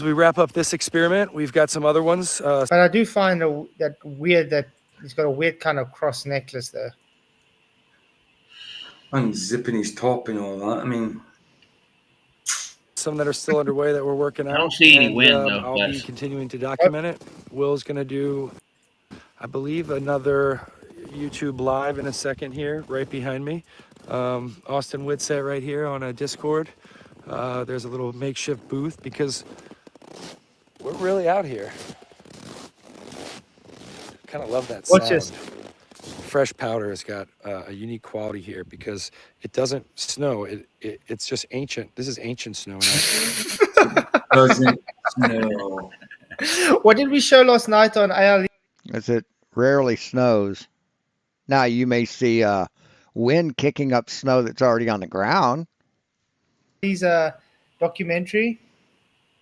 we wrap up this experiment, we've got some other ones. But I do find that weird that he's got a weird kind of cross necklace there. Unzipping his top and all that. I mean, some that are still underway that we're working out. I don't see any wind, though, I'll be Wes. continuing to document it. Will's going to do, I believe, another YouTube live in a second here, right behind me. Austin Whitsett right here on a Discord. There's a little makeshift booth because we're really out here. Kind of love that sound. Watch this. Fresh powder has got a unique quality here because it doesn't snow. It's just ancient. This is ancient snow. doesn't snow. What did we show last night on ALE? It rarely snows. Now you may see wind kicking up snow that's already on the ground. These documentary.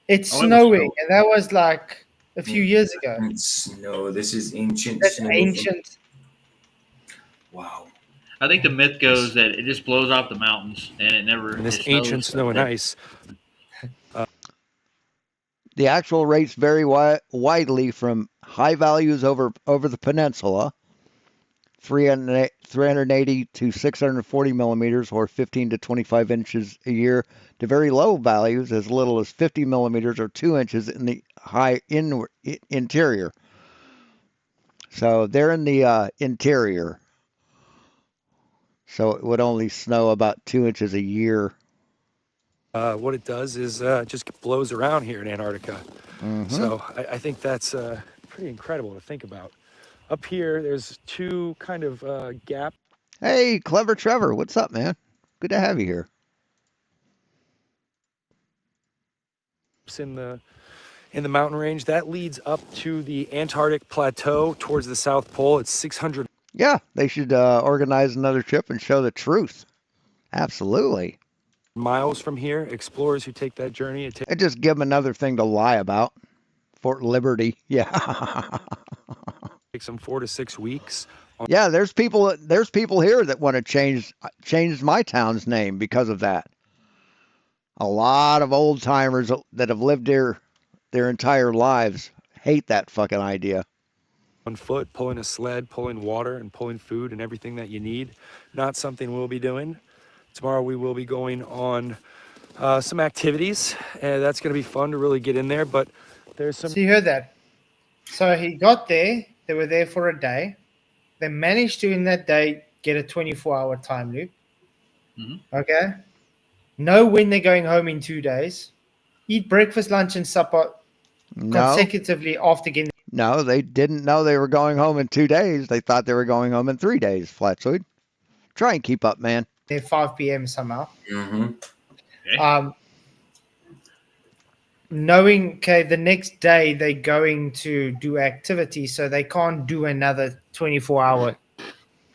It's Oh, it was snowing, snow. and that was like a few years ago. It's snow. This is ancient That's snow. ancient. Wow. I think the myth goes that it just blows off the mountains and it never. And this it snows ancient snow and there. ice. The actual rates vary widely from high values over the peninsula, 380 to 640 millimeters or 15 to 25 inches a year, to very low values as little as 50 millimeters or 2 inches in the high interior. So they're in the interior. So it would only snow about 2 inches a year. What it does is just blows around here in Antarctica. Mhm. So I think that's pretty incredible to think about. Up here, there's two kind of gaps Hey, Clever Trevor, what's up, man? Good to have you here. in the mountain range that leads up to the Antarctic plateau towards the South Pole. It's 600. Yeah, they should organize another trip and show the truth. Absolutely. Miles from here, explorers who take that journey. And just give them another thing to lie about. Fort Liberty. Yeah. Takes them 4 to 6 weeks. Yeah, there's people here that want to change my town's name because of that. A lot of old timers that have lived here their entire lives hate that fucking idea. On foot, pulling a sled, pulling water, and pulling food and everything that you need. Not something we'll be doing. Tomorrow we will be going on some activities, and that's going to be fun to really get in there. But there's some. So you heard that. So he got there. They were there for a day. They managed to, in that day, get a 24-hour time loop. Mm-hmm. Okay. Know when they're going home in 2 days. Eat breakfast, lunch, and supper consecutively after getting. No, they didn't know they were going home in 2 days. They thought they were going home in 3 days, Flatsoid. Try and keep up, man. There 5 p.m. somehow. Mm-hmm. Okay. Knowing, okay, the next day they're going to do activity, so they can't do another 24-hour.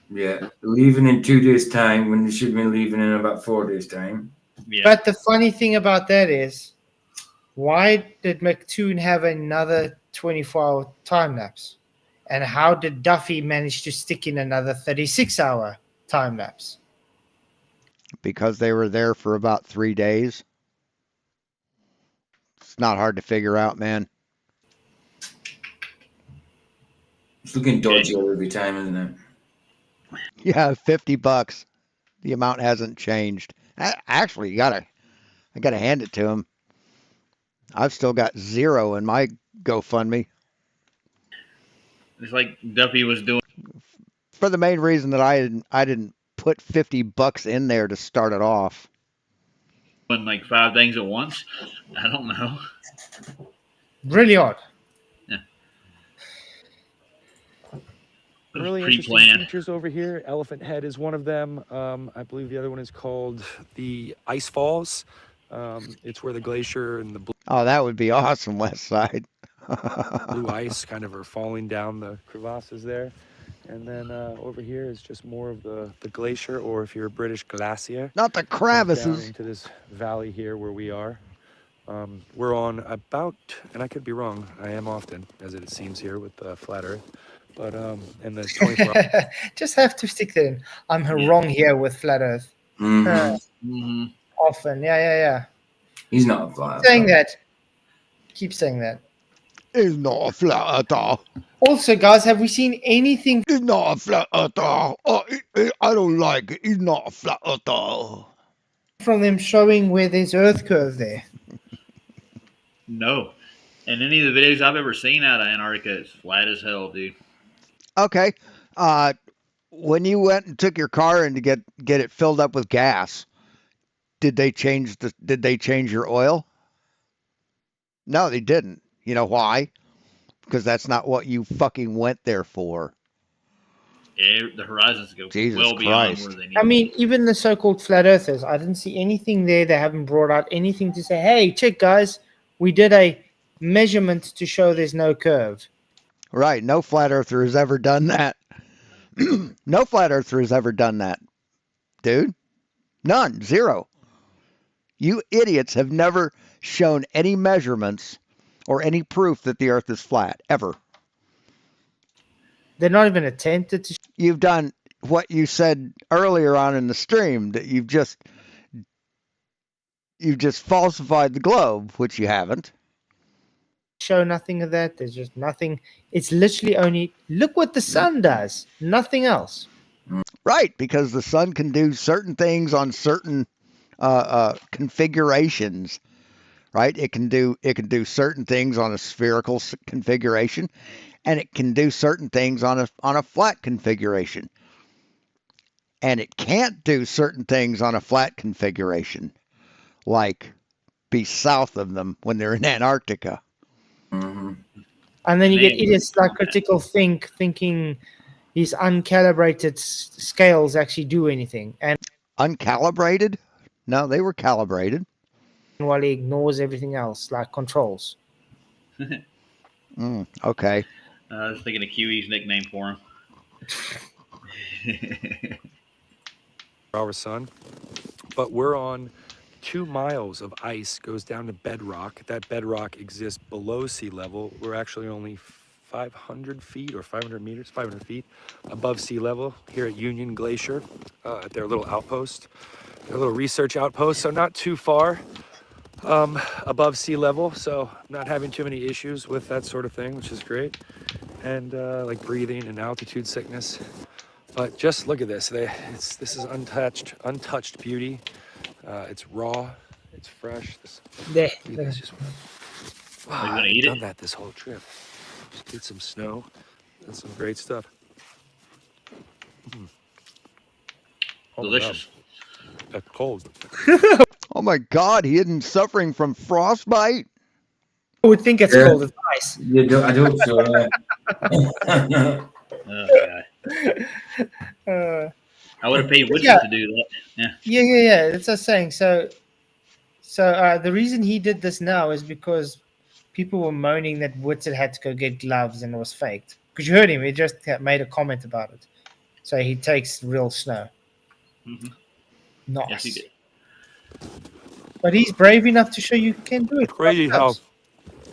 Yeah, leaving in 2 days' time when they should have been leaving in about 4 days' time. Yeah. But the funny thing about that is why did McToon have another 24-hour time lapse? And how did Duffy manage to stick in another 36-hour time lapse? Because they were there for about 3 days. It's not hard to figure out, man. It's looking dodgier every time, isn't it? Yeah, $50. The amount hasn't changed. Actually, I gotta hand it to him. I've still got 0 in my GoFundMe It's like Duffy was doing for the main reason that I didn't put $50 in there to start it off. like 5 things at once. I don't know. Really odd. Yeah. Really interesting features over here. Elephant Head is one of them. I believe the other one is called the Ice Falls. It's where the glacier and the Oh, that would be awesome, West Side. blue ice kind of are falling down the crevasses there. And then over here is just more of the glacier, or if you're a British, glacier. Not the Down crevices. into this valley here where we are. We're on about, and I could be wrong, I am often, as it seems here with Flat Earth. But in the 24 hours. Just have to stick that in. I'm wrong here with Flat Earth. Often. Yeah. He's not a flat. Saying that. Keep saying that. It's not a flat at all. Also, guys, have we seen anything? It's not a flat at all. Oh, I don't like it. It's not a flat at all. From them showing where there's Earth curve there. No. And any of the videos I've ever seen out of Antarctica, it's flat as hell, dude. Okay. When you went and took your car in to get it filled up with gas, did they change your oil? No, they didn't. You know why? Because that's not what you fucking went there for. Yeah, the horizons go Jesus well beyond Christ. where they need. I mean, even the so-called flat earthers, I didn't see anything there. They haven't brought out anything to say, hey, check, guys, we did a measurement to show there's no curve. Right. No flat earther has ever done that. No flat earther has ever done that, dude. None. 0. You idiots have never shown any measurements or any proof that the earth is flat, ever. They're not even attempted to. You've done what you said earlier on in the stream, that you've just falsified the globe, which you haven't. Show nothing of that. There's just nothing. It's literally only, look what the sun does. Nothing else. Right, because the sun can do certain things on certain configurations. Right, it can do certain things on a spherical configuration, and it can do certain things on a flat configuration, and it can't do certain things on a flat configuration, like be south of them when they're in Antarctica. And then you get idiots like Critical thinking these uncalibrated scales actually do anything. And uncalibrated? No, they were calibrated. While he ignores everything else, like controls. Okay. I was thinking of QE's nickname for him. Our sun, but we're on 2 miles of ice goes down to bedrock. That bedrock exists below sea level. We're actually only 500 feet or 500 meters, 500 feet above sea level here at Union Glacier at their little outpost, their little research outpost. So not too far above sea level. So not having too many issues with that sort of thing, which is great. And like breathing and altitude sickness. But just look at this. This is untouched beauty. It's raw. It's fresh. This just. Wow, Are you gonna I've eat done it? that this whole trip. Just get some snow. That's some great stuff. Oh, Delicious. That's cold. Oh my God, he isn't suffering from frostbite? I would think it's cold as ice. I hope so. Oh, God. I would have paid Woodson to do that. Yeah. That's what I'm saying. So the reason he did this now is because people were moaning that Woodson had to go get gloves and it was faked. Because you heard him, he just made a comment about it. So he takes real snow. Mm-hmm. Nice. Yes, he did. But he's brave enough to show you can do it. Crazy how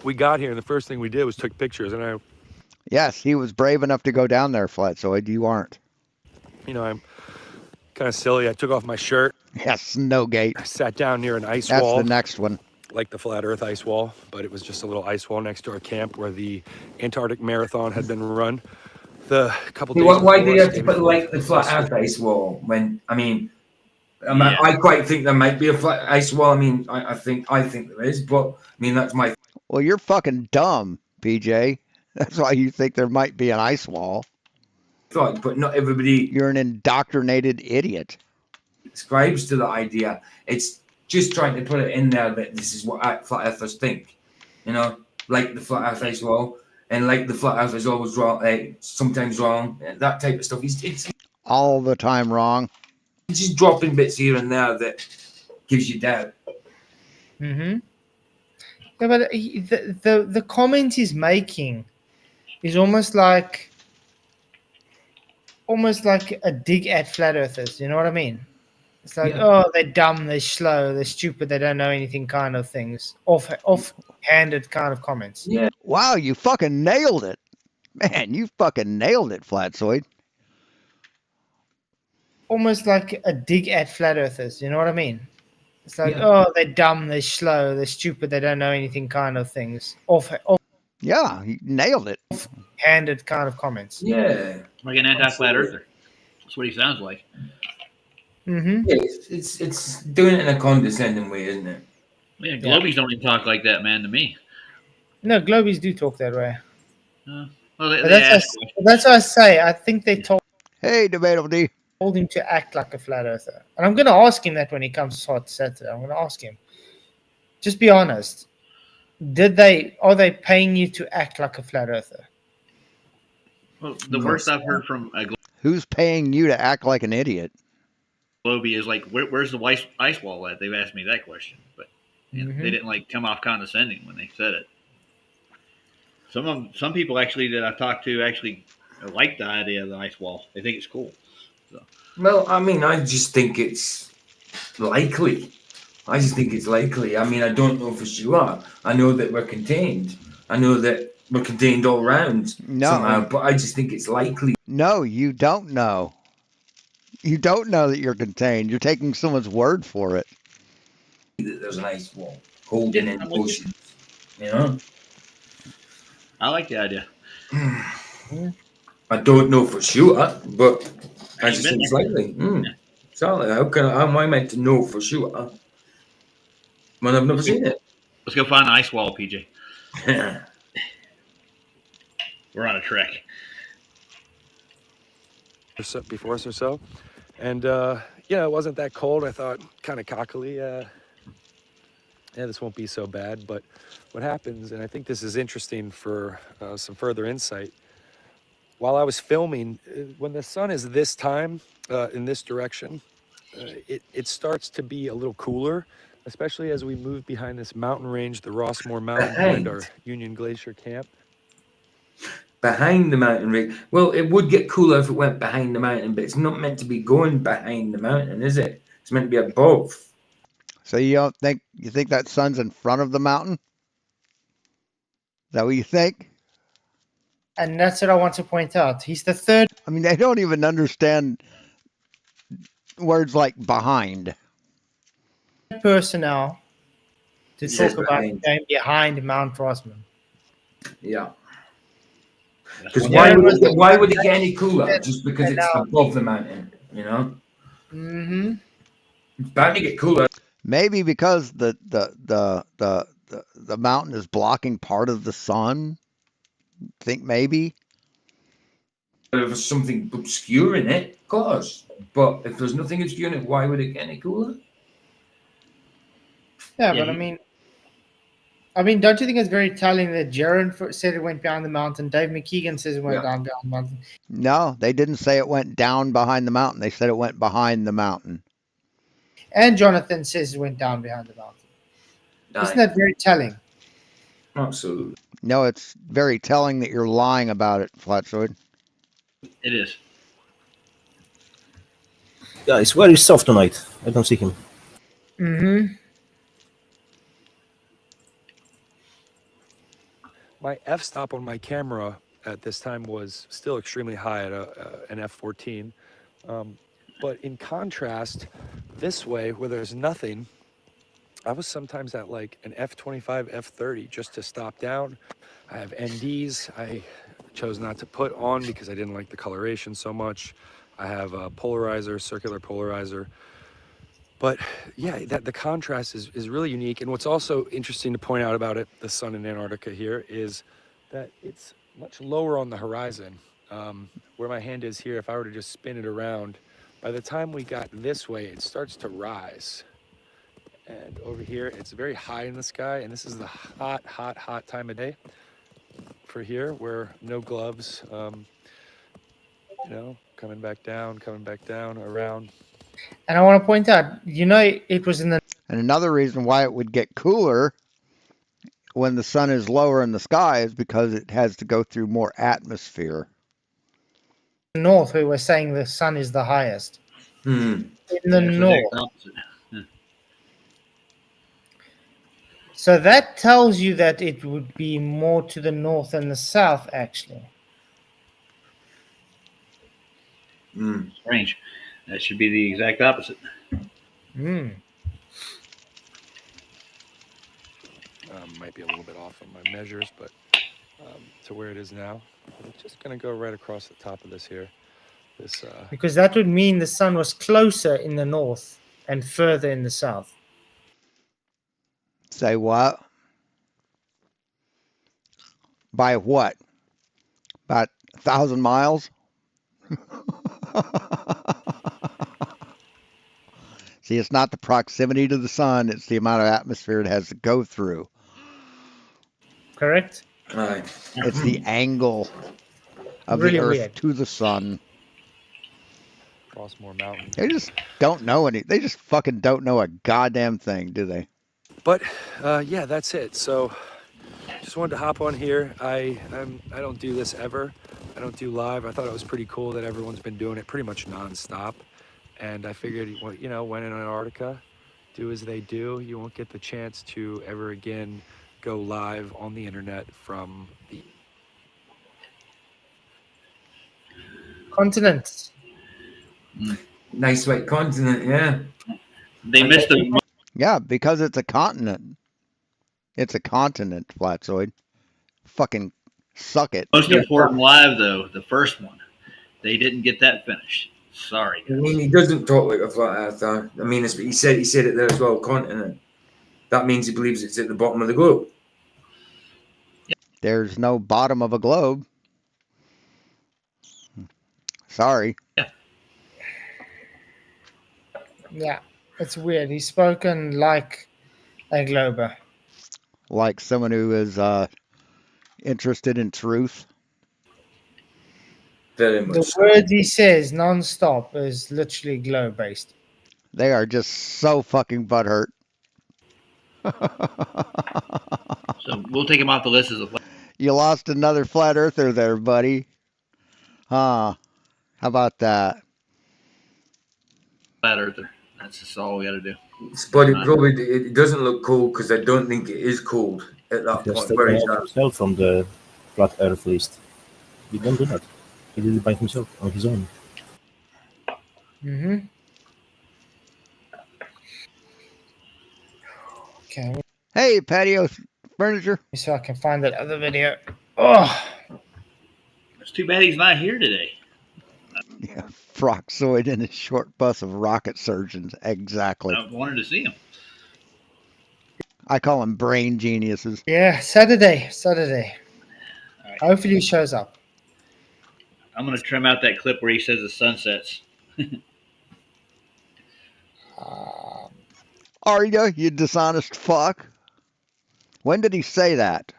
we got here, and the first thing we did was took pictures, and I, Yes, he was brave enough to go down there, Flatzoid. You aren't. I'm kind of silly. I took off my shirt. Yes, Snowgate. I sat down near an ice That's wall. the next one. Like the Flat Earth ice wall, but it was just a little ice wall next to our camp where the Antarctic Marathon had been run. The couple days Why do before you us, have to David put like the flat Earth ice wall? When Yeah. I quite think there might be a flat ice wall. I mean, I think there is, but I mean that's my Well, you're fucking dumb, PJ. That's why you think there might be an ice wall. thought. But not everybody You're an indoctrinated idiot. subscribes to the idea. It's just trying to put it in there that this is what flat earthers think. You know, like the flat Earth ice wall, and like the flat Earth is always wrong, sometimes wrong, that type of stuff. It's all the time wrong. Just dropping bits here and there that gives you doubt. Mm-hmm. Yeah, but the comment he's making is almost like a dig at flat earthers. You know what I mean? It's like, oh, they're dumb, they're slow, they're stupid, they don't know anything kind of things. Off-handed kind of comments. Yeah. Wow, you fucking nailed it. Man, you fucking nailed it, Flatzoid. Almost like a dig at flat earthers. You know what I mean? It's like, oh, they're dumb, they're slow, they're stupid, they don't know anything kind of things. Yeah, you nailed it. Handed kind of comments. Yeah. Like an anti-flat earther. That's what he sounds like. Mm-hmm. Yeah, it's doing it in a condescending way, isn't it? Yeah, Globies don't even talk like that, man, to me. No, Globies do talk that way. Well, But that's what I say. I think they told. Hey, Debatable D. Told him to act like a flat earther, and I'm going to ask him that when he comes to Hot Saturday. I'm going to ask him. Just be honest. Are they paying you to act like a flat earther? Well, the worst I've heard from a Who's paying you to act like an idiot? Globie is like, where's the ice wall at? They've asked me that question, but they didn't come off condescending when they said it. Some people actually that I've talked to actually like the idea of the ice wall. They think it's cool. So. Well, I mean, I just think it's likely. I mean, I don't know for sure. I know that we're contained. I know that we're contained all around somehow, but I just think it's likely. No, you don't know. You don't know that you're contained. You're taking someone's word for it. That there's an ice wall holding in oceans, you know? I like the idea. I don't know for sure, but I just think it's likely. Charlie, how am I meant to know for sure when I've never seen it? Let's go find an ice wall, PJ. We're on a trek. Before us or so. And, it wasn't that cold. I thought kind of cockily, this won't be so bad. But what happens, and I think this is interesting for some further insight, while I was filming, when the sun is this time in this direction, it starts to be a little cooler, especially as we move behind this mountain range, the Rossmore Mountain, behind our Union Glacier camp. Behind the mountain range. Well, it would get cooler if it went behind the mountain, but it's not meant to be going behind the mountain, is it? It's meant to be above. So you think that sun's in front of the mountain? Is that what you think? And that's what I want to point out. He's the third. I mean, they don't even understand words like behind. Personnel to talk about going behind Mount Rossmore. Yeah. Because why would it get any cooler just because it's above the mountain? You know. Mm-hmm. It's bound to get cooler. Maybe because the mountain is blocking part of the sun. Think maybe. If there's something obscuring it, of course. But if there's nothing obscuring it, why would it get any cooler? Yeah, but I mean, don't you think it's very telling that Jaron said it went behind the mountain? Dave McKeegan says it went down behind the mountain. No, they didn't say it went down behind the mountain. They said it went behind the mountain. And Jonathan says it went down behind the mountain. Isn't that very telling? Absolutely. No, it's very telling that you're lying about it, Flatzoid. It is. Guys, where is Soft tonight? I don't see him. Mm-hmm. My f-stop on my camera at this time was still extremely high at an f14. But in contrast, this way, where there's nothing, I was sometimes at like an f25, f30 just to stop down. I have NDs I chose not to put on because I didn't like the coloration so much. I have a polarizer, circular polarizer. But yeah, the contrast is really unique. And what's also interesting to point out about it, the sun in Antarctica here, is that it's much lower on the horizon. Where my hand is here, if I were to just spin it around, by the time we got this way, it starts to rise. And over here, it's very high in the sky, and this is the hot, hot, hot time of day for here, where no gloves, you know, coming back down, around. And I want to point out, you know, it was in the And another reason why it would get cooler when the sun is lower in the sky is because it has to go through more atmosphere. north we were saying the sun is the highest. In the Actually, north. the opposite. Yeah. So that tells you that it would be more to the north than the south, actually. Strange. That should be the exact opposite. Might be a little bit off on my measures, but to where it is now. I'm just gonna go right across the top of this here. This Because that would mean the sun was closer in the north and further in the south. Say what? By what? About 1,000 miles? See, it's not the proximity to the sun, it's the amount of atmosphere it has to go through. Correct? Right. It's the angle of Really the Earth weird. to the sun. Crossmore Mountain. They just don't know any. They just fucking don't know a goddamn thing, do they? But yeah, that's it. So just wanted to hop on here. I don't do this ever. I don't do live. I thought it was pretty cool that everyone's been doing it pretty much nonstop. And I figured, well, you know, when in Antarctica, do as they do. You won't get the chance to ever again go live on the internet from the Continents. Nice white continent, yeah. They missed the Yeah, because it's a continent. It's a continent, Flatzoid. Fucking suck it. most important live, though, the first one. They didn't get that finished. Sorry. I mean, he doesn't talk like a flat earther. I mean, he said it there as well, continent. That means he believes it's at the bottom of the globe. There's no bottom of a globe. Sorry. Yeah, it's weird. He's spoken like a glober. Like someone who is interested in truth. Very much. The words he says non-stop is literally globe-based. They are just so fucking butthurt. So we'll take him off the list as a flat. You lost another flat earther there, buddy. Huh. How about that? Flat earther. That's just all we got to do. But it doesn't look cold because I don't think it is cold at that Just point. take Where he's at. himself from the flat Earth list. He don't do that. He did it by himself on his own. Mm-hmm. Okay. Hey, patio furniture. So I can find that other video. Oh, It's too bad he's not here today. Yeah, Froxoid and his short bus of rocket surgeons. Exactly. I wanted to see him. I call them brain geniuses. yeah, Saturday. Right. Hopefully he shows up. I'm going to trim out that clip where he says the sun sets. Are you dishonest fuck? When did he say that?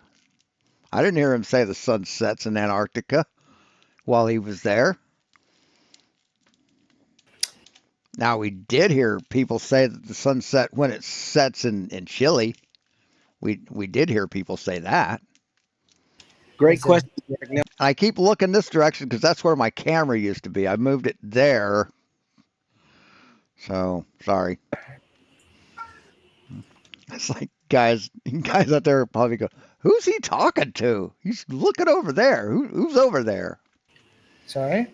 I didn't hear him say the sun sets in Antarctica while he was there. Now, we did hear people say that the sun set when it sets in Chile. We did hear people say that. Great question. I keep looking this direction because that's where my camera used to be. I moved it there. So, sorry. It's like guys out there probably go, Who's he talking to? He's looking over there. Who's over there? Sorry?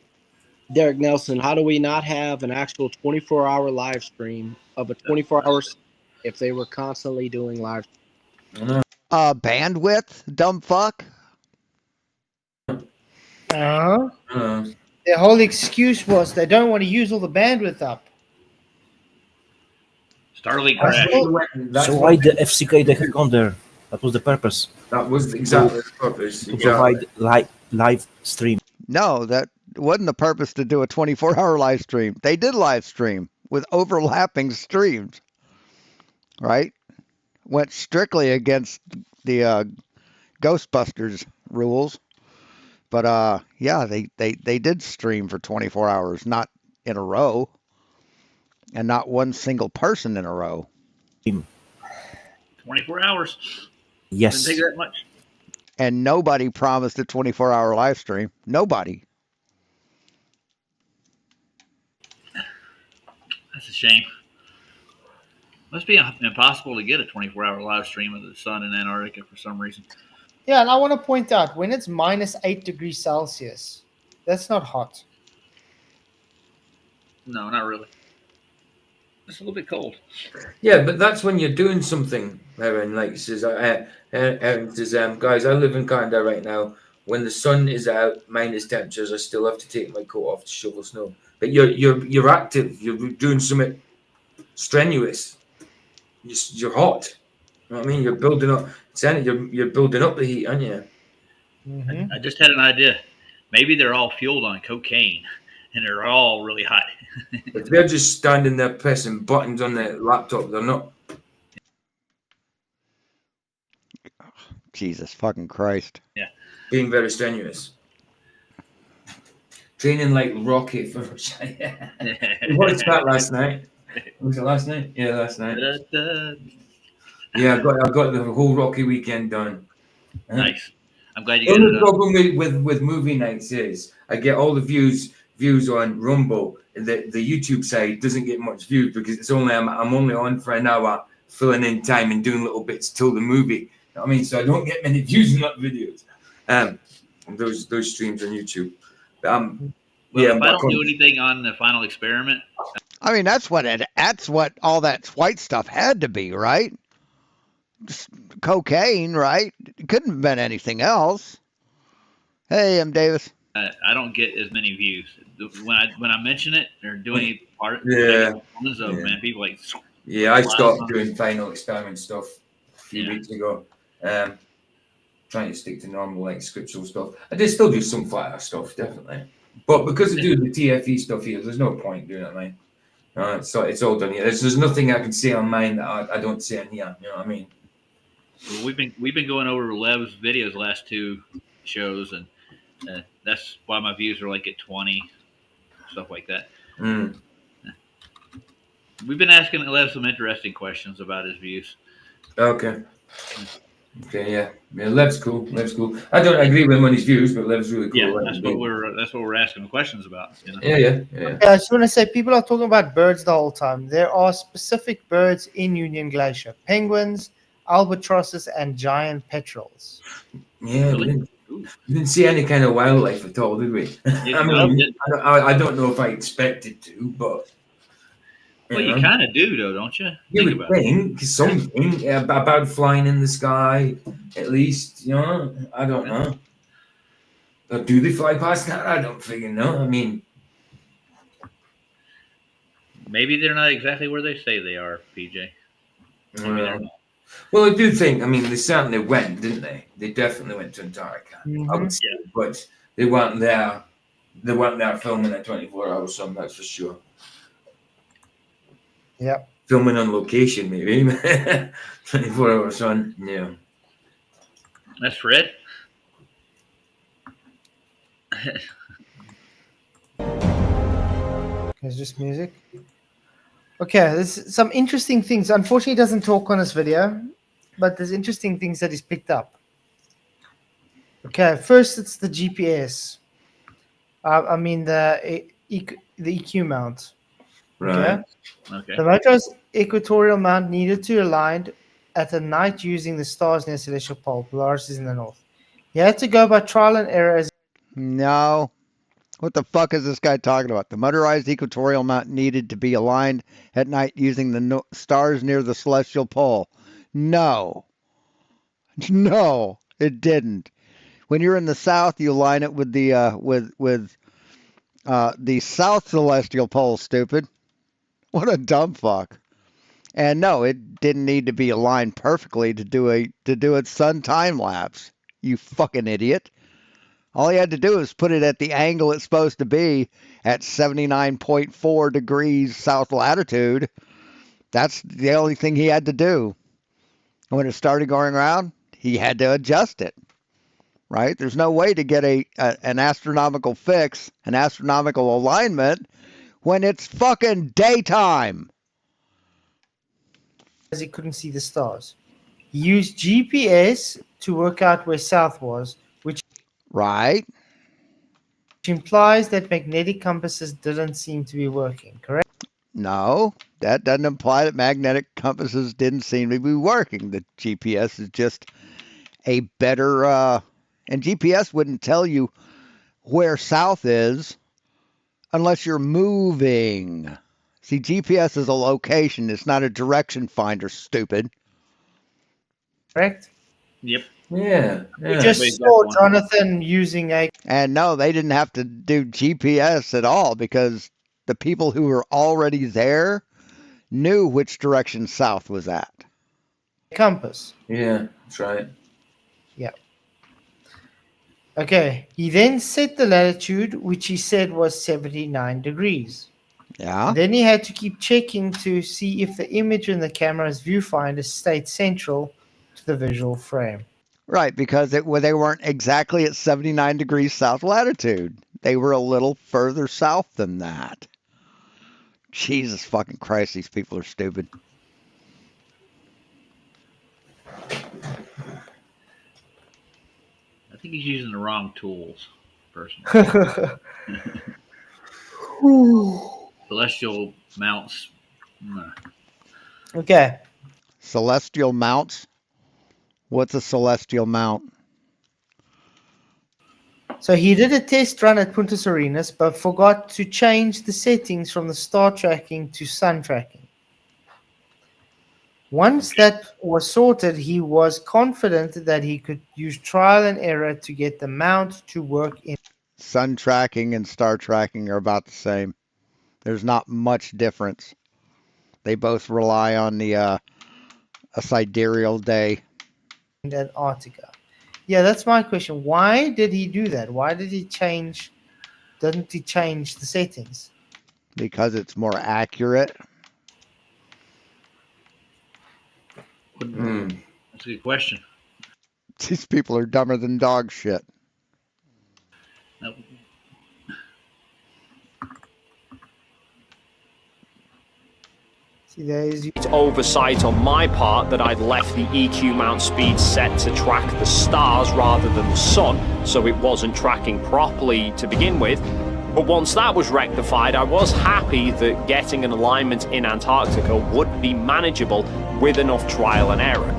Derek Nelson, how do we not have an actual 24-hour live stream of a 24-hour if they were constantly doing live? Bandwidth, dumb fuck. Their whole excuse was they don't want to use all the bandwidth up. Starlink crash. So why the FCK they have gone there? That was the purpose. That was exactly the purpose. To provide live stream. No, that wasn't the purpose to do a 24-hour live stream. They did live stream with overlapping streams, right? Went strictly against the Ghostbusters rules. But yeah, they did stream for 24 hours, not in a row, and not one single person in a row. 24 hours. Yes. Didn't take that much. And nobody promised a 24-hour live stream. Nobody. That's a shame. Must be impossible to get a 24-hour live stream of the sun in Antarctica for some reason. Yeah, and I want to point out, when it's minus 8 degrees Celsius, that's not hot. No, not really. It's a little bit cold. Yeah, but that's when you're doing something, Aaron. Like says, Aaron says, guys, I live in Canada right now. When the sun is out, minus temperatures, I still have to take my coat off to shovel snow. But you're active. You're doing something strenuous. You're hot. You know what I mean? You're building up. You're building up the heat, aren't you? Mm-hmm. I just had an idea. Maybe they're all fueled on cocaine, and they're all really hot. If they're just standing there pressing buttons on their laptop, they're not. Jesus fucking Christ. Yeah. Being very strenuous. Training like Rocky for. We watched that last night. Was it last night? Yeah, last night. Yeah, I got the whole Rocky weekend done. Nice. I'm glad you The got it only done. problem with movie nights is I get all the views on Rumble. The YouTube side doesn't get much views because it's only I'm only on for an hour, filling in time and doing little bits till the movie. You know what I mean? So I don't get many views on that videos. Those streams on YouTube. Well, Yeah, if I don't do anything on the final experiment, I mean, that's what all that white stuff had to be, right? Just cocaine, right? It couldn't have been anything else. Hey, I'm Davis. I don't get as many views. When I mention it or do any part, Yeah. man, people like. Yeah, I stopped doing final experiment stuff a few weeks ago. Trying to stick to normal like scriptural stuff. I did still do some flat earth stuff, definitely. But because I do the TFE stuff here, there's no point doing it, man. So it's all done here. There's nothing I can say on mine that I don't say on here. You know what I mean? Well, we've been going over Lev's videos the last two shows, and that's why my views are like at 20, stuff like that. Mm. We've been asking Lev some interesting questions about his views. Okay. Okay, yeah. Lev's cool. I don't agree with him on his views, but Lev's really cool. Yeah, that's what we're asking questions about. You know? Yeah. I just want to say, people are talking about birds the whole time. There are specific birds in Union Glacier: penguins, albatrosses, and giant petrels. Yeah, really? we didn't see any kind of wildlife at all, did we? I don't know if I expected to, but. Well, you kind of do, though, don't you? You would think something about flying in the sky, at least, you know. I don't know. Or do they fly past that? I don't fucking know. I mean, maybe they're not exactly where they say they are, PJ. Maybe they're not. Well, I do think. I mean, they certainly went, didn't they? They definitely went to Antarctica. I would say, but they weren't there. They weren't there filming a 24-hour sun. That's for sure. Yeah. Filming on location, maybe. 24-hour sun. Yeah. That's Fred. It's just music. Okay, there's some interesting things. Unfortunately, he doesn't talk on this video, but there's interesting things that he's picked up. Okay, first it's the GPS. I mean the EQ mount. Right. Okay. The motor's equatorial mount needed to align at a night using the stars near celestial pole. Polaris is in the north. You had to go by trial and error. No. What the fuck is this guy talking about? The motorized equatorial mount needed to be aligned at night using the stars near the celestial pole. No. No, it didn't. When you're in the south, you align it with the the south celestial pole. Stupid. What a dumb fuck. And no, it didn't need to be aligned perfectly to do its sun time lapse. You fucking idiot. All he had to do is put it at the angle it's supposed to be at 79.4 degrees south latitude. That's the only thing he had to do. When it started going around, he had to adjust it. Right? There's no way to get an astronomical fix, an astronomical alignment when it's fucking daytime. As he couldn't see the stars. He used GPS to work out where south was, which implies that magnetic compasses didn't seem to be working, correct? No, that doesn't imply that magnetic compasses didn't seem to be working. The GPS is just a better, and GPS wouldn't tell you where south is unless you're moving. See, GPS is a location. It's not a direction finder, stupid. Correct? Yep. Yeah. You just saw Jonathan using a... And no, they didn't have to do GPS at all because the people who were already there knew which direction south was at. compass. Yeah, that's right. Yeah. Okay. He then set the latitude, which he said was 79 degrees. Yeah. Then he had to keep checking to see if the image in the camera's viewfinder stayed central to the visual frame. Right, because they weren't exactly at 79 degrees south latitude. They were a little further south than that. Jesus fucking Christ, these people are stupid. I think he's using the wrong tools, personally. Celestial mounts. Okay. Celestial mounts? What's a celestial mount? So he did a test run at Punta Serenas, but forgot to change the settings from the star tracking to sun tracking. Once that was sorted, he was confident that he could use trial and error to get the mount to work in. Sun tracking and star tracking are about the same. There's not much difference. They both rely on the a sidereal day. Antarctica. Yeah, that's my question. Why did he do that? Why did he change? Didn't he change the settings? Because it's more accurate. That's a good question. These people are dumber than dog shit. Nope. See, there is oversight on my part that I'd left the EQ mount speed set to track the stars rather than the sun, so it wasn't tracking properly to begin with. But once that was rectified, I was happy that getting an alignment in Antarctica would be manageable with enough trial and error.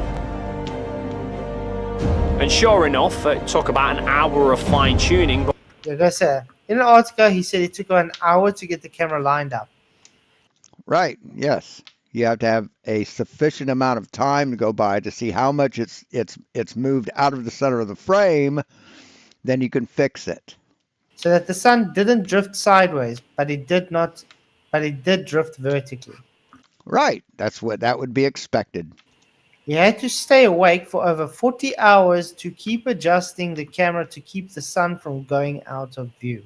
And sure enough, it took about an hour of fine-tuning. Like I said, in Antarctica, he said it took an hour to get the camera lined up. Right, yes. You have to have a sufficient amount of time to go by to see how much it's moved out of the center of the frame, then you can fix it. So that the sun didn't drift sideways, but it did drift vertically. Right, that would be expected. He had to stay awake for over 40 hours to keep adjusting the camera to keep the sun from going out of view.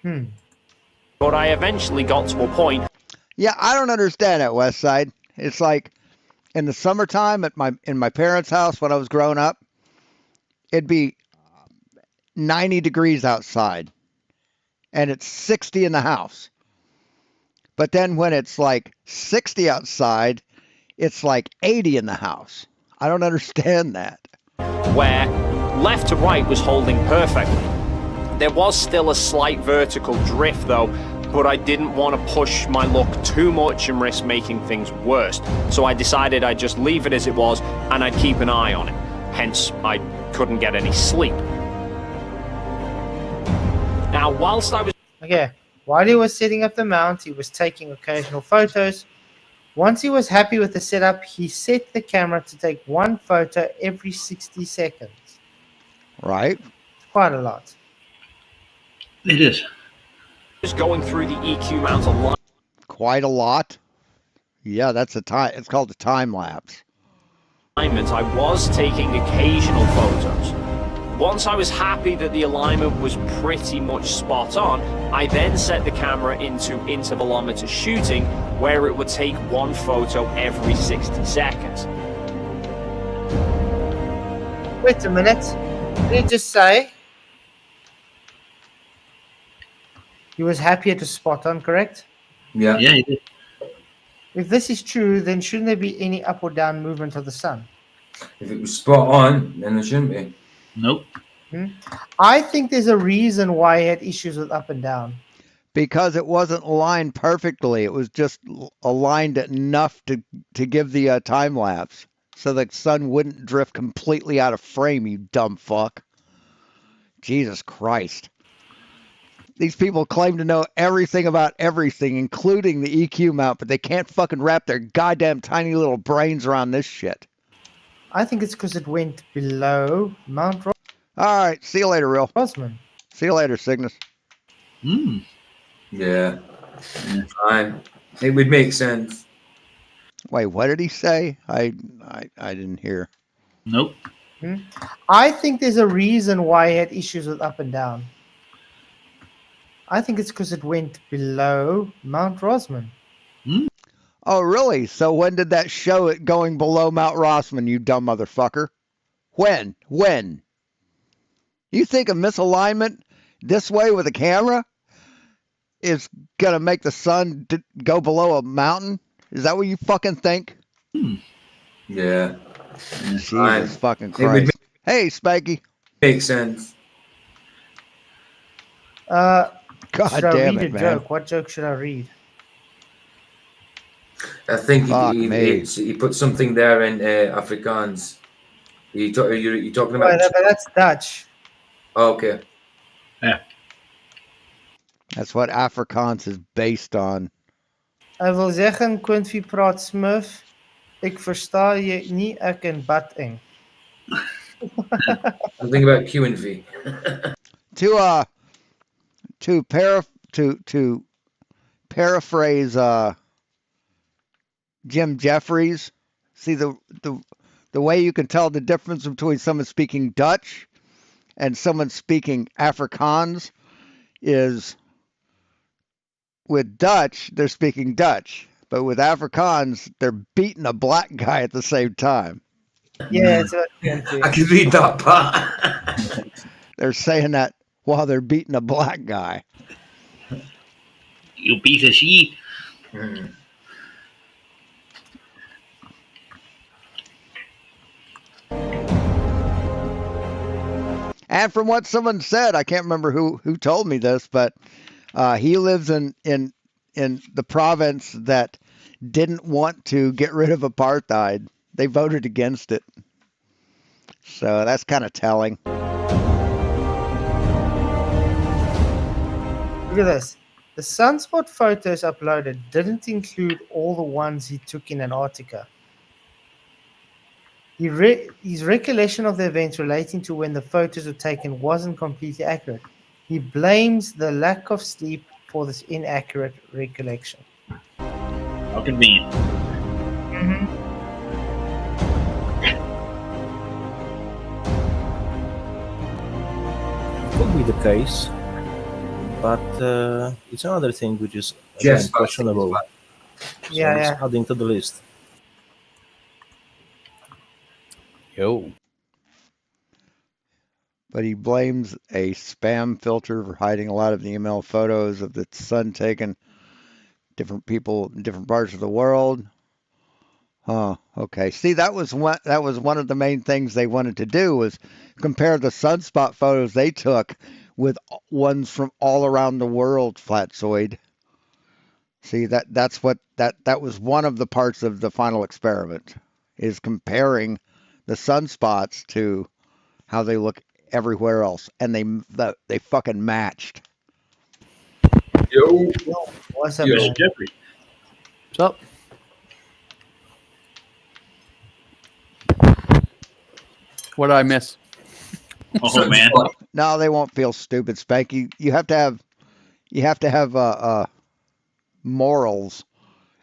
But I eventually got to a point. Yeah, I don't understand that, Westside. It's like in the summertime in my parents' house when I was growing up, it'd be 90 degrees outside and it's 60 in the house. But then when it's like 60 outside, it's like 80 in the house. I don't understand that. Where left to right was holding perfectly. There was still a slight vertical drift though, but I didn't want to push my luck too much and risk making things worse. So I decided I'd just leave it as it was and I'd keep an eye on it. Hence, I couldn't get any sleep. Now, whilst I was... Okay, while he was setting up the mount, he was taking occasional photos. Once he was happy with the setup, he set the camera to take one photo every 60 seconds. Right. Quite a lot. It is. Just going through the EQ mount a lot. Quite a lot. Yeah, that's a time. It's called a time lapse. I was taking occasional photos. Once I was happy that the alignment was pretty much spot on, I then set the camera into intervalometer shooting, where it would take one photo every 60 seconds. Wait a minute. Did he just say he was happy at the spot on, correct? Yeah. Yeah, he did. If this is true, then shouldn't there be any up or down movement of the sun? If it was spot on, then there shouldn't be. Nope. I think there's a reason why he had issues with up and down. Because it wasn't aligned perfectly. It was just aligned enough to give the time lapse. So the sun wouldn't drift completely out of frame, you dumb fuck. Jesus Christ. These people claim to know everything about everything, including the EQ mount, but they can't fucking wrap their goddamn tiny little brains around this shit. I think it's because it went below Mount All right, see you later, Real. Rosman. See you later, Cygnus. Yeah. Fine. It would make sense. Wait, what did he say? I didn't hear. Nope. I think there's a reason why he had issues with up and down. I think it's because it went below Mount Rosman. Oh, really? So when did that show it going below Mount Rossman, you dumb motherfucker? When? You think a misalignment this way with a camera is going to make the sun go below a mountain? Is that what you fucking think? Yeah. Jesus fucking Christ. Hey, Spanky. Makes sense. God should I damn read it, a man. joke? What joke should I read? I think me. he put something there in Afrikaans. You talking about? But that's Dutch. Oh, okay. Yeah. That's what Afrikaans is based on. I wil zeggen, Quincy praat smurf. Ik versta je nie, ek en bat eng. Something about Q and V. To paraphrase Jim Jeffries, see the way you can tell the difference between someone speaking Dutch and someone speaking Afrikaans is with Dutch they're speaking Dutch, but with Afrikaans they're beating a black guy at the same time. Yeah, it's what I can read that part. They're saying that while they're beating a black guy. You piece of shit. And from what someone said, I can't remember who told me this, but he lives in the province that didn't want to get rid of apartheid. They voted against it. So that's kind of telling. Look at this. The sunspot photos uploaded didn't include all the ones he took in Antarctica. His recollection of the events relating to when the photos were taken wasn't completely accurate. He blames the lack of sleep for this inaccurate recollection. How convenient. Could be the case, but it's another thing which is Yes, questionable. Yeah, it's yeah. adding to the list. Yo. But he blames a spam filter for hiding a lot of the email photos of the sun taken different people in different parts of the world. Huh. Okay. See, that was one of the main things they wanted to do was compare the sunspot photos they took with ones from all around the world, Fkatzoid. See, that's what that was one of the parts of the final experiment, is comparing the sunspots to how they look everywhere else, and they fucking matched. Yo, What's up, yo. man? Jeffrey. What's up? What did I miss? Oh man. No, they won't feel stupid, Spank. You have to have morals,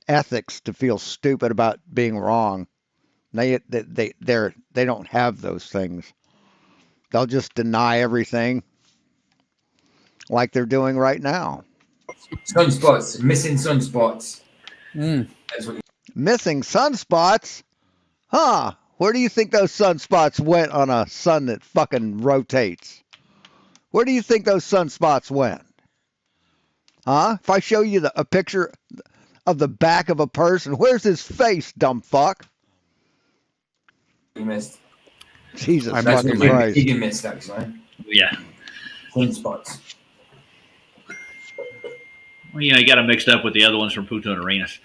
ethics to feel stupid about being wrong. They don't have those things. They'll just deny everything like they're doing right now. Sunspots, missing sunspots. Mm. That's what Missing sunspots? Huh? Where do you think those sunspots went on a sun that fucking rotates? Where do you think those sunspots went? Huh? If I show you a picture of the back of a person, where's his face, dumb fuck? you missed. Jesus I That's fucking what Christ. you missed, actually. Yeah. Sunspots. Well, you got them mixed up with the other ones from Punta Arenas.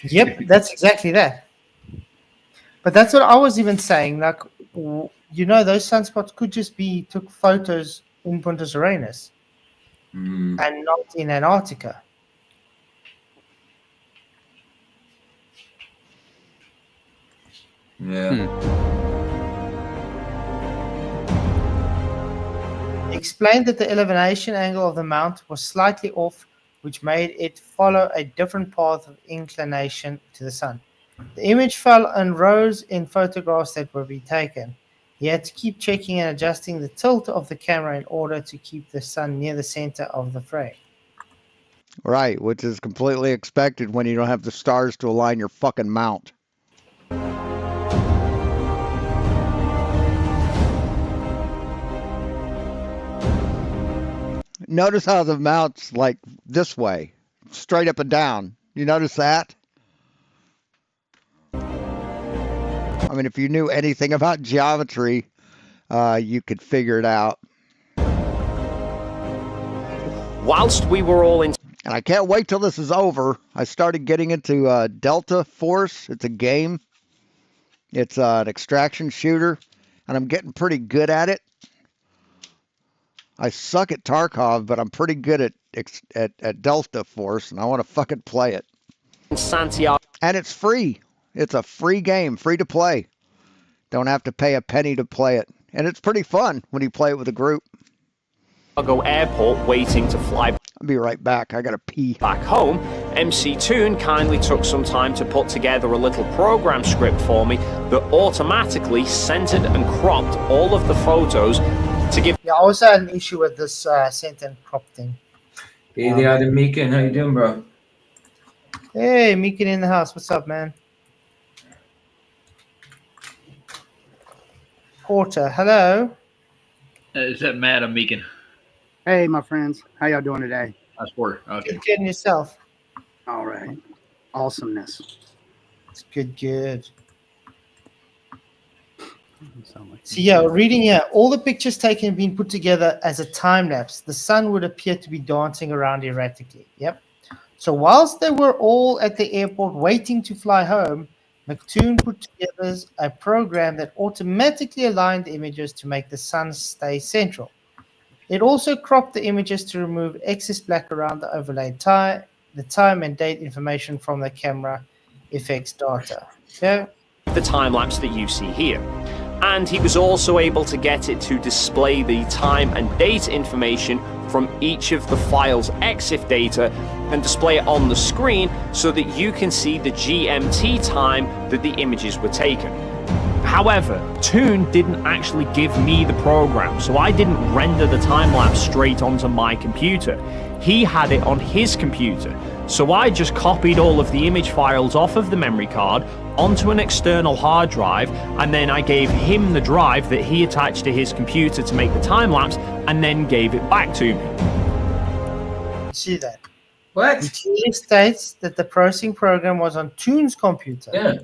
Yep, that's exactly that. But that's what I was even saying. Like, those sunspots could just be took photos in Punta Arenas and not in Antarctica. Yeah. He explained that the elevation angle of the mount was slightly off, which made it follow a different path of inclination to the sun. The image fell and rose in photographs that were being taken. He had to keep checking and adjusting the tilt of the camera in order to keep the sun near the center of the frame. Right, which is completely expected when you don't have the stars to align your fucking mount. Notice how the mount's like this way, straight up and down. You notice that? I mean, if you knew anything about geometry, you could figure it out. Whilst we were all in. And I can't wait till this is over. I started getting into Delta Force. It's a game. It's an extraction shooter, and I'm getting pretty good at it. I suck at Tarkov, but I'm pretty good at Delta Force, and I want to fucking play it. Santiago. And it's free. It's a free game, free to play. Don't have to pay a penny to play it. And it's pretty fun when you play it with a group. Airport waiting to fly. I'll be right back. I gotta pee. Back home, MC Toon kindly took some time to put together a little program script for me that automatically centered and cropped all of the photos to give. Yeah, I also had an issue with this center and crop thing. Hey there, Adam Meekin. How you doing, bro? Hey, Meekin in the house. What's up, man? Porter, hello. Is that Madam Meekin? Hey, my friends. How y'all doing today? That's Porter. Okay. Good, good, and yourself? All right. Awesomeness. It's good. So yeah, reading here, all the pictures taken have been put together as a time lapse. The sun would appear to be dancing around erratically. Yep. So whilst they were all at the airport waiting to fly home, McToon put together a program that automatically aligned the images to make the sun stay central. It also cropped the images to remove excess black around the overlaid the time and date information from the camera effects data. Okay. The time lapse that you see here. And he was also able to get it to display the time and date information from each of the file's EXIF data and display it on the screen so that you can see the GMT time that the images were taken. However, Toon didn't actually give me the program, so I didn't render the time-lapse straight onto my computer. He had it on his computer, so I just copied all of the image files off of the memory card onto an external hard drive, and then I gave him the drive that he attached to his computer to make the time-lapse, and then gave it back to me. See that? What? It clearly states that the processing program was on Toon's computer. Yeah.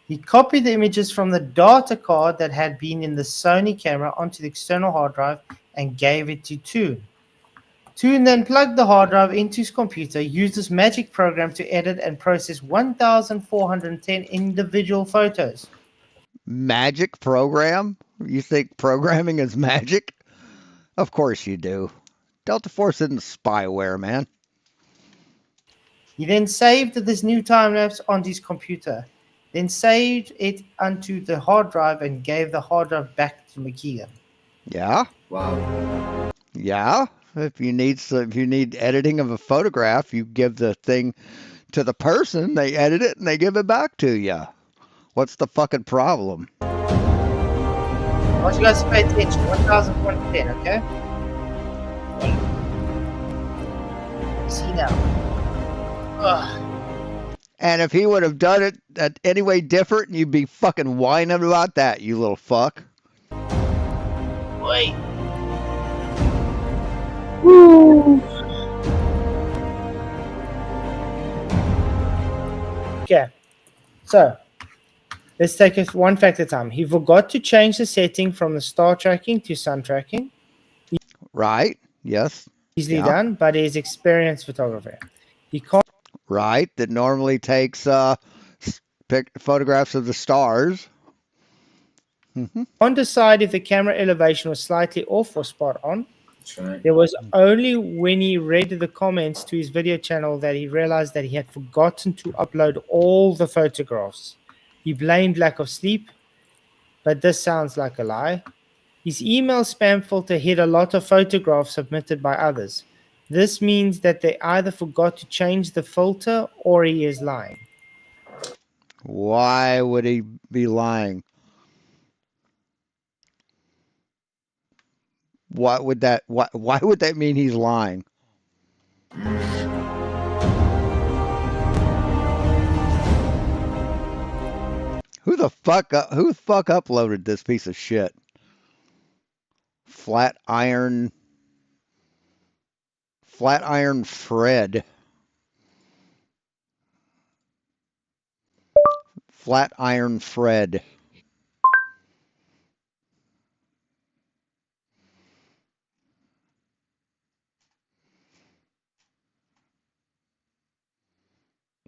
He copied the images from the data card that had been in the Sony camera onto the external hard drive and gave it to Toon. Toon then plugged the hard drive into his computer, used this magic program to edit and process 1,410 individual photos. Magic program? You think programming is magic? Of course you do. Delta Force isn't spyware, man. He then saved this new time lapse onto his computer, then saved it onto the hard drive and gave the hard drive back to McKeegan. Yeah. Wow. Yeah. If you need editing of a photograph, you give the thing to the person, they edit it, and they give it back to you. What's the fucking problem? I want you guys to pay attention. 1,110, okay? See now. Ugh. And if he would have done it any way different, you'd be fucking whining about that, you little fuck. Wait. Woo. Okay. So, let's take it one fact at a time. He forgot to change the setting from the star tracking to sun tracking. Right. Yes. Easily done, but he's experienced photographer. He can't. Right. That normally takes photographs of the stars. Can't decide if the camera elevation was slightly off or spot on. That's right. There was only when he read the comments to his video channel that he realized that he had forgotten to upload all the photographs. He blamed lack of sleep, but this sounds like a lie. His email spam filter hid a lot of photographs submitted by others. This means that they either forgot to change the filter or he is lying. Why would he be lying? Why would that mean he's lying? Who the fuck uploaded this piece of shit? Flat Iron Fred. Flat Iron Fred.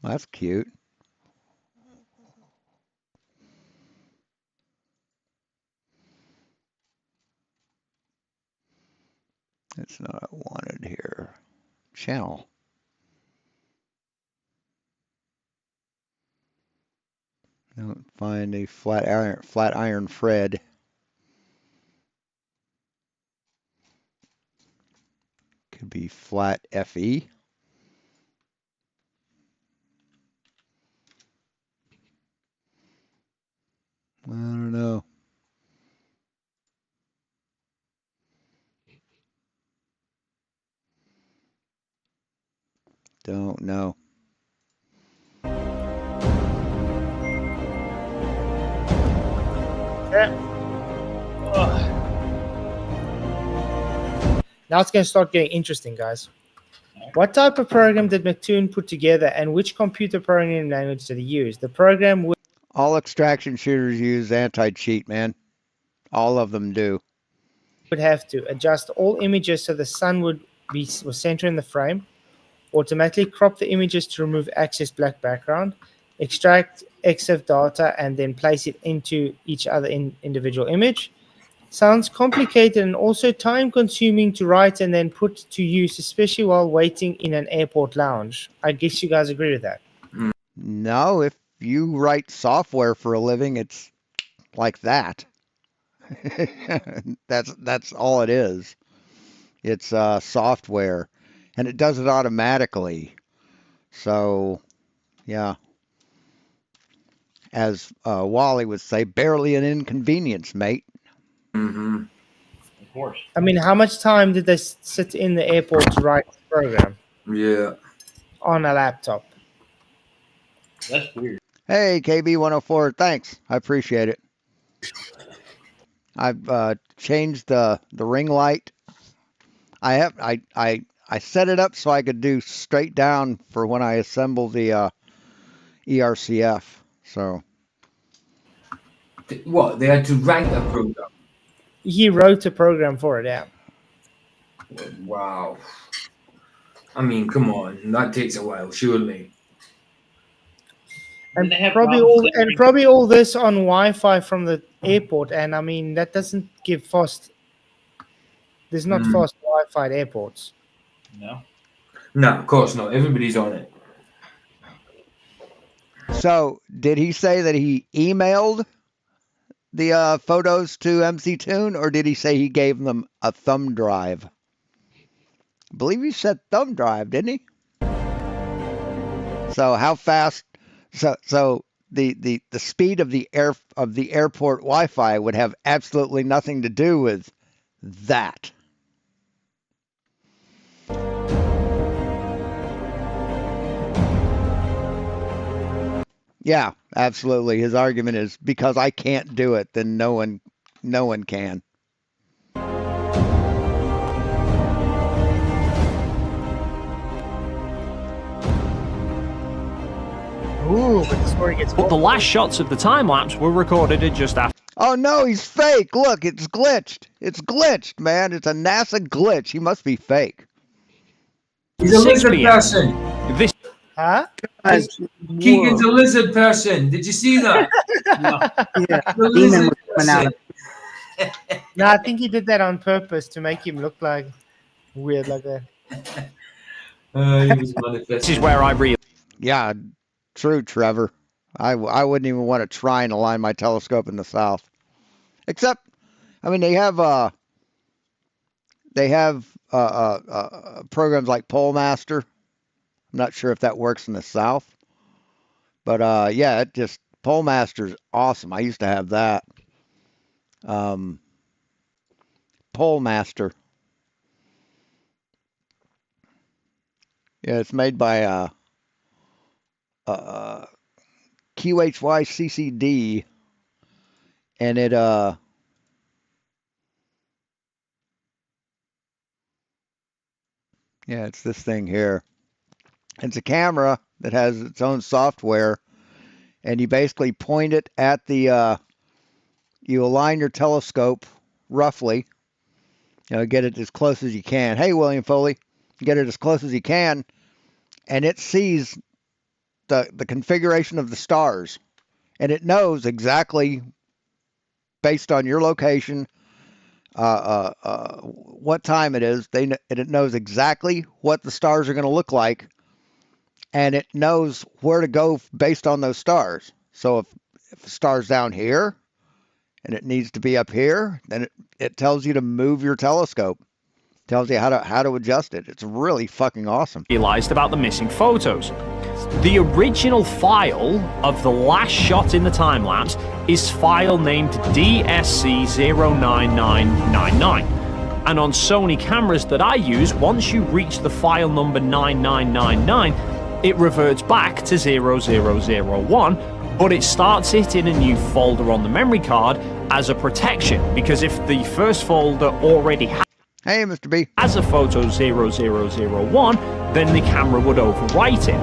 That's cute. It's not wanted here. Channel. Don't find a Flat Iron Fred. Could be Flat FE. I don't know. Don't know. Now it's going to start getting interesting, guys. What type of program did McToon put together and which computer programming language did he use? The program would All extraction shooters use anti-cheat, man. All of them do. have to adjust all images so the sun was center in the frame, automatically crop the images to remove excess black background, extract EXIF data, and then place it into each other individual image. Sounds complicated and also time-consuming to write and then put to use, especially while waiting in an airport lounge. I guess you guys agree with that. No, if you write software for a living, it's like that. That's all it is. It's software, and it does it automatically. So, yeah. As Wally would say, barely an inconvenience, mate. Mm-hmm. Of course. I mean, how much time did they sit in the airport to write the program? Yeah. On a laptop. That's weird. Hey, KB104, thanks. I appreciate it. I've changed the ring light. I set it up so I could do straight down for when I assemble the ERCF. So. What? They had to write a program? He wrote a program for it, yeah. Wow. I mean, come on, that takes a while, surely. And they have probably all this on Wi-Fi from the airport, and I mean that doesn't give fast. There's not fast Wi-Fi at airports. No. No, of course not. Everybody's on it. So, did he say that he emailed the photos to MC Toon, or did he say he gave them a thumb drive? I believe he said thumb drive, didn't he? So how fast? So the speed of the airport Wi-Fi would have absolutely nothing to do with that. Yeah, absolutely. His argument is because I can't do it, then no one can. Ooh, but the story gets. But the last shots of the time lapse were recorded at just after. Oh no, he's fake. Look, it's glitched. It's glitched, man. It's a NASA glitch. He must be fake. He's a lizard person. This. Huh? Keegan's a lizard person. Did you see that? Yeah. The Demon lizard was coming out person. of No, I think he did that on purpose to make him look like weird like that. He was manifesting. This is where I realized. Yeah, true, Trevor. I wouldn't even want to try and align my telescope in the south. Except, I mean, they have programs like Polemaster. I'm not sure if that works in the south, but yeah, Polemaster's awesome. I used to have that. Polemaster. Yeah, it's made by QHYCCD, and it yeah, it's this thing here. It's a camera that has its own software, and you basically point it at the you align your telescope roughly, get it as close as you can. Hey, William Foley, get it as close as you can, and it sees the configuration of the stars, and it knows exactly based on your location what time it is. It knows exactly what the stars are going to look like, and it knows where to go based on those stars. So if a star's down here and it needs to be up here, then it tells you to move your telescope. Tells you how to adjust it. It's really fucking awesome. Realized about the missing photos. The original file of the last shot in the time lapse is file named DSC09999. And on Sony cameras that I use, once you reach the file number 9999, it reverts back to 0001, but it starts it in a new folder on the memory card as a protection, because if the first folder already Hey, Mr. B. has a photo 0001, then the camera would overwrite it.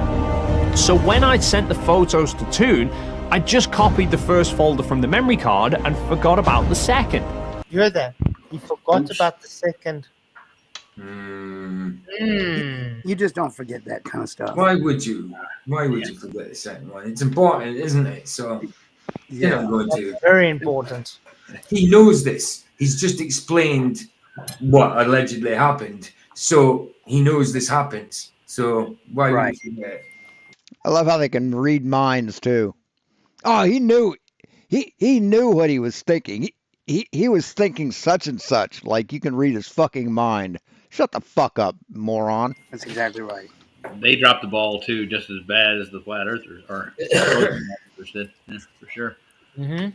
So when I'd sent the photos to Toon, I just copied the first folder from the memory card and forgot about the second. You heard that? He forgot about the second. You just don't forget that kind of stuff. Why would you? Why would you forget the second one? It's important, isn't it? So you're not going to. Very important. He knows this. He's just explained what allegedly happened, so he knows this happens. So why would he forget? I love how they can read minds too. Oh, he knew what he was thinking. He was thinking such and such. Like, you can read his fucking mind. Shut the fuck up, moron. That's exactly right. They dropped the ball too, just as bad as the flat earthers are. Yeah, for sure. Mm-hmm.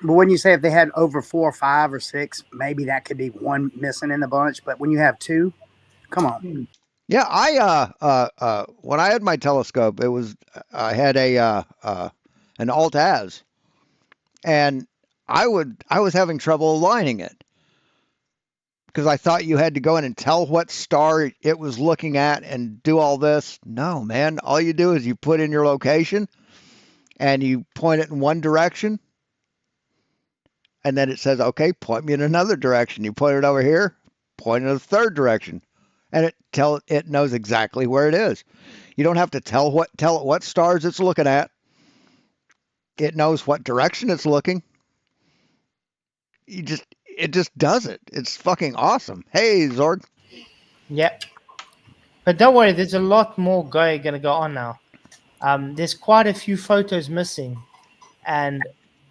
But when you say if they had over 4 or 5 or 6, maybe that could be one missing in the bunch. But when you have 2, come on. Yeah, I when I had my telescope, I had an Alt-Az, and I was having trouble aligning it because I thought you had to go in and tell what star it was looking at and do all this. No, man, all you do is you put in your location and you point it in one direction, and then it says, okay, point me in another direction. You point it over here, point in a third direction. and it knows exactly where it is. You don't have to tell it what stars it's looking at. It knows what direction it's looking. It just does it. It's fucking awesome. Hey, Zord. Yeah. But don't worry, there's a lot more going to go on now. There's quite a few photos missing, and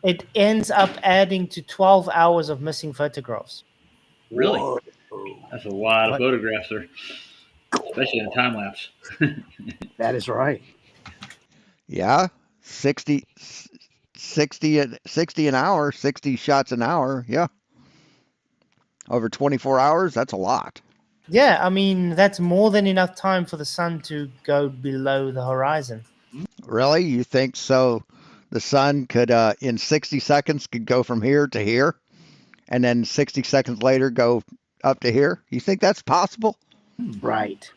it ends up adding to 12 hours of missing photographs. Really? Whoa. That's a lot of photographs there, especially in time lapse. That is right. Yeah, 60 an hour, 60 shots an hour. Yeah. Over 24 hours, that's a lot. Yeah, I mean, that's more than enough time for the sun to go below the horizon. Really? You think so? The sun could, in 60 seconds, could go from here to here, and then 60 seconds later go up to here? You think that's possible? Right.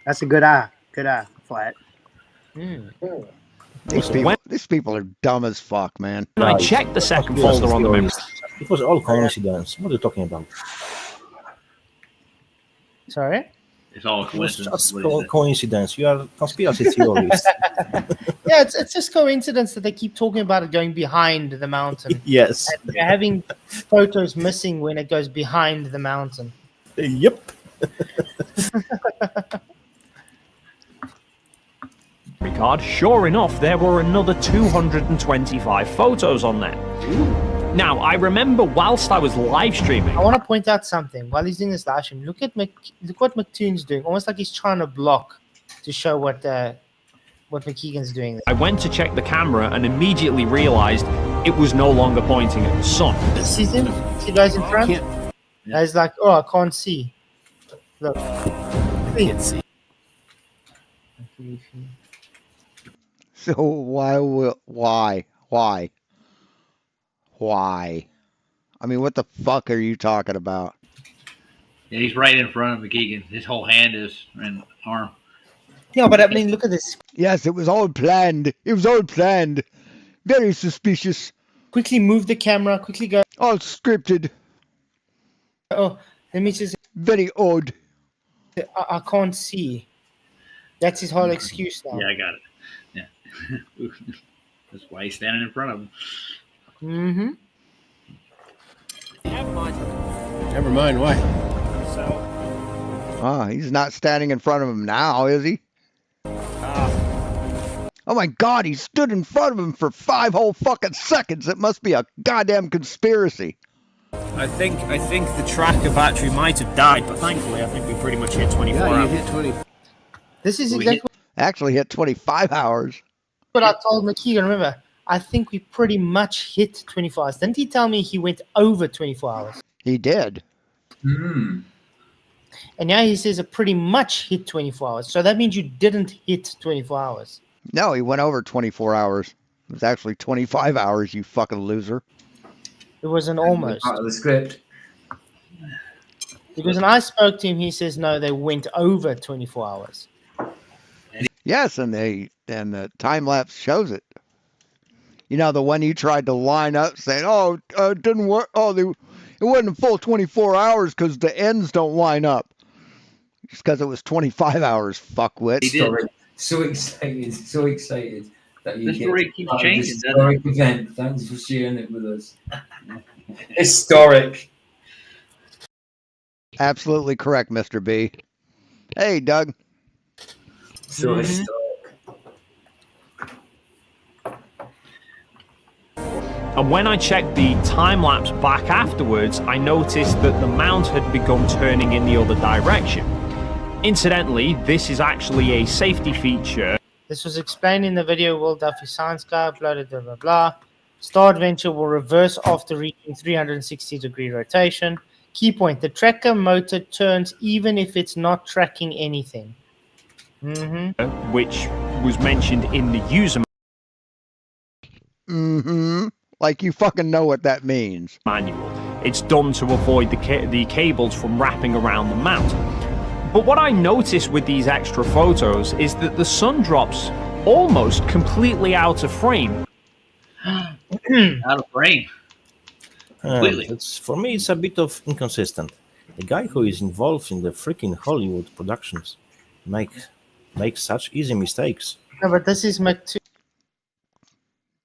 That's a good eye. Good eye, Flat. These people are dumb as fuck, man. When I checked the second folder on the memory. It was all coincidence. What are you talking about? Sorry? It's all coincidence. It's just all coincidence. You are conspiracy theorists. Yeah, it's just coincidence that they keep talking about it going behind the mountain. Yes. And they're having photos missing when it goes behind the mountain. Yep. Card. Sure enough, there were another 225 photos on there. Now, I remember whilst I was live streaming, I want to point out something while he's doing this live stream. Look what McToon's doing, almost like he's trying to block to show what McKeegan's doing. I went to check the camera and immediately realized it was no longer pointing at the sun. See him? See guys in front? He's like, oh, I can't see. Look. I can't see. So why? I mean, what the fuck are you talking about? Yeah, he's right in front of McKeegan. His whole hand is and arm. Yeah, but I mean, look at this. Yes, it was all planned. It was all planned. Very suspicious. Quickly move the camera. Quickly go. All scripted. Oh, let me just. Very odd. I can't see. That's his whole excuse now. Yeah, I got it. Yeah. That's why he's standing in front of him. Mm-hmm. Never mind. Why? He's not standing in front of him now, is he? Oh my God, he stood in front of him for 5 whole fucking seconds. It must be a goddamn conspiracy. I think the tracker battery might have died, but thankfully I think we pretty much hit 24 hours. You hit 20. This is exactly Actually hit 25 hours. what I told McKeegan. Remember, I think we pretty much hit 24 hours. Didn't he tell me he went over 24 hours? He did. And now he says it pretty much hit 24 hours. So that means you didn't hit 24 hours. No, he went over 24 hours. It was actually 25 hours, you fucking loser. It was an almost. Part of the script. Because when I spoke to him, he says, no, they went over 24 hours. Yes, and the time lapse shows it. You know, the one you tried to line up saying, oh, it didn't work. Oh, it wasn't a full 24 hours because the ends don't line up. Just because it was 25 hours, fuckwit. So excited that you This story keeps changing, doesn't historic event. Thanks for sharing it with us. Historic. Absolutely correct, Mr. B. Hey, Doug. So historic. And when I checked the time lapse back afterwards, I noticed that the mount had begun turning in the other direction. Incidentally, this is actually a safety feature. This was explained in the video Will Duffy Science Guy, blah, blah, blah, blah, blah. Star Adventure will reverse after reaching 360-degree rotation. Key point, the tracker motor turns even if it's not tracking anything. Which was mentioned in the user Like you fucking know what that means. manual. It's done to avoid the cables from wrapping around the mount. But what I noticed with these extra photos is that the sun drops almost completely out of frame. Out of frame. Completely. For me, it's a bit of inconsistent. The guy who is involved in the freaking Hollywood productions makes such easy mistakes. No, but this is McToon.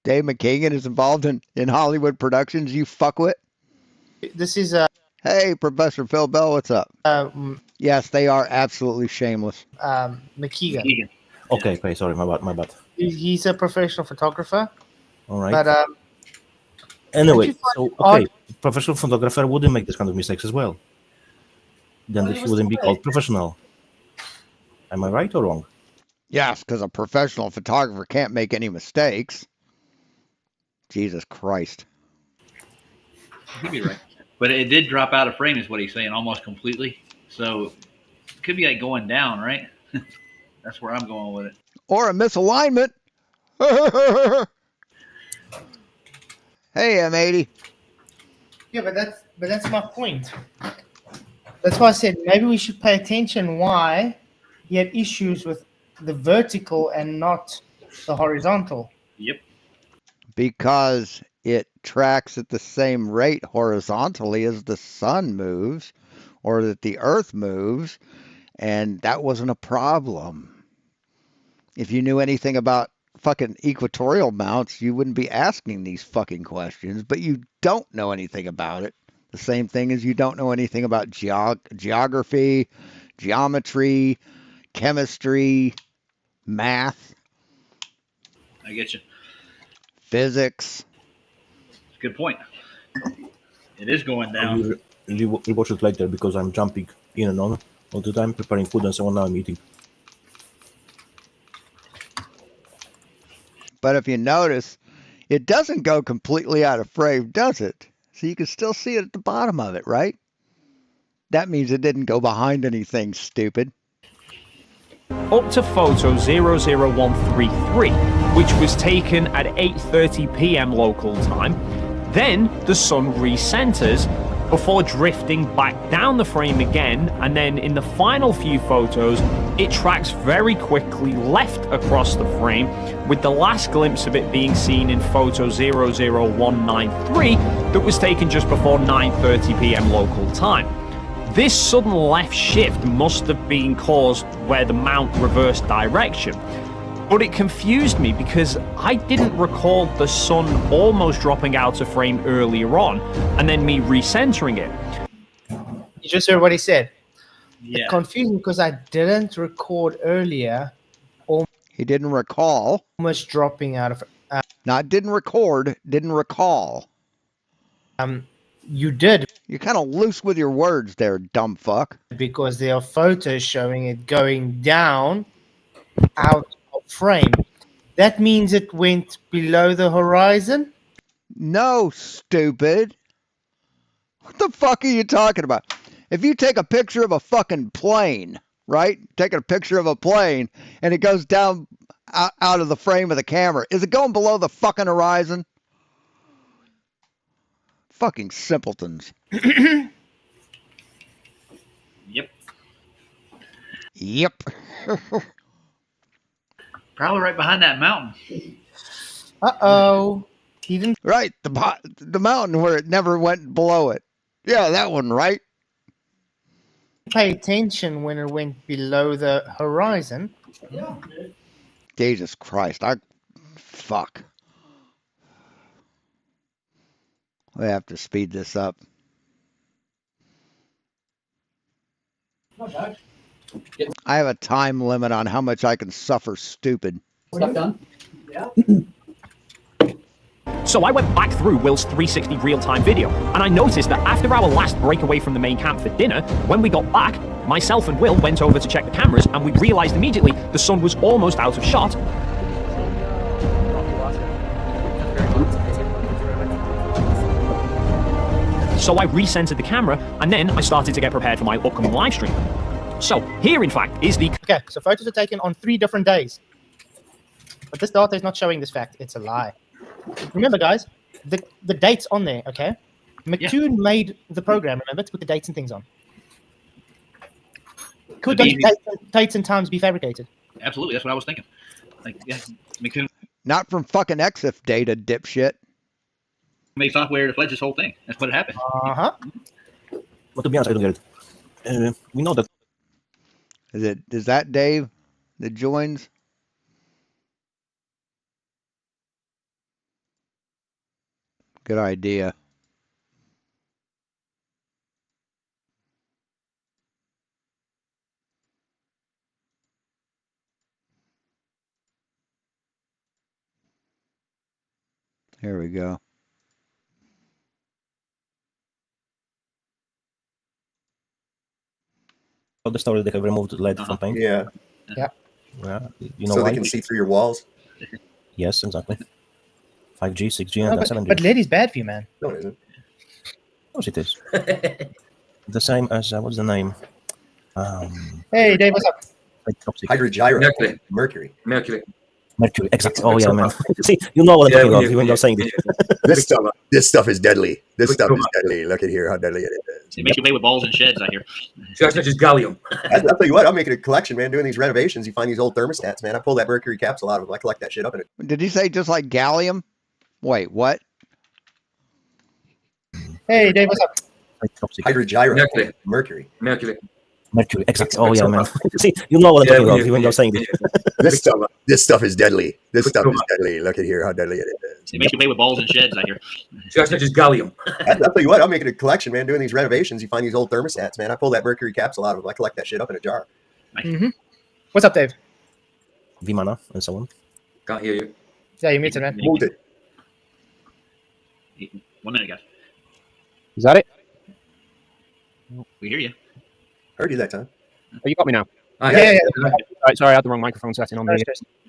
Dave McKagan is involved in Hollywood productions, you fuckwit. This is Hey, Professor Phil Bell, what's up? Yes, they are absolutely shameless. McKeegan. Okay, sorry, my bad. He's a professional photographer. All right. But anyway, so okay, professional photographer wouldn't make this kind of mistakes as well. Then he wouldn't be called professional. Am I right or wrong? Yes, because a professional photographer can't make any mistakes. Jesus Christ. He'd be right. But it did drop out of frame, is what he's saying, almost completely. So it could be like going down, right? That's where I'm going with it. Or a misalignment. Hey, M80. Yeah, but that's my point. That's why I said maybe we should pay attention why he had issues with the vertical and not the horizontal. Yep. Because it tracks at the same rate horizontally as the sun moves or that the earth moves, and that wasn't a problem. If you knew anything about fucking equatorial mounts, you wouldn't be asking these fucking questions, but you don't know anything about it. The same thing as you don't know anything about geography, geometry, chemistry, math. I get you. Physics. Good point. It is going down. We'll watch it later because I'm jumping in and on all the time, preparing food and so on. Now I'm eating. But if you notice, it doesn't go completely out of frame, does it? So you can still see it at the bottom of it, right? That means it didn't go behind anything stupid. Up to photo 00133, which was taken at 8:30 p.m. local time. Then the sun recenters before drifting back down the frame again, and then in the final few photos, it tracks very quickly left across the frame, with the last glimpse of it being seen in photo 00193 that was taken just before 9:30 p.m. local time. This sudden left shift must have been caused where the mount reversed direction. But it confused me because I didn't recall the sun almost dropping out of frame earlier on and then me recentering it. You just heard what he said. Yeah. It's confusing because I didn't record earlier. He didn't recall. Almost dropping out of... Not didn't record, didn't recall. You did. You're kind of loose with your words there, dumb fuck. Because there are photos showing it going down out of frame. That means it went below the horizon? No, stupid. What the fuck are you talking about? If you take a picture of a fucking plane, right? Taking a picture of a plane and it goes down out of the frame of the camera, is it going below the fucking horizon? Fucking simpletons. Yep. Yep. Probably right behind that mountain. Uh-oh. He didn't... Right, the mountain where it never went below it. Yeah, that one, right? Pay attention when it went below the horizon. Jesus Christ, fuck. We have to speed this up. Not bad. I have a time limit on how much I can suffer stupid. Stuff done? Yeah. So I went back through Will's 360 real-time video, and I noticed that after our last break away from the main camp for dinner, when we got back, myself and Will went over to check the cameras, and we realized immediately the sun was almost out of shot. So I recentered the camera, and then I started to get prepared for my upcoming live stream. So here, in fact, is the... Okay, so photos are taken on 3 different days. But this data is not showing this fact. It's a lie. Remember, guys, the date's on there, okay? McToon made the program, remember, to put the dates and things on. Could those dates and times be fabricated? Absolutely, that's what I was thinking. Like, yeah, McToon Not from fucking EXIF data, dipshit. made software to fledge this whole thing. That's what happened. Uh-huh. But to be honest, I don't get it. We know that. Is that Dave that joins? Good idea. Here we go. The story they have removed lead from paint. Yeah. Yeah. Yeah. You know So why? they can see through your walls. Yes, exactly. 5G, 6G, No, and but, 7G. but lead is bad for you, man. No, it isn't. Of course it is. The same as what's the name? Hey, Dave, what's up? Hydrogyro. Mercury. Mercury. Mercury. Mercury, exactly. Oh yeah, man. See, you know what I'm talking about when you're saying this. This stuff is deadly. This stuff is deadly. Look at here how deadly it is. It makes you play with balls and sheds, I hear. So that's not just gallium. I'll tell you what, I'm making a collection, man. Doing these renovations, you find these old thermostats, man. I pull that mercury capsule out of them. I collect that shit up in it. Did he say just like gallium? Wait, what? Hey, Dave, what's up? Hydrogyro. Mercury. Mercury. Mercury. Mercury, exactly. Oh yeah, man. See, you know what I'm talking about when you're saying this. This stuff is deadly. This stuff is deadly. Look at here how deadly it is. It makes you play with balls and sheds, I hear. So that's not just gallium. I'll tell you what, I'm making a collection, man. Doing these renovations, you find these old thermostats, man. I pull that mercury capsule out of them. I collect that shit up in a jar. Mm-hmm. What's up, Dave? Vimana and so on. Can't hear you. Yeah, you muted, man. Moved it. 1 minute, guys. Is that it? We hear you. Heard you that time. Oh, you got me now. Yeah. Right, sorry, I had the wrong microphone setting on the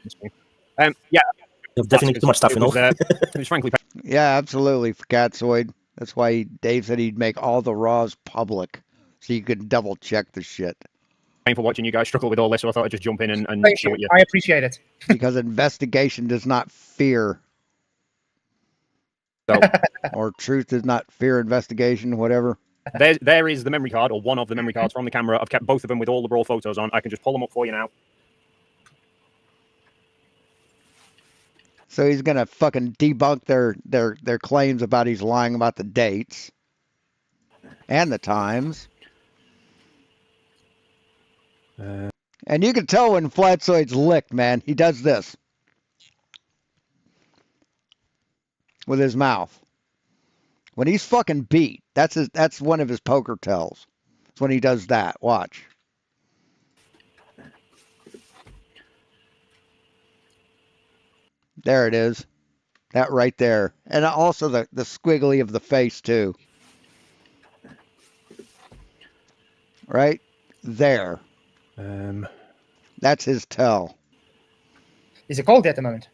screen. Yeah. You've definitely too much stuff, you know. It was frankly Yeah, absolutely, Fkatzoid. That's why Dave said he'd make all the raws public, so you could double check the shit. painful watching you guys struggle with all this, so I thought I'd just jump in and Thank see you. what you. I appreciate it. Because investigation does not fear. So, or truth does not fear investigation, whatever. there is the memory card, or one of the memory cards from the camera. I've kept both of them with all the raw photos on. I can just pull them up for you now. So he's gonna fucking debunk their claims about he's lying about the dates and the times. And you can tell when Fkatzoid'S licked, man. He does this with his mouth. When he's fucking beat, that's one of his poker tells. It's when he does that. Watch. There it is. That right there. And also the squiggly of the face, too. Right there. That's his tell. Is it cold at the moment?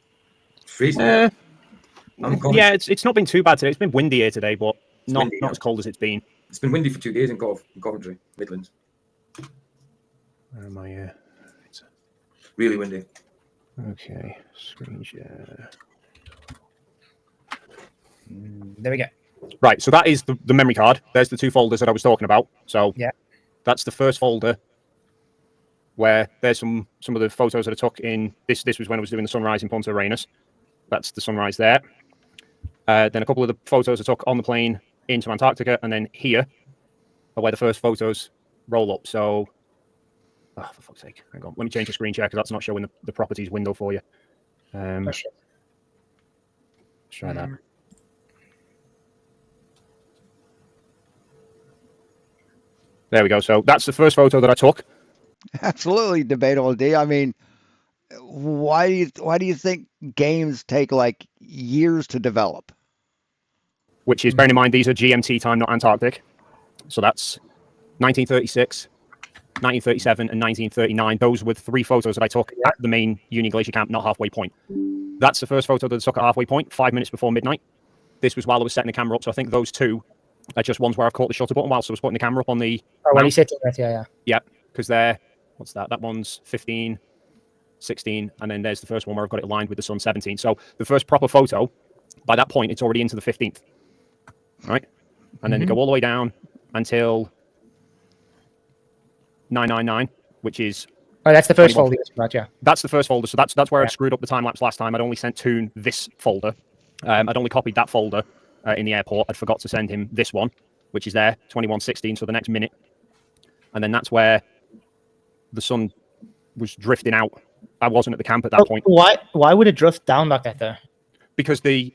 Freezing. Yeah, it's not been too bad today. It's been windy here today, but not as cold as it's been. It's been windy for 2 days in Coventry, Midlands. Where am I? Really windy. Okay, screen share. There we go. Right, so that is the memory card. There's the two folders that I was talking about. So yeah, that's the first folder where there's some of the photos that I took in. This was when I was doing the sunrise in Punta Arenas. That's the sunrise there. Then a couple of the photos I took on the plane into Antarctica, and then here are where the first photos roll up. So, oh, for fuck's sake, hang on. Let me change the screen share because that's not showing the properties window for you. Let's try that. There we go. So that's the first photo that I took. Absolutely debatable, D. I mean, why do you think games take like years to develop? Which is, bearing in mind, these are GMT time, not Antarctic. So that's 1936, 1937, and 1939. Those were three photos that I took at the main Uni Glacier camp, not Halfway Point. That's the first photo that I took at Halfway Point, 5 minutes before midnight. This was while I was setting the camera up. So I think those two are just ones where I've caught the shutter button whilst I was putting the camera up on the... Oh, when you said that, yeah. Yeah, because they're... What's that? That one's 15, 16, and then there's the first one where I've got it aligned with the sun, 17. So the first proper photo, by that point, it's already into the 15th. Right? And then they go all the way down until 999, which is... Oh, that's the first folder. Right, yeah. That's the first folder. So that's where I'd screwed up the time-lapse last time. I'd only sent Toon this folder. I'd only copied that folder in the airport. I'd forgot to send him this one, which is there, 2116, so the next minute. and then that's where the sun was drifting out. I wasn't at the camp at that point. Why would it drift down like that though? Because the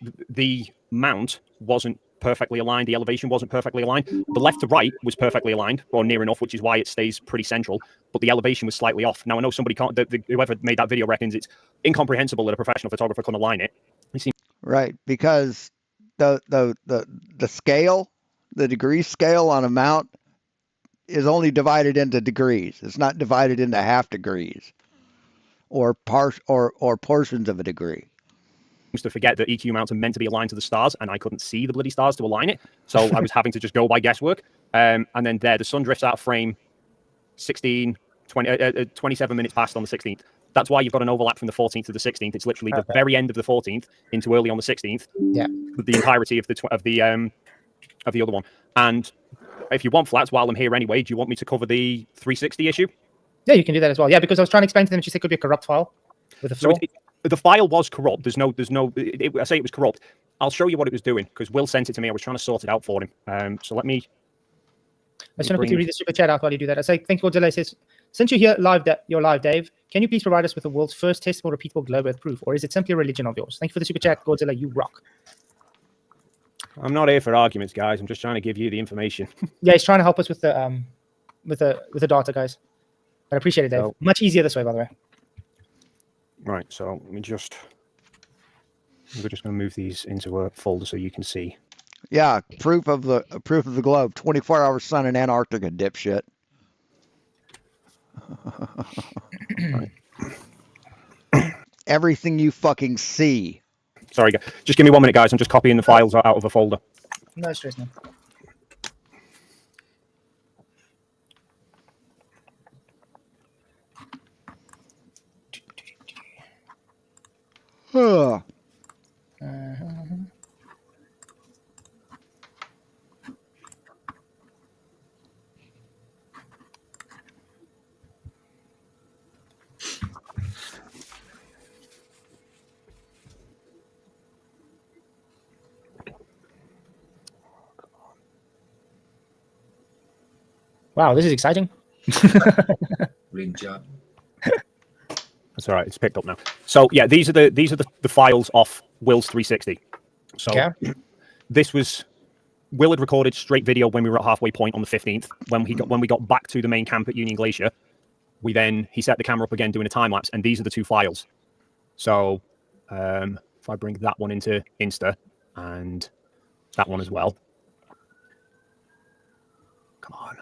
mount wasn't perfectly aligned, the elevation wasn't perfectly aligned. The left to right was perfectly aligned, or near enough, which is why it stays pretty central, but the elevation was slightly off. Now, I know somebody can't, whoever made that video reckons it's incomprehensible that a professional photographer couldn't align it. Right, because the scale, the degree scale on a mount is only divided into degrees. It's not divided into half degrees or portions of a degree. To forget that EQ mounts are meant to be aligned to the stars, and I couldn't see the bloody stars to align it, so I was having to just go by guesswork. And then the sun drifts out of frame 27 minutes past on the 16th. That's why you've got an overlap from the 14th to the 16th. It's literally the very end of the 14th into early on the 16th. Yeah. The entirety of the other one. And if you want flats, while I'm here anyway, do you want me to cover the 360 issue? Yeah, you can do that as well. Yeah, because I was trying to explain to them, she said it could be a corrupt file with a flaw. So the file was corrupt. I say it was corrupt. I'll show you what it was doing because Will sent it to me. I was trying to sort it out for him. So let me. I just want to quickly read the super chat out while you do that. I say, thank you, Godzilla. Says, since you're here live, you're live, Dave. Can you please provide us with the world's first testable, repeatable globe Earth proof, or is it simply a religion of yours? Thank you for the super chat, Godzilla. You rock. I'm not here for arguments, guys. I'm just trying to give you the information. Yeah, he's trying to help us with the data, guys. I appreciate it, Dave. So, much easier this way, by the way. Right. So let me just. We're just going to move these into a folder so you can see. Yeah, proof of the globe. 24-hour sun in Antarctica, dipshit. Right. Everything you fucking see. Sorry, just give me 1 minute, guys. I'm just copying the files out of a folder. No stress, man. Wow, this is exciting. Great job. That's all right. It's picked up now. So yeah, these are the files off Will's 360. So this was Will had recorded straight video when we were at halfway point on the 15th. When we got back to the main camp at Union Glacier, he set the camera up again doing a time lapse, and these are the two files. So if I bring that one into Insta and that one as well. Come on.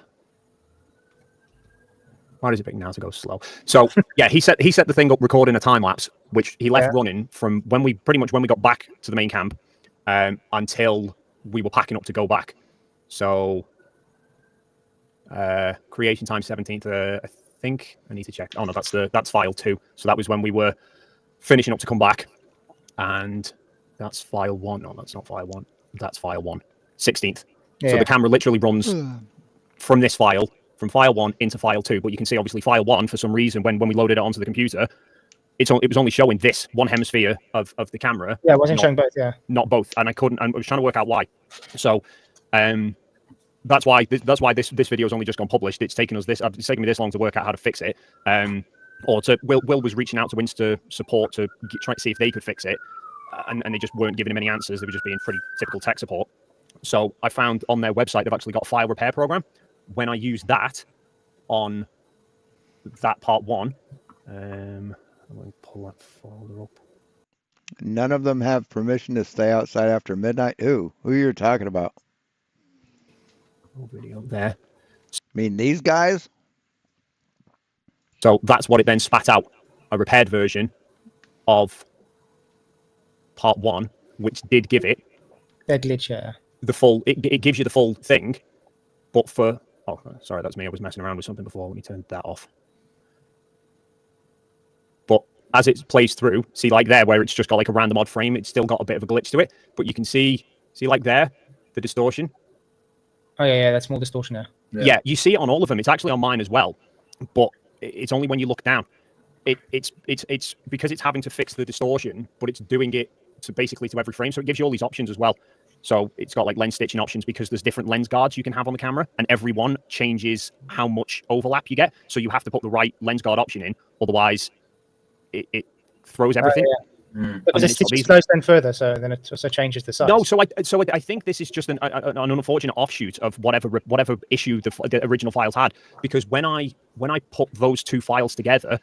Why does it pick now to go slow? So yeah, he set the thing up recording a time lapse, which he left running from when we got back to the main camp until we were packing up to go back. So creation time 17th. I think I need to check. Oh no, that's file 2. So that was when we were finishing up to come back, and that's file 1. No, that's not file 1. That's file 1. 16th. Yeah. So the camera literally runs from this file. From file 1 into file 2, but you can see obviously file 1 for some reason when we loaded it onto the computer, it was only showing this one hemisphere of the camera. Yeah, it wasn't showing both. Yeah, not both, and I was trying to work out why. So, that's why this video has only just gone published. It's taken me this long to work out how to fix it. Will was reaching out to Insta support to try to see if they could fix it, and they just weren't giving him any answers. They were just being pretty typical tech support. So I found on their website they've actually got a file repair program. When I use that on that part 1, I'm going to pull that folder up. None of them have permission to stay outside after midnight. Who you're talking about? No video there. I mean, these guys? So that's what it then spat out, a repaired version of part 1, which did give it that glitch. Yeah. The full. It gives you the full thing, but for. Oh, sorry, that's me. I was messing around with something before. Let me turn that off. But as it plays through, see like there where it's just got like a random odd frame, it's still got a bit of a glitch to it. But you can see like there, the distortion. Oh yeah, that's more distortion there. Yeah, you see it on all of them. It's actually on mine as well, but it's only when you look down. It's because it's having to fix the distortion, but it's doing it to every frame. So it gives you all these options as well. So it's got like lens stitching options because there's different lens guards you can have on the camera, and every one changes how much overlap you get. So you have to put the right lens guard option in, otherwise it throws everything. Because the stitch slows down further, so then it also changes the size. No, so I think this is just an unfortunate offshoot of whatever issue the original files had. Because when I put those two files together,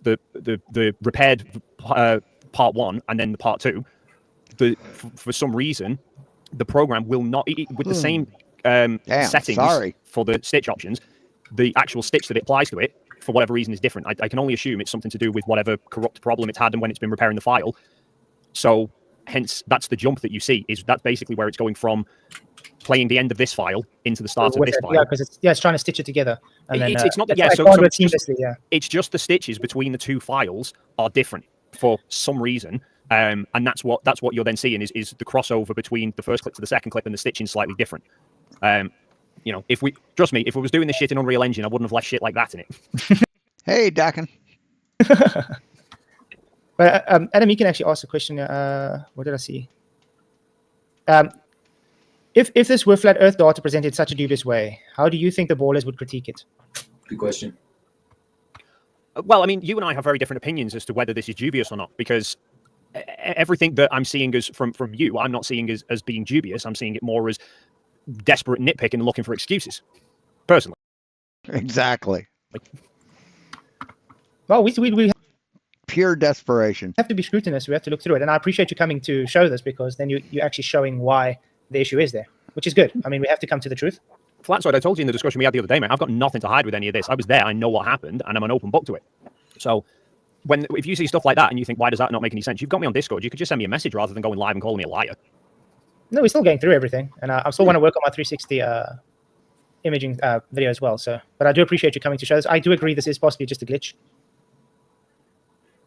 the repaired part 1 and then the part 2, for some reason the program will not with the same settings for the stitch options. The actual stitch that it applies to it, for whatever reason, is different. I can only assume it's something to do with whatever corrupt problem it's had and when it's been repairing the file. So hence, that's the jump that you see. That's basically where it's going from playing the end of this file into the start of this file. Yeah, because it's trying to stitch it together. And then, it's not that. Yeah, So it's just the stitches between the two files are different for some reason. And that's what you're then seeing is the crossover between the first clip to the second clip, and the stitching slightly different. If we was doing this shit in Unreal Engine, I wouldn't have left shit like that in it. Hey, Dakin. But Adam, you can actually ask a question. What did I see? If this were flat Earth data presented in such a dubious way, how do you think the ballers would critique it? Good question. Well, I mean, you and I have very different opinions as to whether this is dubious or not, because everything that I'm seeing as from you, I'm not seeing as being dubious. I'm seeing it more as desperate nitpicking and looking for excuses, personally. Exactly. Well, we pure desperation. Have to be scrutinous. We have to look through it, and I appreciate you coming to show this, because then you're actually showing why the issue is there, which is good. I mean, we have to come to the truth. Flatside, I told you in the discussion we had the other day, mate, I've got nothing to hide with any of this. I was there. I know what happened, and I'm an open book to it. So if you see stuff like that and you think, why does that not make any sense? You've got me on Discord. You could just send me a message rather than going live and calling me a liar. No, we're still going through everything, and I still want to work on my 360 imaging video as well. So, but I do appreciate you coming to show this. I do agree this is possibly just a glitch.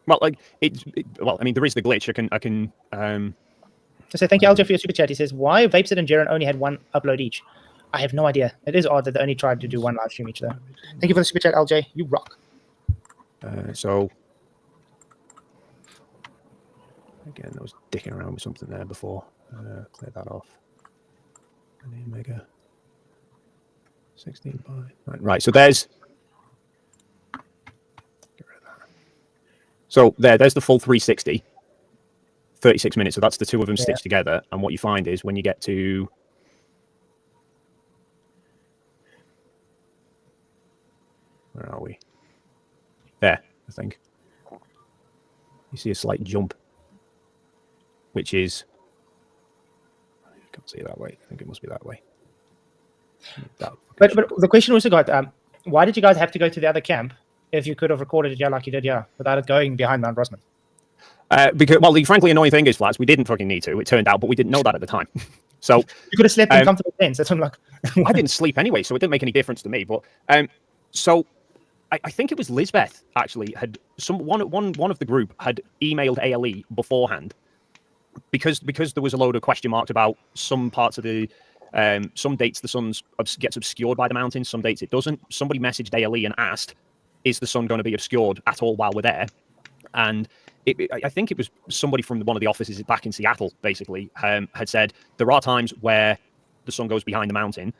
Well, I mean, there is the glitch. I can. So thank you, LJ, for your super chat. He says, why Vapesit and Jaren only had one upload each? I have no idea. It is odd that they only tried to do one live stream each, though. Thank you for the super chat, LJ. You rock. So again, I was dicking around with something there before. Clear that off. Mega 16 by right. So there's. So there's the full 360, 36 minutes. So that's the two of them stitched together. And what you find is when you get to where are we? There, I think. You see a slight jump, which is I can't see it that way. I think it must be that way. But the question also got, why did you guys have to go to the other camp if you could have recorded it like you did without it going behind Mount Rosman? Because, well, the frankly annoying thing is, Flats, we didn't fucking need to. It turned out, but we didn't know that at the time. So you could have slept in comfortable tents. That's what I'm like. I didn't sleep anyway, so it didn't make any difference to me. But so I think it was Lisbeth actually had one of the group had emailed ALE beforehand because there was a load of question marks about some parts of the some dates the sun gets obscured by the mountains, some dates it doesn't. Somebody messaged ALE and asked, is the sun going to be obscured at all while we're there? And I think it was somebody from one of the offices back in Seattle, basically, had said there are times where the sun goes behind the mountain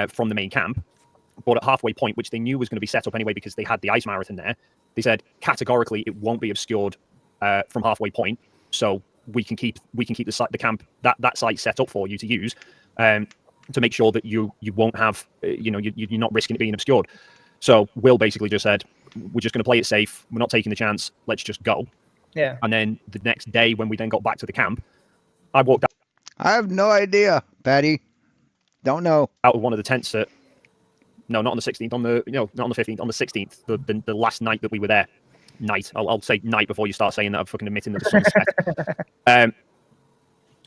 from the main camp, but at halfway point, which they knew was going to be set up anyway because they had the ice marathon there, they said categorically it won't be obscured from halfway point, so we can keep the camp that site set up for you to use to make sure that you won't have you're not risking it being obscured. So Will basically just said, we're just going to play it safe. We're not taking the chance. Let's just go. Yeah. And then the next day when we then got back to the camp, I walked out. I have no idea, Patty. Don't know. Out of one of the tents at, no, not on the 16th, not on the 15th, on the 16th, the last night that we were there. I'll say night before you start saying that I'm fucking admitting that the sun's set.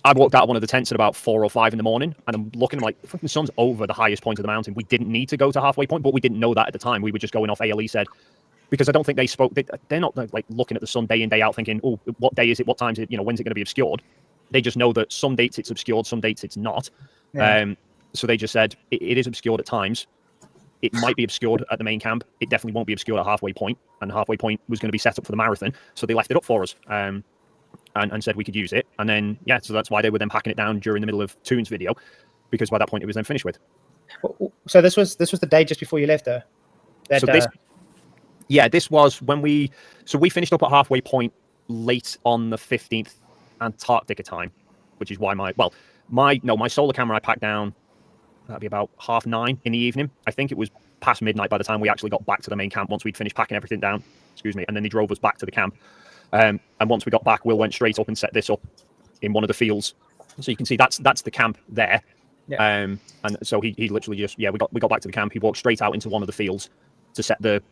I walked out of one of the tents at about 4 or 5 in the morning, and I'm looking, I'm like, the fucking sun's over the highest point of the mountain. We didn't need to go to halfway point, but we didn't know that at the time. We were just going off ALE said, because I don't think they spoke. They're not like looking at the sun day in, day out thinking, oh, what day is it? What time is it? When's it going to be obscured? They just know that some dates it's obscured, some dates it's not. Yeah. So they just said, it is obscured at times. It might be obscured at the main camp. It definitely won't be obscured at halfway point, and halfway point was going to be set up for the marathon. So they left it up for us. and said we could use it. And then, yeah, so that's why they were then packing it down during the middle of Toon's video, because by that point it was then finished with. So this was the day just before you left, though. That, So this was when we finished up at halfway point late on the 15th Antarctica time, which is why my solar camera I packed down, that'd be about 9:30 in the evening. I think it was past midnight by the time we actually got back to the main camp once we'd finished packing everything down. And then they drove us back to the camp. And once we got back, Will went straight up and set this up in one of the fields. So you can see that's the camp there. Yeah. And so he literally just we got back to the camp. He walked straight out into one of the fields to set the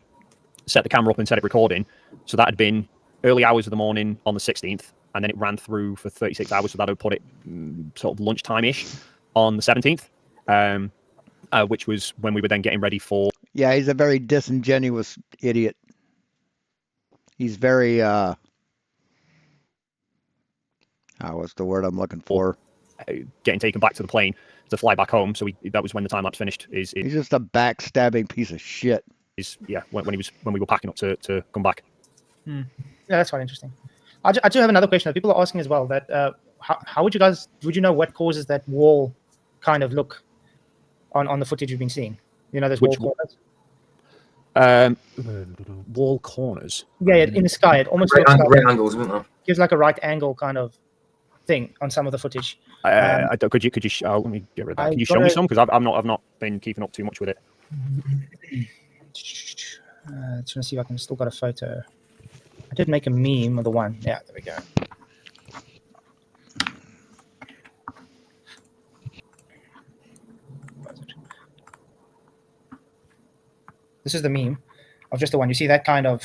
camera up and set it recording. So that had been early hours of the morning on the 16th, and then it ran through for 36 hours. So that would put it sort of lunchtime-ish on the 17th, which was when we were then getting ready for. Yeah, he's a very disingenuous idiot. He's very what's the word I'm looking for? Getting taken back to the plane to fly back home. So that was when the time lapse finished. He's just a backstabbing piece of shit. When we were packing up to come back. Yeah, that's quite interesting. I do have another question that people are asking as well. That how would you know what causes that wall kind of look on the footage you've been seeing? You know, those wall corners. Wall corners. Yeah, in the sky, it almost right, looks like, right angles, isn't it? gives like a right angle kind of thing on some of the footage. Could you let me get rid of that. Can you show me some? Because I've not been keeping up too much with it. Just want to see if I can still got a photo. I did make a meme of the one. Yeah, there we go. This is the meme of just the one. You see that kind of.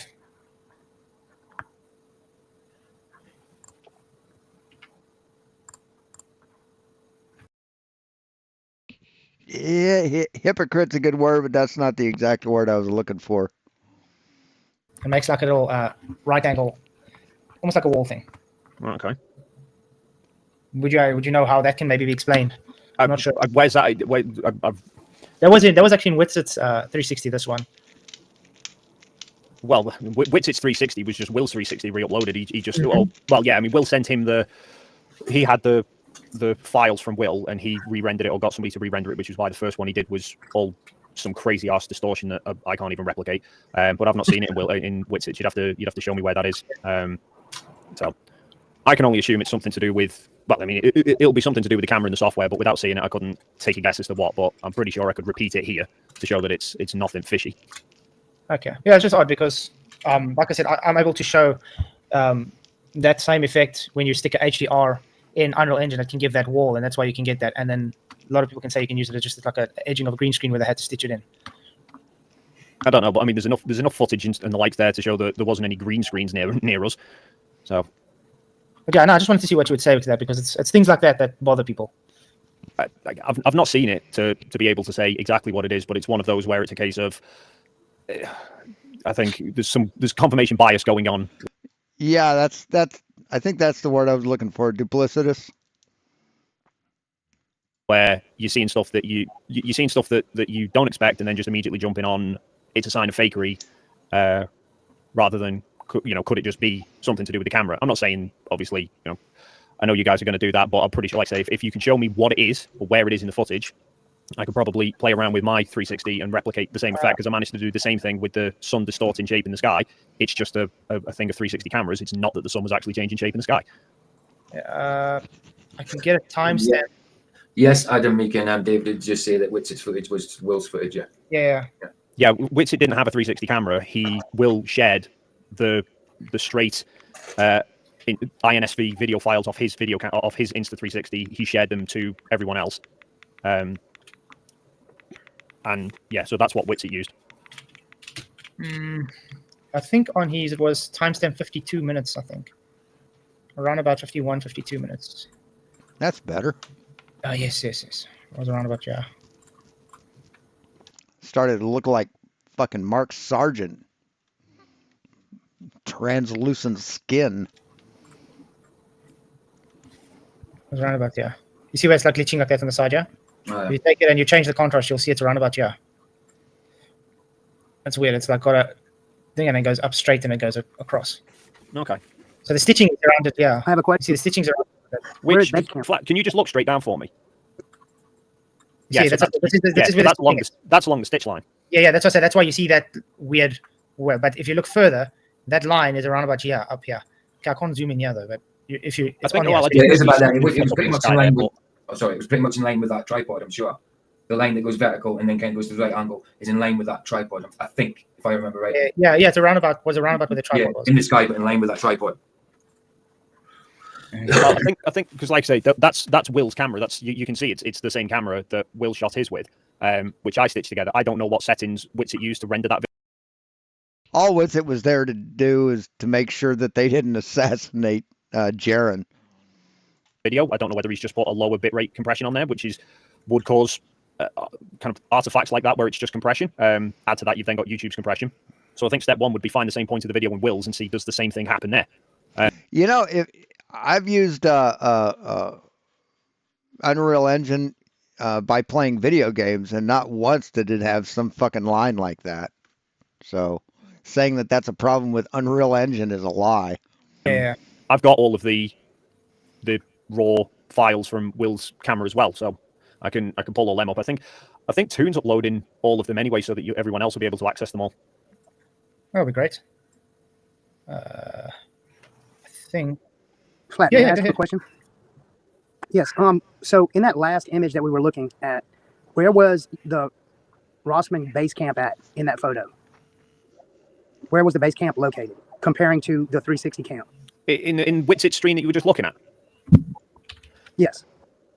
Yeah, hypocrite's a good word, but that's not the exact word I was looking for. It makes like a little right angle, almost like a wall thing. Okay. Would you know how that can maybe be explained? I'm not sure. Where's that? That was actually in Witset's 360. This one. Well, Witset's 360 was just Will's 360 re-uploaded. He just Will sent him he had the files from Will, and he re-rendered it or got somebody to re-render it, which is why the first one he did was all some crazy ass distortion that I can't even replicate. But I've not seen it in Witset. You'd have to show me where that is. So I can only assume it's something to do with. Well, I mean, it'll be something to do with the camera and the software, but without seeing it, I couldn't take a guess as to what. But I'm pretty sure I could repeat it here to show that it's nothing fishy. Okay. Yeah, it's just odd because, like I said, I'm able to show that same effect when you stick an HDR in Unreal Engine. It can give that wall, and that's why you can get that. And then a lot of people can say you can use it as just like an edging of a green screen where they had to stitch it in. I don't know, but I mean, there's enough footage and the likes there to show that there wasn't any green screens near us. So. Okay, no, I just wanted to see what you would say with that because it's things like that bother people. I've not seen it to be able to say exactly what it is, but it's one of those where it's a case of. I think there's confirmation bias going on. Yeah, that's. I think that's the word I was looking for. Duplicitous. Where you're seeing stuff that you're seeing stuff that you don't expect, and then just immediately jumping on. It's a sign of fakery, rather than could it just be something to do with the camera? I'm not saying obviously I know you guys are going to do that, but I'm pretty sure, like I say, if you can show me what it is or where it is in the footage, I could probably play around with my 360 and replicate the same effect because I managed to do the same thing with the sun distorting shape in the sky. It's just a thing of 360 cameras. It's not that the sun was actually changing shape in the sky. I can get a timestamp. Yes, Adam, we can. David did just say that Witset's footage was Will's footage. Yeah. Witset didn't have a 360 camera. Will shared the straight INSV video files off his off his Insta360. He shared them to everyone else. And yeah, so that's what Witset used. I think on his it was timestamp 52 minutes, I think. Around about 51, 52 minutes. That's better. Yes. It was around about, yeah. Started to look like fucking Mark Sargent. Translucent skin. It was around about, yeah. You see where it's like glitching like that on the side, yeah? Oh, yeah. You take it and you change the contrast, you'll see it's around about, yeah. That's weird. It's like got a thing and it goes up straight and it goes across. Okay. So the stitching is around it. Yeah. I have a question. See, the stitching's around it. Which can you just look straight down for me? See, so this is where the that's along stitching is. that's along the stitch line. Yeah, that's what I said. That's why you see that weird. Well, but if you look further, that line is around about here, up here. Okay, I can't zoom in here though, but if you, it's on here. Yeah, it is about that. It was pretty much in line with. Oh, sorry, it was pretty much in line with that tripod. I'm sure. The line that goes vertical and then kind of goes to the right angle is in line with that tripod. I think, if I remember right. Yeah. It's a roundabout. Was a roundabout where the tripod was. In the sky, but in line with that tripod. Well, I think because, like I say, that's Will's camera. That's you can see it's the same camera that Will shot his with, which I stitched together. I don't know what settings Witsit used to render that. All Witsit was there to do is to make sure that they didn't assassinate Jaren. Video. I don't know whether he's just put a lower bitrate compression on there, which would cause kind of artifacts like that where it's just compression. Add to that, you've then got YouTube's compression. So I think step one would be find the same point of the video in Will's and see does the same thing happen there. You know, if I've used Unreal Engine by playing video games, and not once did it have some fucking line like that. So saying that that's a problem with Unreal Engine is a lie. Yeah, I've got all of the raw files from Will's camera as well, so I can pull all them up. I think Toon's uploading all of them anyway, so that everyone else will be able to access them all. That'll be great. I think. Flat, may I ask a question? Yes. So in that last image that we were looking at, where was the Rossman base camp at in that photo? Where was the base camp located, comparing to the 360 camp? In Witsit's stream that you were just looking at? Yes.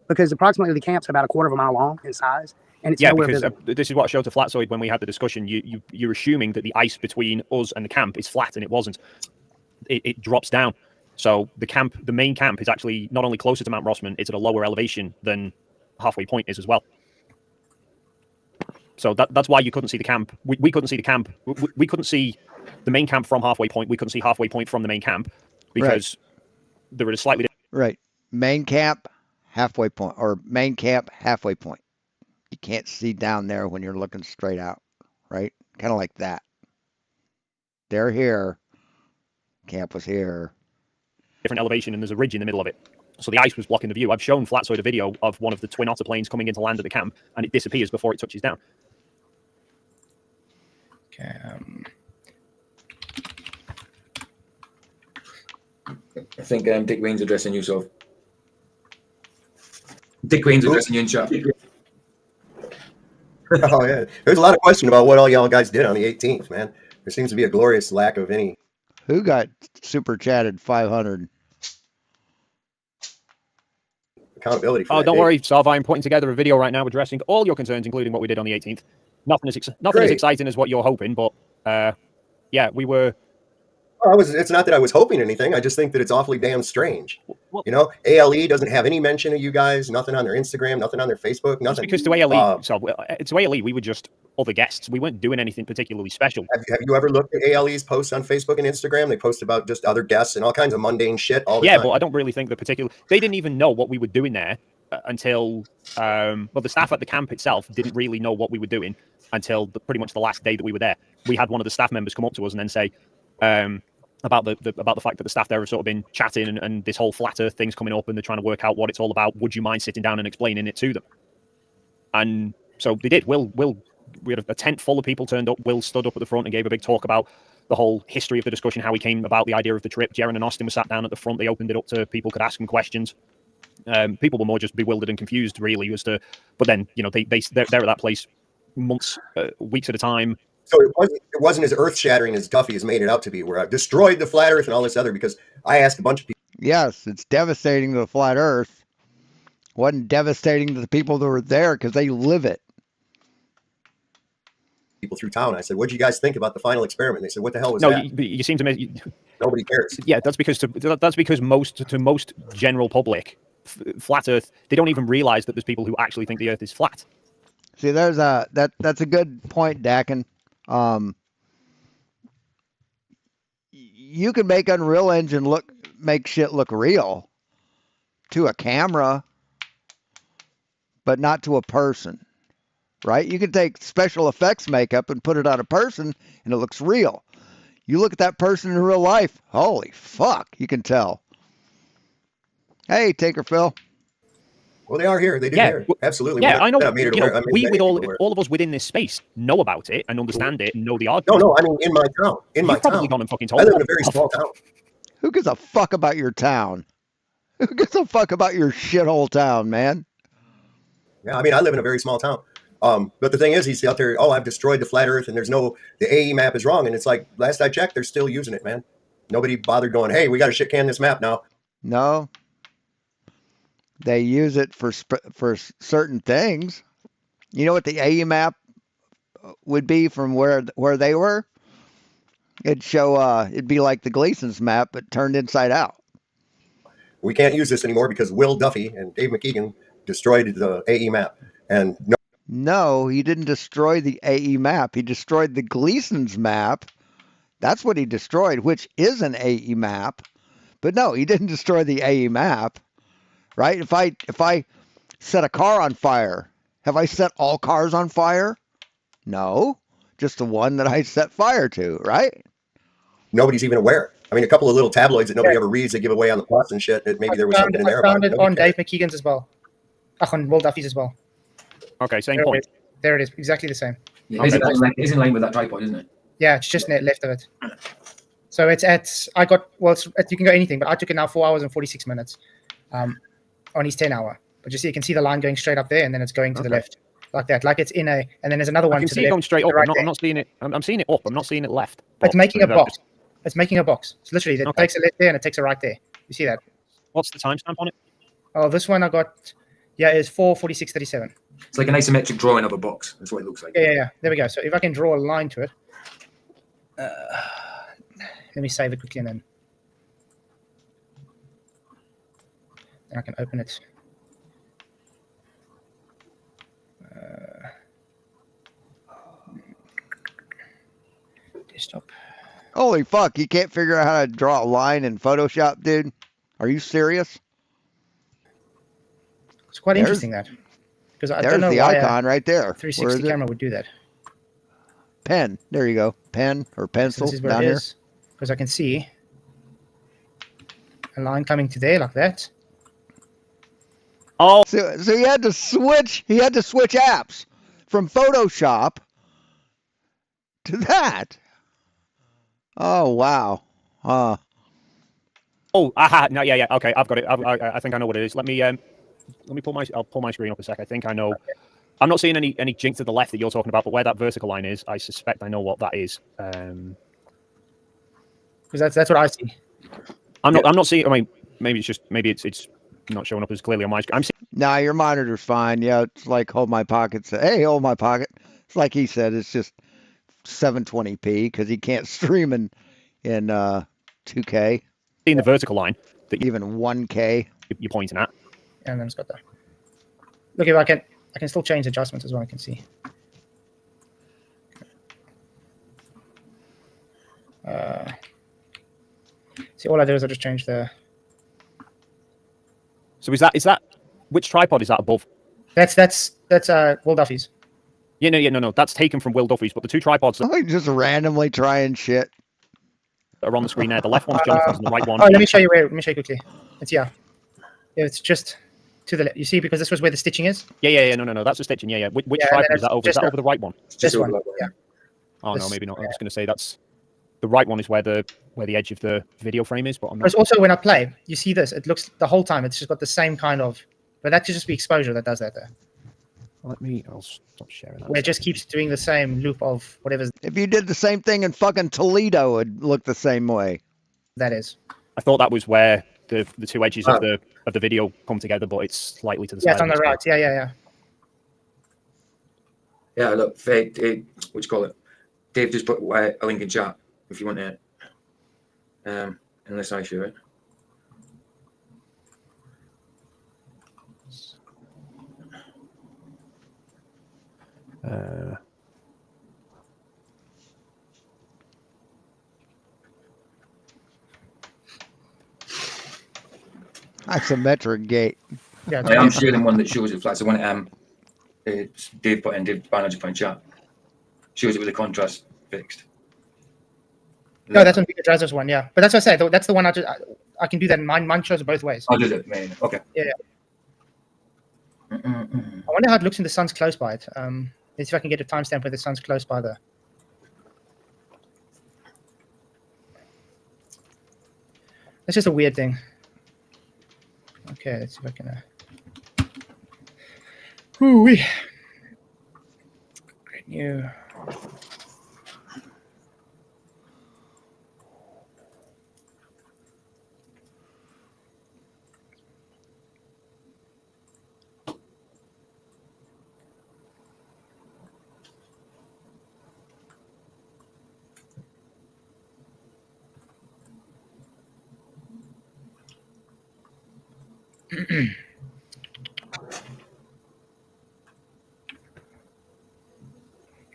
Because approximately the camp's about a quarter of a mile long in size, and it's nowhere because visible. this is what I showed to Flatzoid when we had the discussion. You're assuming that the ice between us and the camp is flat, and it wasn't. It drops down. So the main camp is actually not only closer to Mount Rossman, it's at a lower elevation than Halfway Point is as well. So that's why you couldn't see the camp. We couldn't see the camp. We couldn't see the main camp from Halfway Point. We couldn't see Halfway Point from the main camp because they were at a slightly different. Right. Main camp, Halfway Point, or main camp, Halfway Point. You can't see down there when you're looking straight out, right? Kind of like that. They're here. Camp was here. Different elevation, and there's a ridge in the middle of it. So the ice was blocking the view. I've shown Flatzoid a video of one of the twin otter planes coming into land at the camp, and it disappears before it touches down. Okay. I think Dick Wayne's addressing you, so. Dick Wayne's addressing you in chat. Oh, yeah. There's a lot of question about what all y'all guys did on the 18th, man. There seems to be a glorious lack of any. Who got super chatted 500? Accountability for Oh, that don't day. worry, Salva. I'm putting together a video right now addressing all your concerns, including what we did on the 18th. Nothing as exciting as what you're hoping, but yeah, we were. It's not that I was hoping anything. I just think that it's awfully damn strange. You know, ALE doesn't have any mention of you guys. Nothing on their Instagram. Nothing on their Facebook. Nothing. Because to ALE, to ALE, we were just other guests. We weren't doing anything particularly special. Have you ever looked at ALE's posts on Facebook and Instagram? They post about just other guests and all kinds of mundane shit all the time. Yeah, but I don't really think they didn't even know what we were doing there until the staff at the camp itself didn't really know what we were doing until pretty much the last day that we were there. We had one of the staff members come up to us and then say about the fact that the staff there have sort of been chatting and this whole flat earth thing's coming up and they're trying to work out what it's all about. Would you mind sitting down and explaining it to them? And so they did. We had a tent full of people turned up. Will stood up at the front and gave a big talk about the whole history of the discussion, how he came about the idea of the trip. Jaren and Austin were sat down at the front. They opened it up to people could ask him questions. People were more just bewildered and confused, really, as to. But then, they're at that place months, weeks at a time. So it wasn't as earth-shattering as Duffy has made it out to be, where I've destroyed the flat Earth and all this other. Because I asked a bunch of people. Yes, it's devastating to the flat Earth. Wasn't devastating to the people that were there because they live it. People through town. I said, "What do you guys think about the final experiment?" They said, "What the hell was that?" You seem to make nobody cares. Yeah, that's because most general public, flat Earth, they don't even realize that there's people who actually think the Earth is flat. See, there's that's a good point, Dakin. You can make Unreal Engine make shit look real to a camera, but not to a person. Right? You can take special effects makeup and put it on a person and it looks real. You look at that person in real life, holy fuck, you can tell. Hey, Taker Phil. Well, they are here. They do here. Absolutely. Yeah, I know. I've made it You know, aware. I've made we many with people aware. all of us within this space know about it and understand it and know the No, argument. no. I mean, in my town. In my You've probably town. gone and fucking told I live in a them. very small town. Who gives a fuck about your town? Who gives a fuck about your shithole town, man? Yeah, I mean, I live in a very small town. But the thing is, he's out there, oh, I've destroyed the flat earth and the AE map is wrong. And it's like, last I checked, they're still using it, man. Nobody bothered going, hey, we got to shit can this map now. No. They use it for certain things. You know what the AE map would be from where they were? It'd show, it'd be like the Gleason's map, but turned inside out. We can't use this anymore because Will Duffy and Dave McKeegan destroyed the AE map. And no, he didn't destroy the AE map. He destroyed the Gleason's map. That's what he destroyed, which is an AE map. But no, he didn't destroy the AE map, right? If I set a car on fire, have I set all cars on fire? No, just the one that I set fire to, right? nobody's even aware. I mean, a couple of little tabloids that nobody ever reads, they give away on the plus and shit. That maybe there was something in there. I found it on Dave McKeegan's as well. On Will Duffy's as well. Okay, same point. There it is, exactly the same. Yeah, it's in line with that tripod, isn't it? Yeah, it's just left of it. So it's at, you can go anything, but I took it now 4 hours and 46 minutes on his 10 hour. But you see, you can see the line going straight up there, and then it's going to the left like that. Like it's in a, and then there's another one I can to see the it left. going straight up. Right I'm not seeing it. I'm seeing it up. I'm not seeing it left. It's making a But- box. It's making a box. It's literally, it takes a left there and it takes a right there. You see that? What's the timestamp on it? Oh, this one I got, it's 4:46:37. It's like an isometric drawing of a box. That's what it looks like. Yeah. There we go. So if I can draw a line to it, let me save it quickly and then I can open it. Desktop. Holy fuck, you can't figure out how to draw a line in Photoshop, dude? Are you serious? It's quite interesting that. Because I don't There's know the why icon right there. Where 360 is it? camera would do that. Pen. There you go. Pen or pencil This is where down it here. is. Because I can see a line coming to there like that. Oh, so he had to switch. He had to switch apps from Photoshop to that. Oh wow. Oh, aha! No, yeah. Okay, I've got it. I think I know what it is. Let me pull my. I'll pull my screen up a sec. I think I know. I'm not seeing any jink to the left that you're talking about, but where that vertical line is, I suspect I know what that is. Because that's what I see. I'm not seeing. I mean, maybe it's not showing up as clearly on my screen. I'm seeing. Nah, your monitor's fine. Yeah, it's like hold my pocket. Hey, hold my pocket. It's like he said. It's just 720p because he can't stream in 2K. Seeing the vertical line that even 1K you're pointing at. And then it's got that. Look, if I can still change adjustments as well. I can see. See, all I do is I just change the. So is that which tripod is that above? That's Will Duffy's. Yeah, no. That's taken from Will Duffy's, but the two tripods that Like just randomly trying shit are on the screen there. The left one's Jonathan's and the right one. Oh, let me show you where. Let me show you quickly. It's yeah, it's just to the left. You see, because this was where the stitching is. Yeah. No. That's the stitching. Yeah. Which Yeah, tripod and is that it's over? Is just that over the right one? This one. Yeah. Oh no, This- maybe not. I was going to say that's the right one is where the edge of the video frame is, but I'm not. But also when I play, you see this. It looks the whole time. It's just got the same kind of. But that could just be exposure that does that there. I'll stop sharing that. Where it just keeps doing the same loop of whatever's If you did the same thing in fucking Toledo, it'd look the same way. that is. I thought that was where the two edges of the video come together, but it's slightly to the side. Yeah, it's on the right. Yeah. Yeah, look, what do you call it? Dave just put a link in chat if you want it. Unless I share it. Isometric gate. Yeah, I am sharing one that shows it flat. So when Dave put in, Dave Banner just put in chat. Shows it with the contrast fixed. No, that's on Vega Drazos one, yeah. But that's what I said. That's the one I can do that. Mine shows it both ways. I'll do that, man. Okay. Yeah. I wonder how it looks in the sun's close by it. Let's see if I can get a timestamp where the sun's close by the. That's just a weird thing. Okay, let's see if I can. Whoo-wee. Great new.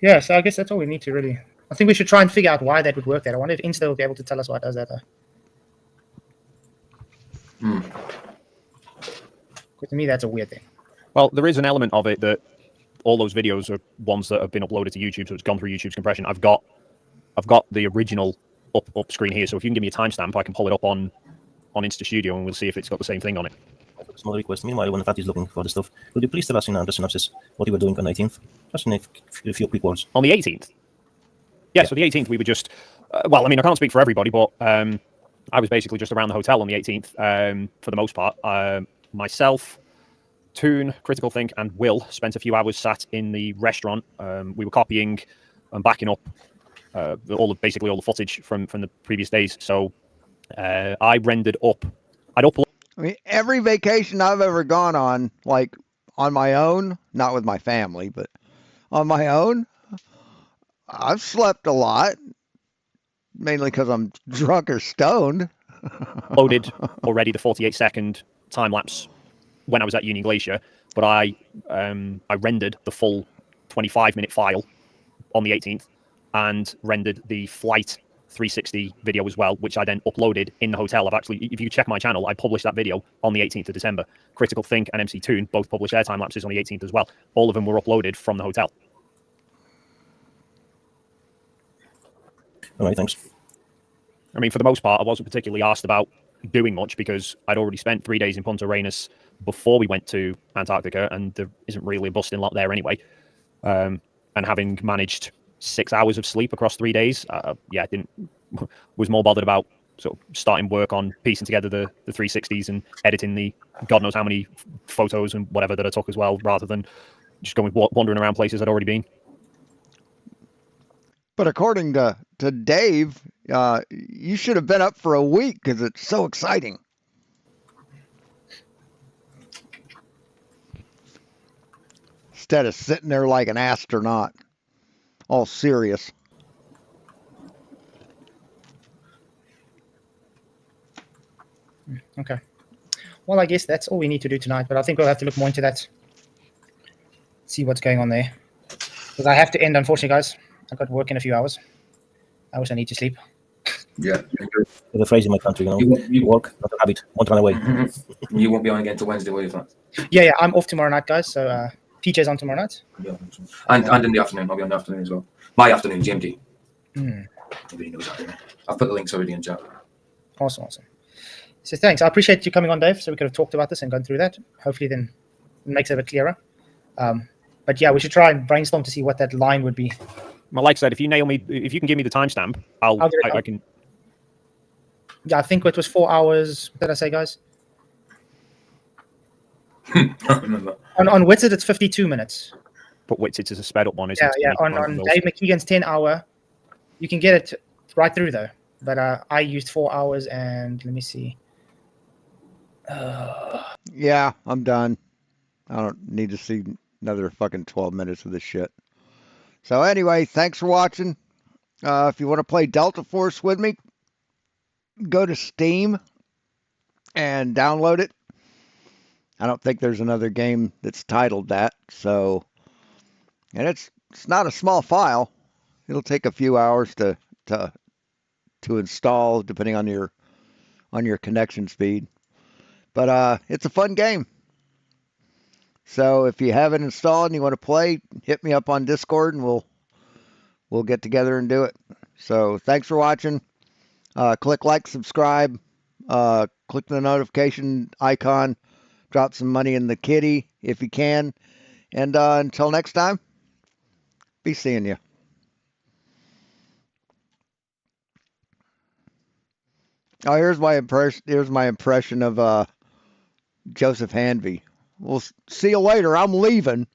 Yeah, so I guess that's all we need to really. I think we should try and figure out why that would work there. I wonder if Insta will be able to tell us why it does that. To me, that's a weird thing. Well, there is an element of it that all those videos are ones that have been uploaded to YouTube, so it's gone through YouTube's compression. I've got the original up screen here, so if you can give me a timestamp, I can pull it up on Insta Studio, and we'll see if it's got the same thing on it. Small request. Meanwhile, when Fat is looking for the stuff, could you please tell us in the synopsis what you were doing on the 18th? Just in a few quick words. On the 18th? Yeah, so the 18th we were just... well, I mean, I can't speak for everybody, but I was basically just around the hotel on the 18th for the most part. Myself, Toon, Critical Think, and Will spent a few hours sat in the restaurant. We were copying and backing up basically all the footage from the previous days. So I rendered up... I mean, every vacation I've ever gone on, like on my own, not with my family, but on my own, I've slept a lot, mainly because I'm drunk or stoned. Loaded already the 48-second time lapse when I was at Union Glacier, but I rendered the full 25-minute file on the 18th and rendered the flight 360 video as well, which I then uploaded in the hotel. I've actually, if you check my channel, I published that video on the 18th of December. Critical Think and MC Toon both published their time lapses on the 18th as well. All of them were uploaded from the hotel. All right, thanks. I mean, for the most part, I wasn't particularly asked about doing much because I'd already spent 3 days in Punta Arenas before we went to Antarctica, and there isn't really a busting lot there anyway. And having managed 6 hours of sleep across 3 days, was more bothered about sort of starting work on piecing together the 360s and editing the God knows how many photos and whatever that I took as well, rather than just going wandering around places I'd already been. But according to Dave, you should have been up for a week because it's so exciting. Instead of sitting there like an astronaut, all serious. Okay. Well, I guess that's all we need to do tonight, but I think we'll have to look more into that. See what's going on there. Because I have to end, unfortunately, guys. I've got work in a few hours. I wish I need to sleep. Yeah. The phrase in my country, you work, not a habit, won't run away. You won't be on again till Wednesday, will you? Yeah, I'm off tomorrow night, guys. So PJ's on tomorrow night. Yeah, and in the afternoon. I'll be on the afternoon as well. My afternoon, GMT. Mm. Nobody knows that, right? I've put the links already in chat. Awesome. So thanks. I appreciate you coming on, Dave, so we could have talked about this and gone through that. Hopefully then it makes it a bit clearer. But yeah, we should try and brainstorm to see what that line would be. Well, like I said, if you can give me the timestamp, I can. Yeah, I think it was 4 hours. What did I say, guys? I remember. On Witsit, it's 52 minutes. But Witsit is a sped up one, isn't it? Yeah. On Dave McKeegan's 10 hour, you can get it right through though. But I used 4 hours and let me see. Yeah, I'm done. I don't need to see another fucking 12 minutes of this shit. So anyway, thanks for watching. If you want to play Delta Force with me, go to Steam and download it. I don't think there's another game that's titled that. So, and it's not a small file. It'll take a few hours to install, depending on your connection speed. But it's a fun game. So if you have it installed and you want to play, hit me up on Discord and we'll get together and do it. So thanks for watching. Click like, subscribe, click the notification icon, drop some money in the kitty if you can. And until next time, be seeing you. Oh, here's my impression. Here's my impression of Joseph Hanvey. We'll see you later. I'm leaving.